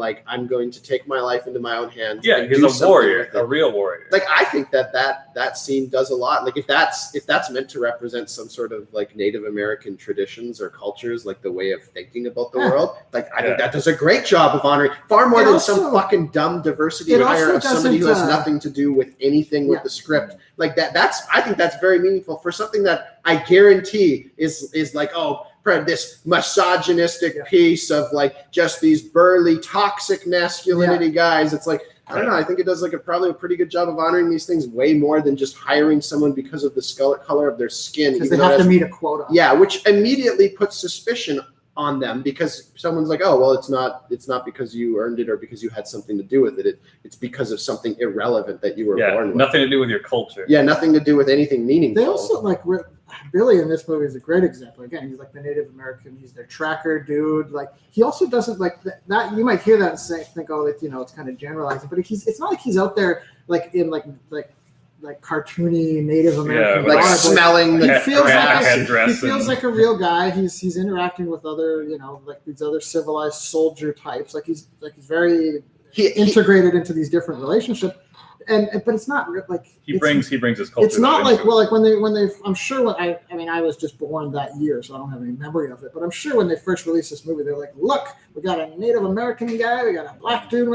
going to take my life into my own hands. Yeah, and he's do a something warrior, with it. a real warrior. Like, I think that scene does a lot. Like, if that's meant to represent some sort of like Native American traditions or cultures, like the way of thinking about the Yeah. world, like I think Yeah. that does a great job of honoring far more It than also- some fucking dumb diversity it hire also of somebody who has doesn't, nothing to do with anything with Yeah. the script. Like I think that's very meaningful for something that I guarantee is like, oh, this misogynistic Yeah. piece of like just these burly toxic masculinity guys. It's like, I don't know. I think it does like probably a pretty good job of honoring these things way more than just hiring someone because of the color of their skin. Because even they though have to that's- meet a quota. yeah, which immediately puts suspicion on them because someone's like, oh well, it's not because you earned it or because you had something to do with it. It's because of something irrelevant that you were born with. Nothing to do with your culture. Yeah, nothing to do with anything meaningful. They also like Billy in this movie is a great example. Again, he's like the Native American. He's their tracker dude. Like he also doesn't like that. You might hear that and think, oh, it's kind of generalizing, but it's not like he's out there like in like cartoony Native American. like like vibe. smelling the He feels like a, headdress he feels and- like a real guy. He's interacting with other like these other civilized soldier types. Like he's very he integrated into these different relationships. but it's not like he brings his culture. It's not like into it. when they I'm sure I mean I was just born that year, so I don't have any memory of it. But I'm sure when they first released this movie, they're like, look, we got a Native American guy, we got a black dude.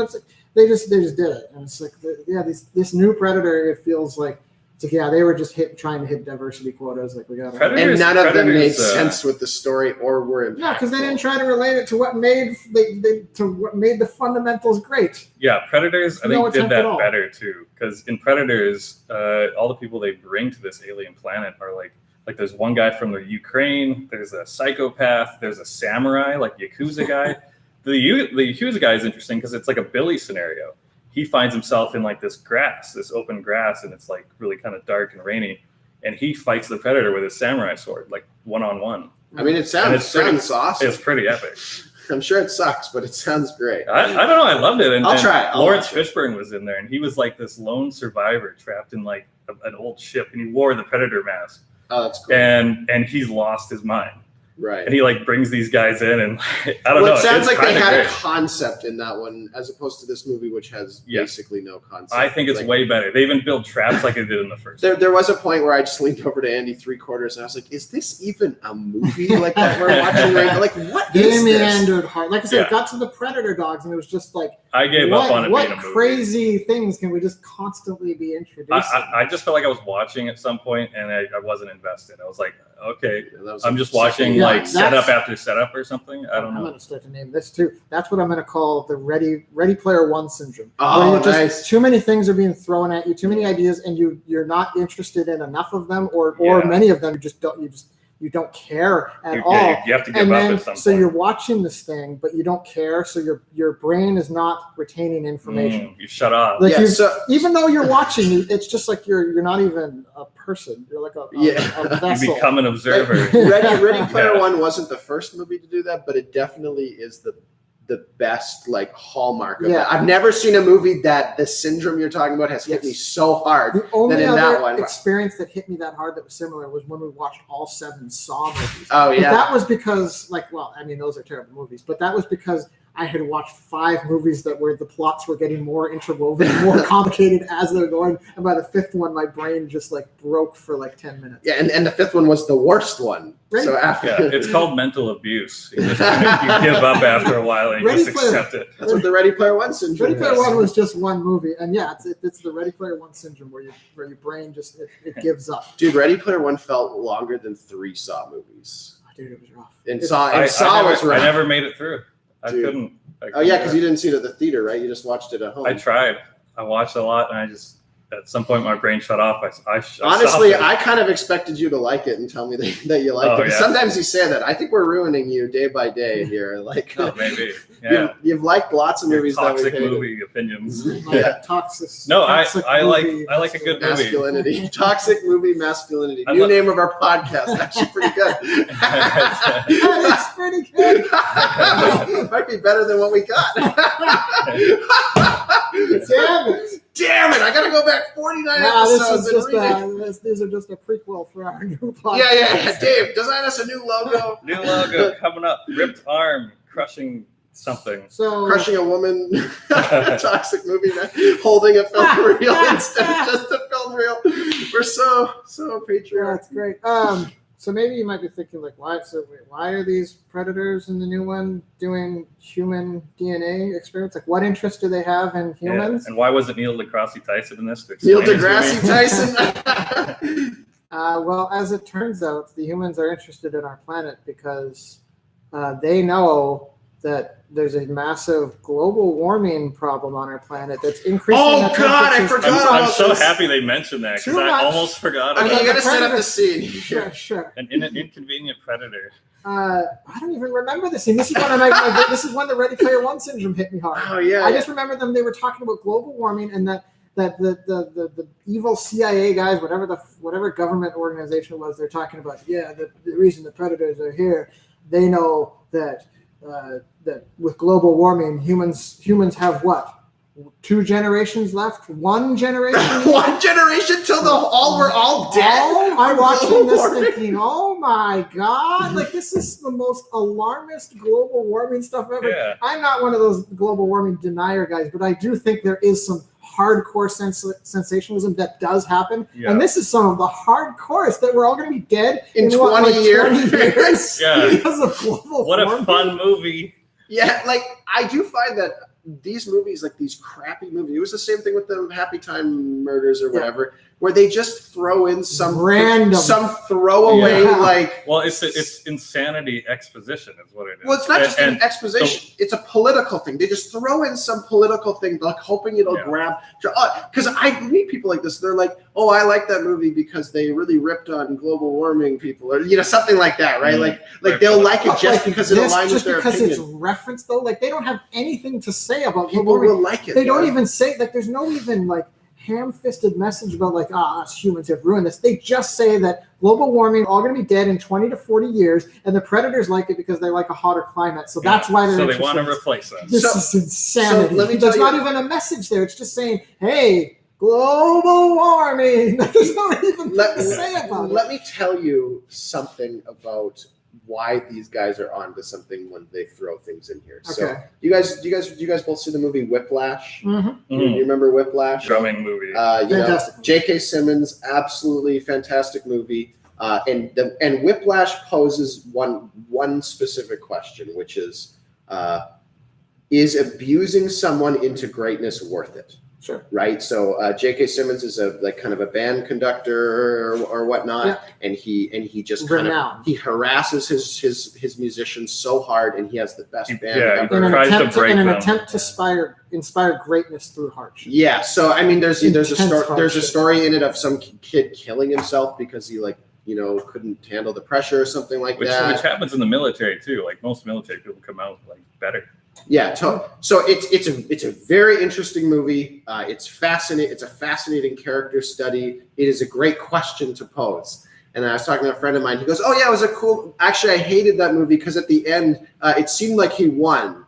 They just did it, and it's like this new Predator. It feels like it's like they were just trying to hit diversity quotas. Like we got and none of them made sense with the story or were impactful. Yeah, because they didn't try to relate it to what made the fundamentals great. Yeah, Predators I think did that at all. better too. Because in Predators, all the people they bring to this alien planet are like there's one guy from the Ukraine, there's a psychopath, there's a samurai, like Yakuza guy. The Yakuza guy is interesting because it's like a Billy scenario. He finds himself in like this open grass, and it's like really kind of dark and rainy. And he fights the Predator with his samurai sword, like one-on-one. I mean, it sounds awesome. It's pretty epic. I'm sure it sucks, but it sounds great. I don't know. I loved it. And, I'll try it. Lawrence Fishburne was in there, and he was like this lone survivor trapped in like an old ship, and he wore the Predator mask. Oh, that's cool. And he's lost his mind. Right. And he like brings these guys in, and I don't know. It sounds like they had great. a concept in that one, as opposed to this movie, which has basically no concept. I think it's way better. They even build traps like they did in the first. There was a point where I just leaned over to Andy 3/4, and I was like, "Is this even a movie like that we're watching right now? Like, what is this?" Meandered hard. Like I said, it got to the Predator dogs, and it was just like I gave up on it being a movie. What crazy things can we just constantly be introducing? I just felt like I was watching at some point, and I wasn't invested. I was like, okay, I'm just watching setup after setup or something. I don't know. I'm going to start to name this too. That's what I'm going to call the Ready Player One syndrome. Oh, nice. Too many things are being thrown at you, too many ideas, and you're not interested in enough of them, or many of them. You don't care at all. You have to give up at some point. So you're watching this thing, but you don't care. So your brain is not retaining information. You shut off. Like even though you're watching, it's just like you're not even a person. You're like a vessel. You become an observer. Ready Player One wasn't the first movie to do that, but it definitely is the best like hallmark of that. I've never seen a movie that the syndrome you're talking about has hit me so hard. The only than in other that one experience that hit me that hard that was similar was when we watched all 7 Saw movies. Oh yeah, but that was because those are terrible movies, but that was because I had watched 5 movies where the plots were getting more interwoven, more complicated as they're going, and by the 5th one, my brain just like broke for like 10 minutes. Yeah, and the 5th one was the worst one. Right. So after it's called mental abuse. You give up after a while and you just accept it. That's what the Ready Player One syndrome. Ready Player One was just one movie, and it's the Ready Player One syndrome where your brain just it gives up. Dude, Ready Player One felt longer than 3 Saw movies. Dude, it was rough. And Saw was rough. I never made it through. I couldn't. Oh yeah, because you didn't see it at the theater, right? You just watched it at home. I tried. I watched a lot, and I just at some point my brain shut off. Honestly, I kind of expected you to like it and tell me that you liked it. Yeah. Sometimes you say that. I think we're ruining you day by day here. Like maybe. Yeah. You've liked lots of movies that we toxic movie opinions. Toxic. No, toxic I movie, like a good movie. Masculinity. Toxic movie masculinity. New name of our podcast. Actually pretty good. That's pretty good. Might be better than what we got. Damn it! I gotta go back 49 episodes. These are just a prequel for our new podcast. Yeah. Dave, design us a new logo. New logo coming up. Ripped arm crushing something. So crushing a woman. Toxic movie. Holding a film reel instead of just a film reel. We're so patriotic. That's great. So maybe you might be thinking like, why are these predators in the new one doing human DNA experiments? Like, what interest do they have in humans? Yeah. And why wasn't Neil deGrasse Tyson in this? Neil deGrasse Tyson. Well, as it turns out, the humans are interested in our planet because they know that there's a massive global warming problem on our planet that's increasing. Oh God, I forgot. I'm so happy they mentioned that because I almost forgot. Okay, you gotta set up the scene. Sure. An inconvenient predator. I don't even remember the scene. This is when this is when the Ready Player One syndrome hit me hard. Oh yeah. I just remember them. They were talking about global warming and that the evil CIA guys, whatever government organization it was, they're talking about. Yeah, the reason the predators are here, they know that with global warming, humans have what? 2 generations left? 1 generation? 1 generation till we're all dead? I'm watching this thinking, oh my God, like this is the most alarmist global warming stuff ever. Yeah. I'm not one of those global warming denier guys, but I do think there is some hardcore sensationalism that does happen. Yeah. And this is some of the hardcorest that we're all going to be dead In what, 20 years. 20 years Yeah. because of global What a warming. fun movie. Yeah, like I do find that these movies, like these crappy movies, it was the same thing with the Happy Time Murders or whatever, where they just throw in some Random. some throwaway Yeah. like. Well, it's insanity exposition is what it is. Well, it's not just And- an exposition; it's a political thing. They just throw in some political thing, like hoping it'll Yeah. grab. Because I meet people like this. They're like, "Oh, I like that movie because they really ripped on global warming people," or something like that, right? Mhm. Like Right. they'll like it But just like because it this, aligns with just their because opinion. it's referenced though, like they don't have anything to say about global People warming. will like it. They don't though. even say like there's no even like ham-fisted message about like us humans have ruined this. They just say that global warming all going to be dead in 20 to 40 years, and the predators like it because they like a hotter climate. So that's why they're So they interested. want to replace them. This So- is insanity. so let me There's tell not you- even a message there. It's just saying, "Hey, global warming." There's not even Let, to say about it. let me tell you something about why these guys are onto something when they throw things in here. So Okay. you guys both see the movie Whiplash? Mhm. You remember Whiplash? Drumming movie. Fantastic. J.K. Simmons, absolutely fantastic movie. And Whiplash poses one specific question, which is abusing someone into greatness worth it? Sure. Right. So J.K. Simmons is a kind of a band conductor or whatnot, Yeah. and he just kind of Renowned. he harasses his musicians so hard, and he has the best band Yeah, ever. In an tries to attempt to, break in an them. attempt to inspire greatness through hardship. Yeah, so I mean, there's a Intense there's a hardship. story in it of some kid killing himself because he couldn't handle the pressure or something like Which that. happens in the military too. Like most military people come out like better. Yeah, so it's a very interesting movie. It's fascinating. It's a fascinating character study. It is a great question to pose. And I was talking to a friend of mine. He goes, "Oh yeah, it was a cool." Actually, I hated that movie because at the end, it seemed like he won.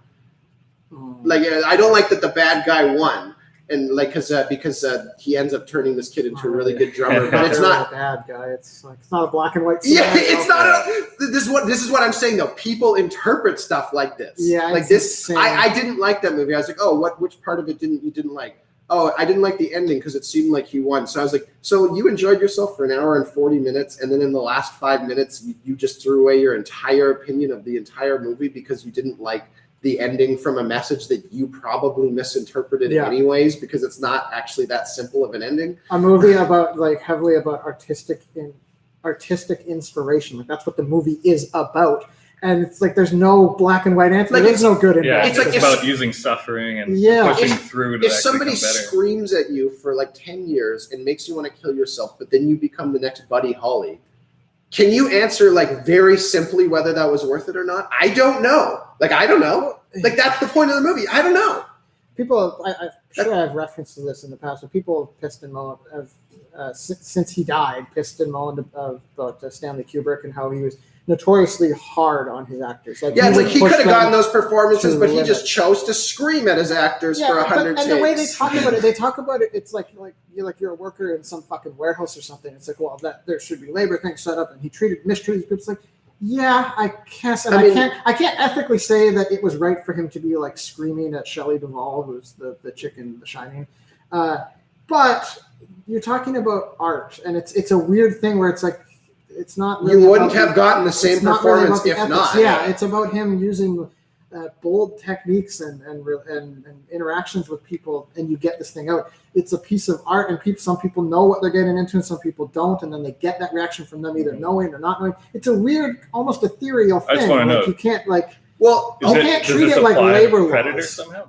Like I don't like that the bad guy won, and like because he ends up turning this kid into a really good drummer. But it's They're not. a bad guy. It's not a black and white. Yeah, scenario. it's not. This is what I'm saying though. People interpret stuff like this. Yeah, like it's this. insane. I didn't like that movie. I was like, oh, which part of it you didn't like? Oh, I didn't like the ending because it seemed like he won. So I was like, so you enjoyed yourself for an hour and 40 minutes, and then in the last 5 minutes, you just threw away your entire opinion of the entire movie because you didn't like the ending from a message that you probably misinterpreted Yeah. anyways, because it's not actually that simple of an ending. A movie about heavily about artistic inspiration. Like that's what the movie is about. And it's like there's no black and white answer. Like, There's no good and Yeah, bad. It's like it's if- about using suffering and Yeah. pushing If- through to If actually somebody become better. screams at you for like 10 years and makes you want to kill yourself, but then you become the next Buddy Holly, can you answer like very simply whether that was worth it or not? I don't know. Like, I don't know. Like, that's the point of the movie. I don't know. People, I'm sure I've referenced to this in the past, but people pissed and moaned since he died, pissed and moaned about Stanley Kubrick and how he was notoriously hard on his actors. Like, Yeah, it's would like he push could have them gotten those performances, to but he limit. just chose to scream at his actors for 100 but, takes. and the way they talk about it, it's like you're a worker in some fucking warehouse or something. It's like, well, that there should be labor things set up, and he mistreated people. It's like, yeah, I guess, and I can't ethically say that it was right for him to be like screaming at Shelley Duvall, who's the chick in The Shining. But you're talking about art, and it's a weird thing where it's like it's not. Really You wouldn't about have gotten the same it's not really performance about the if ethics. not. Yeah, it's about him using bold techniques and interactions with people, and you get this thing out. It's a piece of art, and some people know what they're getting into, and some people don't, and then they get that reaction from them either knowing or not knowing. It's a weird, almost ethereal thing. I just wanna know. You can't Well, You can't does treat this it like apply to labor laws. Predator somehow?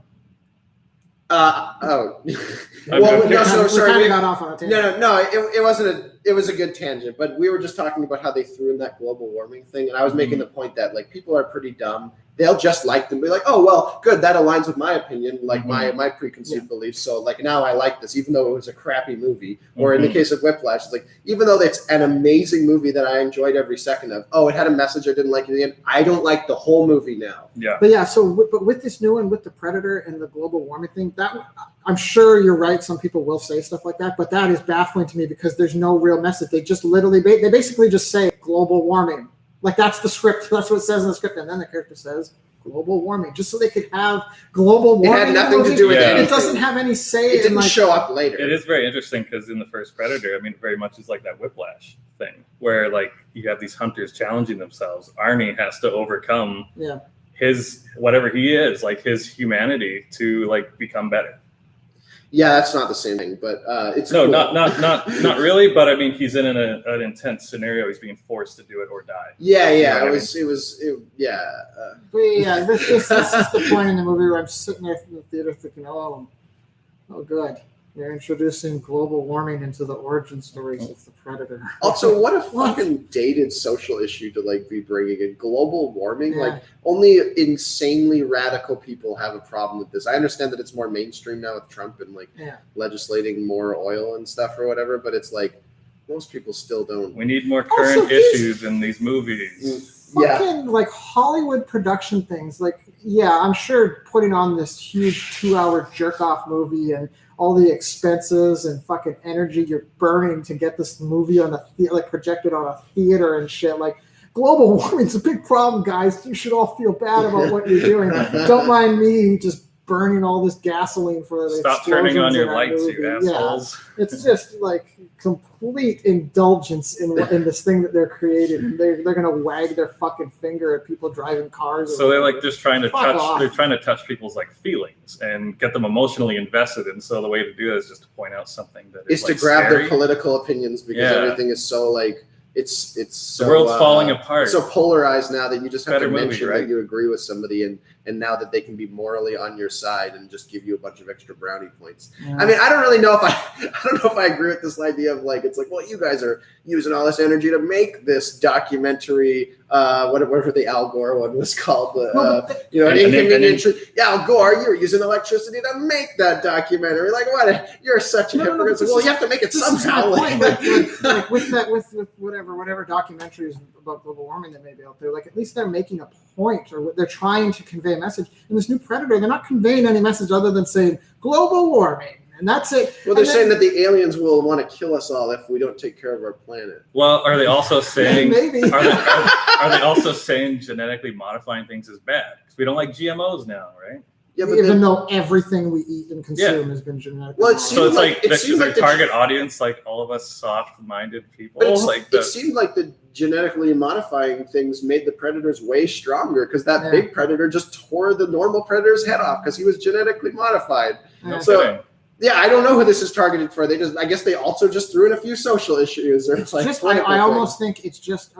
well, Okay. no, so we sorry. kind of got off on a tangent. No, it wasn't it was a good tangent, but we were just talking about how they threw in that global warming thing, and I was making the point that like people are pretty dumb. They'll just like them, be like, oh well, good, that aligns with my opinion, like my preconceived beliefs. So like now I like this, even though it was a crappy movie. Or in the case of Whiplash, it's like even though it's an amazing movie that I enjoyed every second of, oh, it had a message I didn't like at the end. I don't like the whole movie now. Yeah. But yeah, but with this new one, with the Predator and the global warming thing, that I'm sure you're right. Some people will say stuff like that, but that is baffling to me because there's no real message. They just literally, they basically just say global warming. Like that's the script. That's what it says in the script, and then the character says global warming, just so they could have global It warming. had nothing to do with Yeah. anything. It doesn't have any say. It in didn't like, show up later. It is very interesting because in the first Predator, I mean, very much is like that Whiplash thing where like you have these hunters challenging themselves. Arnie has to overcome Yeah. his whatever he is, like his humanity, to like become better. Yeah, that's not the same thing, but it's No, cool. not really. But I mean, he's in an intense scenario. He's being forced to do it or die. Yeah, You know yeah, what I yeah. But yeah, this is the point in the movie where I'm sitting there in the theater thinking, oh good. They're introducing global warming into the origin stories of the Predator. Also, what a What? fucking dated social issue to like be bringing in global warming. Yeah. Like only insanely radical people have a problem with this. I understand that it's more mainstream now with Trump and like Yeah. legislating more oil and stuff or whatever, but it's like most people still don't. We need more Also, current these- issues in these movies. Yeah. Fucking like Hollywood production things. Like, yeah, I'm sure putting on this huge 2-hour jerk off movie and all the expenses and fucking energy you're burning to get this movie on like projected on a theater and shit. Like, global warming's a big problem, guys. You should all feel bad about what you're doing. Don't mind me just burning all this gasoline for the Stop turning on explosions your in our lights, movie. you Yeah. assholes. It's just like complete indulgence in this thing that they're creating. And they're gonna wag their fucking finger at people driving cars. or So they're like whatever. just trying to Fuck touch. off. They're trying to touch people's like feelings and get them emotionally invested. And so the way to do that is just to point out something that Is is to like, grab scary. their political opinions because Yeah. everything is so like it's so The world's falling apart. It's so polarized now that you just have Better to movie, mention right? that you agree with somebody and now that they can be morally on your side and just give you a bunch of extra brownie points. Yeah. I mean, I don't really know if I don't know if I agree with this idea of like it's like, well, you guys are using all this energy to make this documentary, whatever the Al Gore one was called, Well, but you know, And- inconvenient truth. Yeah, Al Gore, you were using electricity to make that documentary. Like, what? You're such a No, no, hypocrite. It's like, this well, is- you have to make it this is my somehow. point. Like with that, with whatever documentaries about global warming that may be out there, like at least they're making a point or they're trying to convey a message. In this new Predator, they're not conveying any message other than saying global warming, and that's it. Well, they're And saying then- that the aliens will want to kill us all if we don't take care of our planet. Well, are they also saying? maybe. Are they also saying genetically modifying things is bad? Because we don't like GMOs now, right? Yeah, but Even then, though everything we eat and consume has been genetically Well, it modified. So it's like- like, it is seems their like the- target audience like all of us soft-minded people? but it's, Like it the, seemed like the genetically modifying things made the predators way stronger because that Yeah. big predator just tore the normal predator's head off because he was genetically modified. no Yeah. so- kidding. Yeah, I don't know who this is targeted for. I guess they also just threw in a few social issues or it's like just, political I things. almost think it's just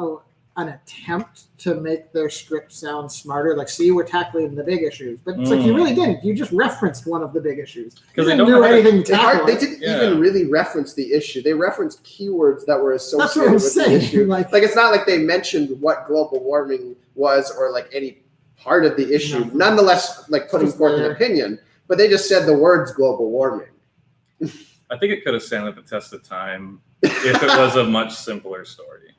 an attempt to make their script sound smarter. Like, see, we're tackling the big issues, but it's like you really didn't. You just referenced one of the big issues. You Because they didn't don't do know how to- anything to It's hard. tackle They it. didn't Yeah. even really reference the issue. They referenced keywords that were That's what associated I'm with the saying. issue. Like, Like it's not like they mentioned what global warming was or like any part of the issue. No. Nonetheless, like putting Just forth an there. opinion, but they just said the words global warming. I think it could have stood the test of time if it was a much simpler story.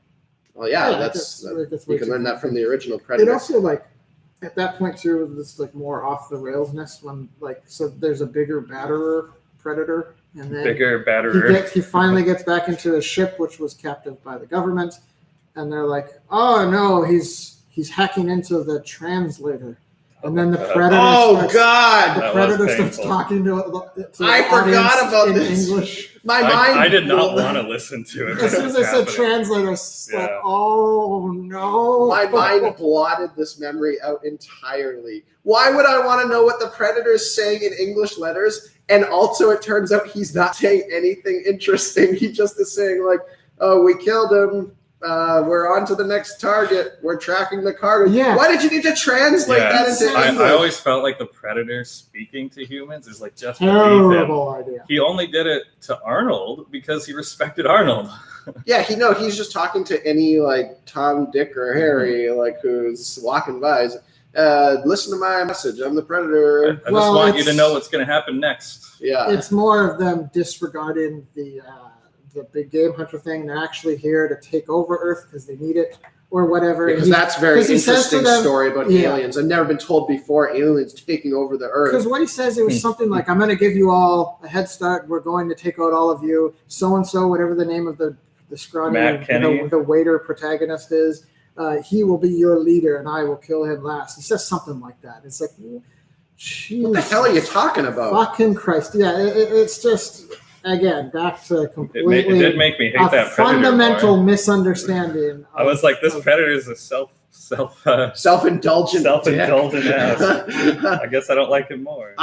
Well, yeah, Yeah, that's that's way you can too learn that from the original it Predator. also, like, at that point too, this like more off the railsness when like, so there's a bigger, batterer predator, and then Bigger, badder. he finally gets back into the ship, which was captive by the government, and they're like, oh no, he's hacking into the translator, and then the God. predator Oh starts, God! the That predator was starts painful. talking to the I forgot audience about in this. English. My mind. I did not blew- want to listen to it. As soon as I said Happening. translator, it's like, Yeah. oh no. My mind blotted this memory out entirely. Why would I want to know what the Predator's saying in English letters? And also, it turns out he's not saying anything interesting. He just is saying like, "Oh, we killed him. We're on to the next target. We're tracking the cargo." Yeah. Why did you need to translate Yeah, that into I English? always felt like the Predator speaking to humans is like just beneath him. Terrible idea. He only did it to Arnold because he respected Arnold. Yeah, he's just talking to any like Tom, Dick, or Harry like who's walking by. He's, listen to my message. I'm the Predator. I just Well, want you to it's- know what's going to happen next. Yeah. It's more of them disregarding the big game hunter thing. They're actually here to take over Earth because they need it or whatever. Because And that's a very 'cause he says to interesting them- story about yeah. aliens. I've never been told before aliens taking over the Because earth. what he says, it was something like, I'm going to give you all a head start. We're going to take out all of you. So-and-so, whatever the name of the scrawny, Matt Kenny. the waiter protagonist is. he will be your leader and I will kill him last. He says something like that. It's like, geez, What the hell are you talking about? fucking Christ. Yeah, it's just, again, back to completely It did make me hate a that Predator fundamental more. misunderstanding. I was like, this Predator is a self-indulgent Self-indulgent. ass. I guess I don't like him more.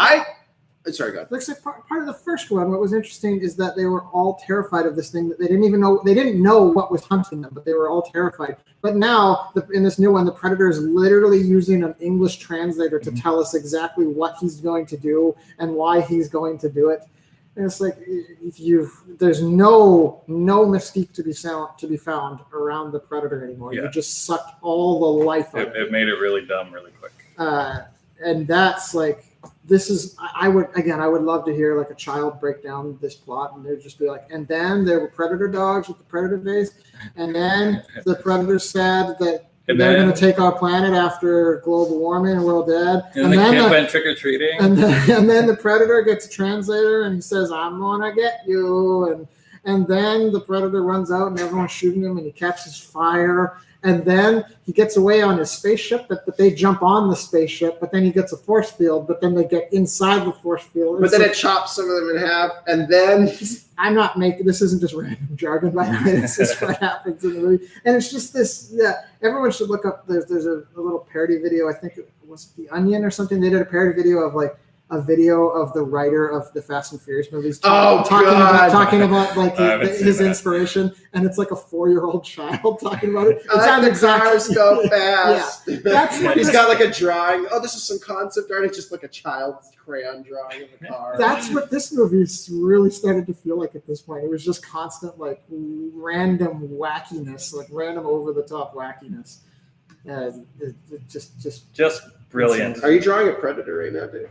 Sorry, God. Looks like part of the first one. What was interesting is that they were all terrified of this thing that they didn't know what was hunting them, but they were all terrified. But now in this new one, the Predator is literally using an English translator to tell us exactly what he's going to do and why he's going to do it. And it's like there's no mystique to be found around the Predator anymore. Yeah. You just sucked all the life out of It made it really dumb really quick. And that's like, this is, I would love to hear like a child break down this plot, and they'd just be like, and then there were predator dogs with the predator face, and then the predator said that they're going to take our planet after global warming and we're all dead. And the kid went trick-or-treating. And then the predator gets a translator and he says, I'm going to get you. And then the predator runs out and everyone's shooting him and he catches fire. And then he gets away on his spaceship, but they jump on the spaceship, but then he gets a force field, but then they get inside the force field. But then it chops some of them in half, and then I'm not making, this isn't just random jargon, by the way. This is what happens in the movie. And it's just this, everyone should look up, there's a little parody video, I think it was The Onion or something. They did a parody video of like a video of the writer of the Fast and Furious movies talking about like his inspiration, and it's like a 4-year-old child talking about it. It's not exactly cars go fast. Yeah. That's what He's got like a drawing. Oh, this is some concept art. It's just like a child's crayon drawing of a car. That's what this movie really started to feel like at this point. It was just constant like random wackiness, like random over the top wackiness. Just brilliant. Are you drawing a Predator right now, Dave?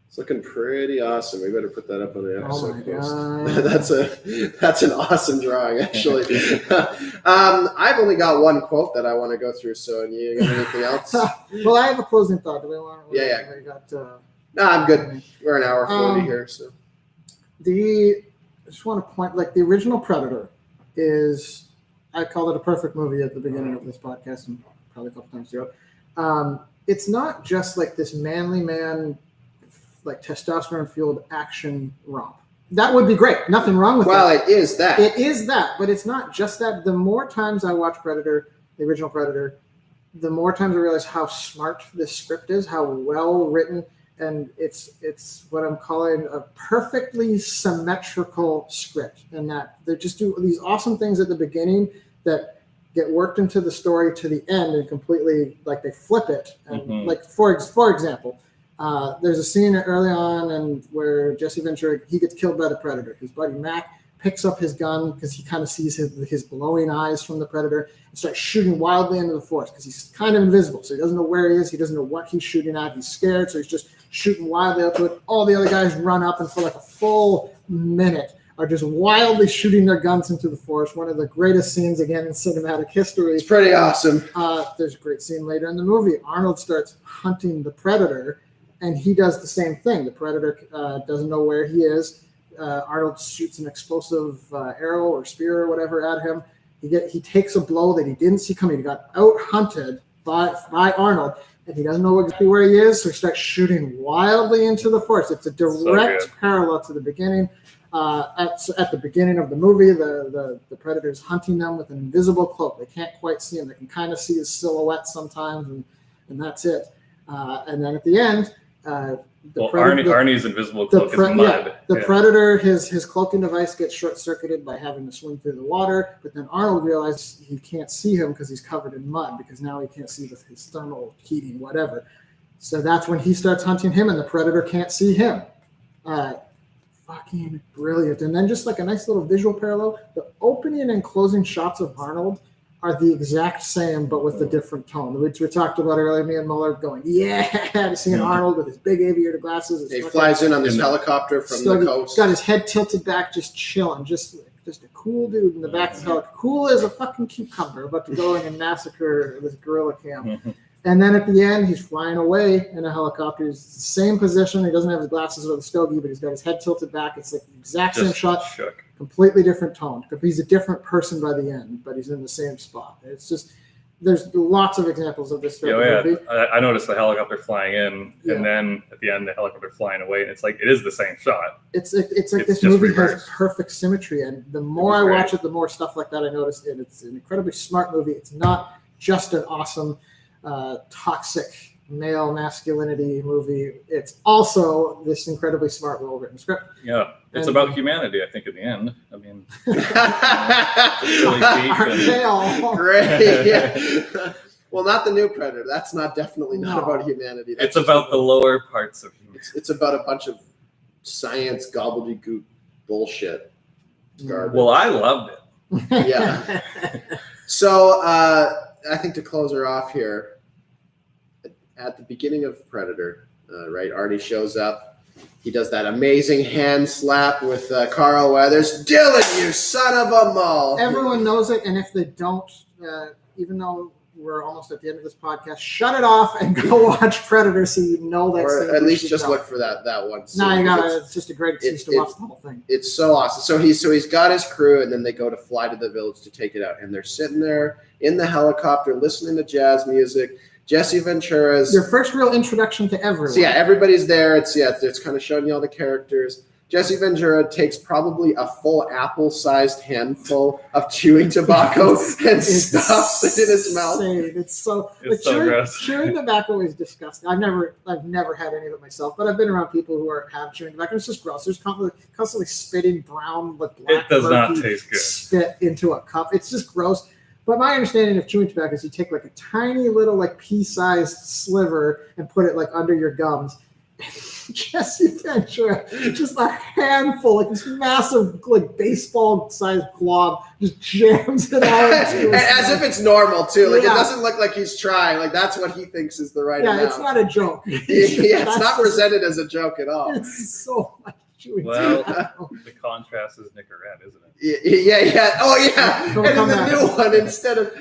It's looking pretty awesome. We better put that up on the episode post. That's an awesome drawing, actually. I've only got one quote that I want to go through. So, you got anything else? Well, I have a closing thought. Do we want? Yeah. No, I'm good. We're an hour 40 here, so. I just want to point, like the original Predator is, I called it a perfect movie at the beginning of this podcast and probably a couple times throughout. It's not just like this manly man, like testosterone fueled action romp. That would be great. Nothing wrong with that. Well, it is that. It is that, but it's not just that. The more times I watch Predator, the original Predator, the more times I realize how smart this script is, how well written, and it's what I'm calling a perfectly symmetrical script, and that they just do these awesome things at the beginning that get worked into the story to the end and completely like they flip it. And like for example, there's a scene early on and where Jesse Ventura, he gets killed by the Predator. His buddy Mac picks up his gun because he kind of sees his glowing eyes from the Predator and starts shooting wildly into the forest because he's kind of invisible. So he doesn't know where he is. He doesn't know what he's shooting at. He's scared. So he's just shooting wildly up to it. All the other guys run up and for like a full minute are just wildly shooting their guns into the forest. One of the greatest scenes, again, in cinematic history. It's pretty awesome. There's a great scene later in the movie. Arnold starts hunting the Predator, and he does the same thing. The Predator doesn't know where he is. Arnold shoots an explosive arrow or spear or whatever at him. He takes a blow that he didn't see coming. He got out-hunted by Arnold, and he doesn't know exactly where he is, so he starts shooting wildly into the forest. It's a direct parallel to the beginning. At the beginning of the movie, the Predator's hunting them with an invisible cloak. They can't quite see him. They can kind of see his silhouette sometimes, and that's it. And then at the end, Arnie's invisible cloak is mud. The Predator, his cloaking device gets short-circuited by having to swim through the water, but then Arnold realizes he can't see him because he's covered in mud, because now he can't see his thermal heating, whatever. So that's when he starts hunting him, and the Predator can't see him. Fucking brilliant. And then just like a nice little visual parallel, the opening and closing shots of Arnold are the exact same, but with a different tone, which we talked about earlier. Me and Muller going, to seeing Arnold with his big aviator glasses. He flies in on this helicopter from the coast. He's got his head tilted back, just chilling, just a cool dude in the back of the helicopter. Cool as a fucking cucumber, about to go in and massacre this guerrilla camp. And then at the end, he's flying away in a helicopter. He's the same position. He doesn't have his glasses or the stogie, but he's got his head tilted back. It's like the exact same Just shot, shook. completely different tone. He's a different person by the end, but he's in the same spot. It's just, there's lots of examples of this throughout the movie. I noticed the helicopter flying in, Yeah. and then at the end, the helicopter flying away. And it's like, it is the same shot. It's like It's this just movie reversed. has perfect symmetry, and the more I It's great. watch it, the more stuff like that I notice. And it's an incredibly smart movie. It's not just an awesome, toxic male masculinity movie. It's also this incredibly smart, well-written script. Yeah. It's And- about humanity, I think, in the end. I mean, Aren't they all? Great. Yeah. Well, not the new Predator. That's definitely not No. about humanity. That's it's about the lower parts of humanity. It's about a bunch of science gobbledygook bullshit. Garbage. Well, I loved it. Yeah. So I think to close her off here, at the beginning of Predator, right? Artie shows up. He does that amazing hand slap with Carl Weathers. Dylan, you son of a mall. Everyone knows it, and if they don't, even though we're almost at the end of this podcast, shut it off and go watch Predator so you know that. Or at least just look for that one scene. No, you gotta. It's- It's just a great excuse to watch the whole thing. It's so awesome. So he's got his crew, and then they go to fly to the village to take it out, and they're sitting there in the helicopter listening to jazz music. Jesse Ventura's. Your first real introduction to everyone. So yeah, everybody's there. It's kind of showing you all the characters. Jesse Ventura takes probably a full apple-sized handful of chewing tobacco and stuffs it in his mouth. Insane. It's so. It's so gross. Chewing tobacco is disgusting. I've never had any of it myself, but I've been around people who have chewing tobacco. It's just gross. There's constantly spitting brown with black. It does not murky taste good. Spit into a cup. It's just gross. But my understanding of chewing tobacco is you take like a tiny little like pea-sized sliver and put it like under your gums. Jesse Ventura, just a handful, like this massive, like baseball-sized glob, just jams it all into his As mouth. if it's normal too. Like Yeah. it doesn't look like he's trying. Like that's what he thinks is the right Yeah, amount. it's not a joke. yeah, it's That's not just- presented as a joke at all. It's so much chewing Well, tobacco. The contrast is Nicorette, isn't it? Yeah. Oh yeah. Don't And in come the back. new one, instead of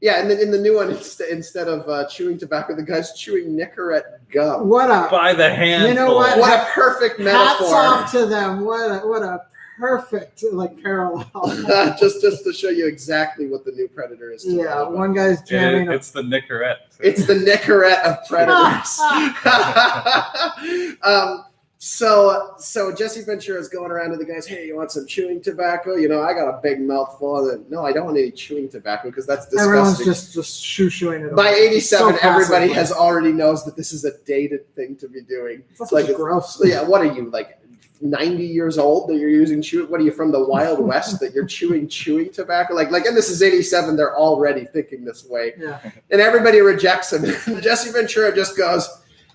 and then in the new one, instead of chewing tobacco, the guy's chewing Nicorette gum. What a By the handful. You know what? What a perfect hats metaphor. off to them. What a perfect like parallel. just to show you exactly what the new Predator is. to Yeah, all about. one guy's jamming. It's the Nicorette. It's the Nicorette of Predators. So Jesse Ventura is going around to the guys. Hey, you want some chewing tobacco? You know, I got a big mouthful of it. No, I don't want any chewing tobacco because that's disgusting. Everyone's just shoo-shooing it. By away. 87, So everybody passive. has already knows that this is a dated thing to be doing. It's like like gross. Yeah, what are you, like 90 years old that you're using chewing? What are you, from the Wild West that you're chewing tobacco? Like, and this is 87, they're already thinking this way. Yeah. And everybody rejects him. Jesse Ventura just goes,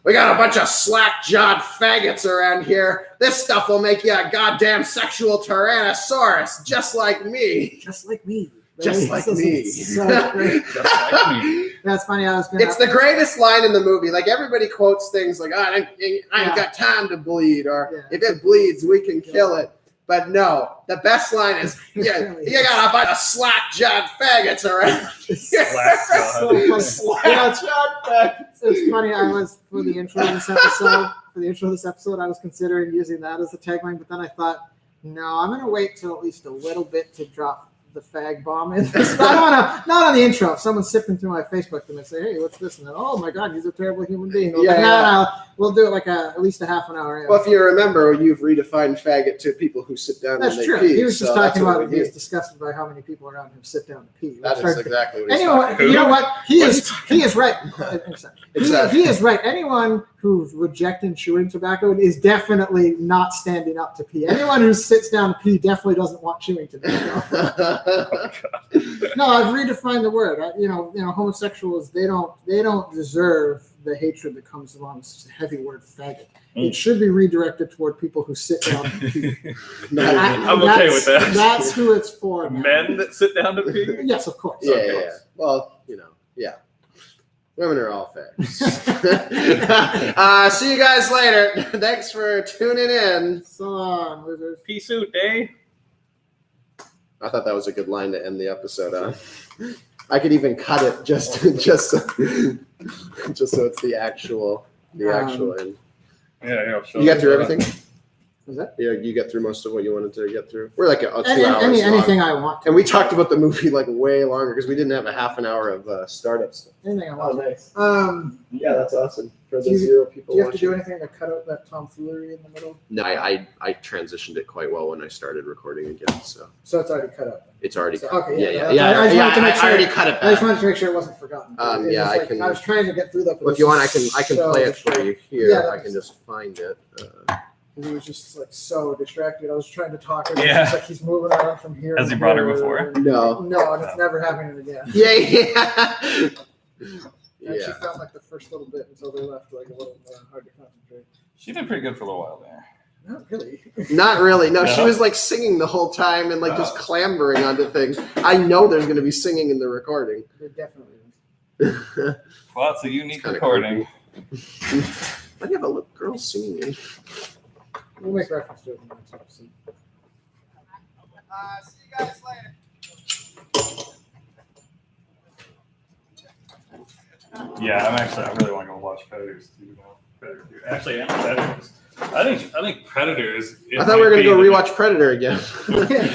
we got a bunch of slack-jawed faggots around here. This stuff will make you a goddamn sexual tyrannosaurus, just like me. Just like me. Just like This me. is so great. Just like me. That's funny. I was gonna. It's the greatest line in the movie. Like, everybody quotes things like, I ain't got time to bleed, or Yeah. if it bleeds, we can kill it. But no, the best line is, yeah, you got a bunch of slack-jawed faggots around here. Slack-jawed. So funny. Yeah, Slack-jawed faggots. it's funny. I was for the intro of this episode. I was considering using that as a tagline, but then I thought, no, I'm gonna wait till at least a little bit to drop the fag bomb in this. Not on the intro. If someone's sifting through my Facebook and they say, "Hey, what's this?" and then, "Oh my God, he's a terrible human being." We'll Yeah. we'll do it like at least a half an hour. In. Well, if you remember, you've redefined faggot to people who sit down That's and they true. pee. He was just so talking that's what about we he was need. disgusted by how many people around him sit down to pee. That is exactly what he's Anyone, talking Who? you know what? He is right. It's He is right. Anyone who's rejecting chewing tobacco is definitely not standing up to pee. Anyone who sits down to pee definitely doesn't want chewing tobacco. No, I've redefined the word. Homosexuals they don't deserve the hatred that comes along with such a heavy word, faggot. It should be redirected toward people who sit down to pee. I'm okay with that. That's who it's for. now. Men that sit down to pee? Yes, of course. Yeah. Well, yeah. Women are all fags. See you guys later. Thanks for tuning in. So long, losers. Pea suit, eh? I thought that was a good line to end the episode on. I could even cut it just so it's the actual end. Yeah. You got through everything? Was that? Yeah, you got through most of what you wanted to get through. We're like 2 hours long. Anything I want to. And we talked about the movie like way longer because we didn't have a half an hour of startup stuff. Anything I want. nice. To. Yeah, that's awesome. For Do the you- 0 people Do you have to watching. do anything to cut out that tomfoolery in the middle? No, I transitioned it quite well when I started recording again, so So it's already cut out. it's already. So, okay, yeah. I just wanted to make I sure. already cut it I just back. wanted to make sure it wasn't forgotten. It Yeah, was I like- can- I was trying to get through that. But Well, if you want, I can so play it for you here. Yeah, If I that's- can just find it. He was just like so distracted. I was trying to talk. And Yeah. It's like he's moving around from here. Has to he brought her here, before? and- No. No, and it's never happening again. Yeah. And she felt like the first little bit until they left, like a little hard to concentrate. She did pretty good for a little while there. Not really. Not really. No, she No? was like singing the whole time and like just clambering onto things. I know there's going to be singing in the recording. There definitely is. Well, it's a unique Kinda recording. Why do you have a little girl singing? We'll make reference to it in the next episode. See you guys later. Yeah, I really want to go watch Predators 2 now. Predator 2. Actually, and Predators. I think Predators. I thought we were going to go rewatch Predator again.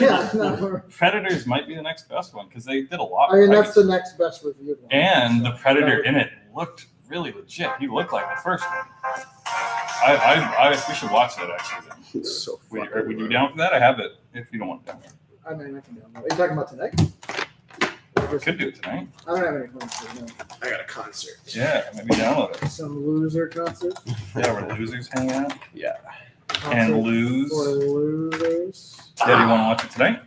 Yeah, no, Predators might be the next best one because they did a lot. I mean, with that's the Predators. next best reviewed one. And the So, Predator in it looked really legit. He looked like the first one. We should watch that actually. Then. It's so Would fucking you loud. down for that? I have it. If you don't want to download it, I mean, I can download. Are you talking about tonight? Or just- could do it tonight. I don't have any plans for tonight. I got a concert. Yeah, maybe download it. Some loser concert. Yeah, where losers hang out Yeah. and Concert lose. for losers. Yeah, do you want to watch it tonight?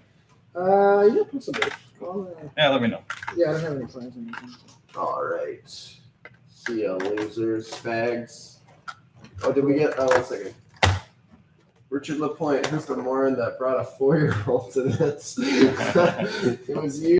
Yeah, possibly. Well, Yeah, let me know. yeah, I don't have any plans or anything. All right. See ya, losers, fags. Oh, did we get? Oh, 1 second. Richard LaPointe, who's the moron that brought a 4-year-old to this? It was you.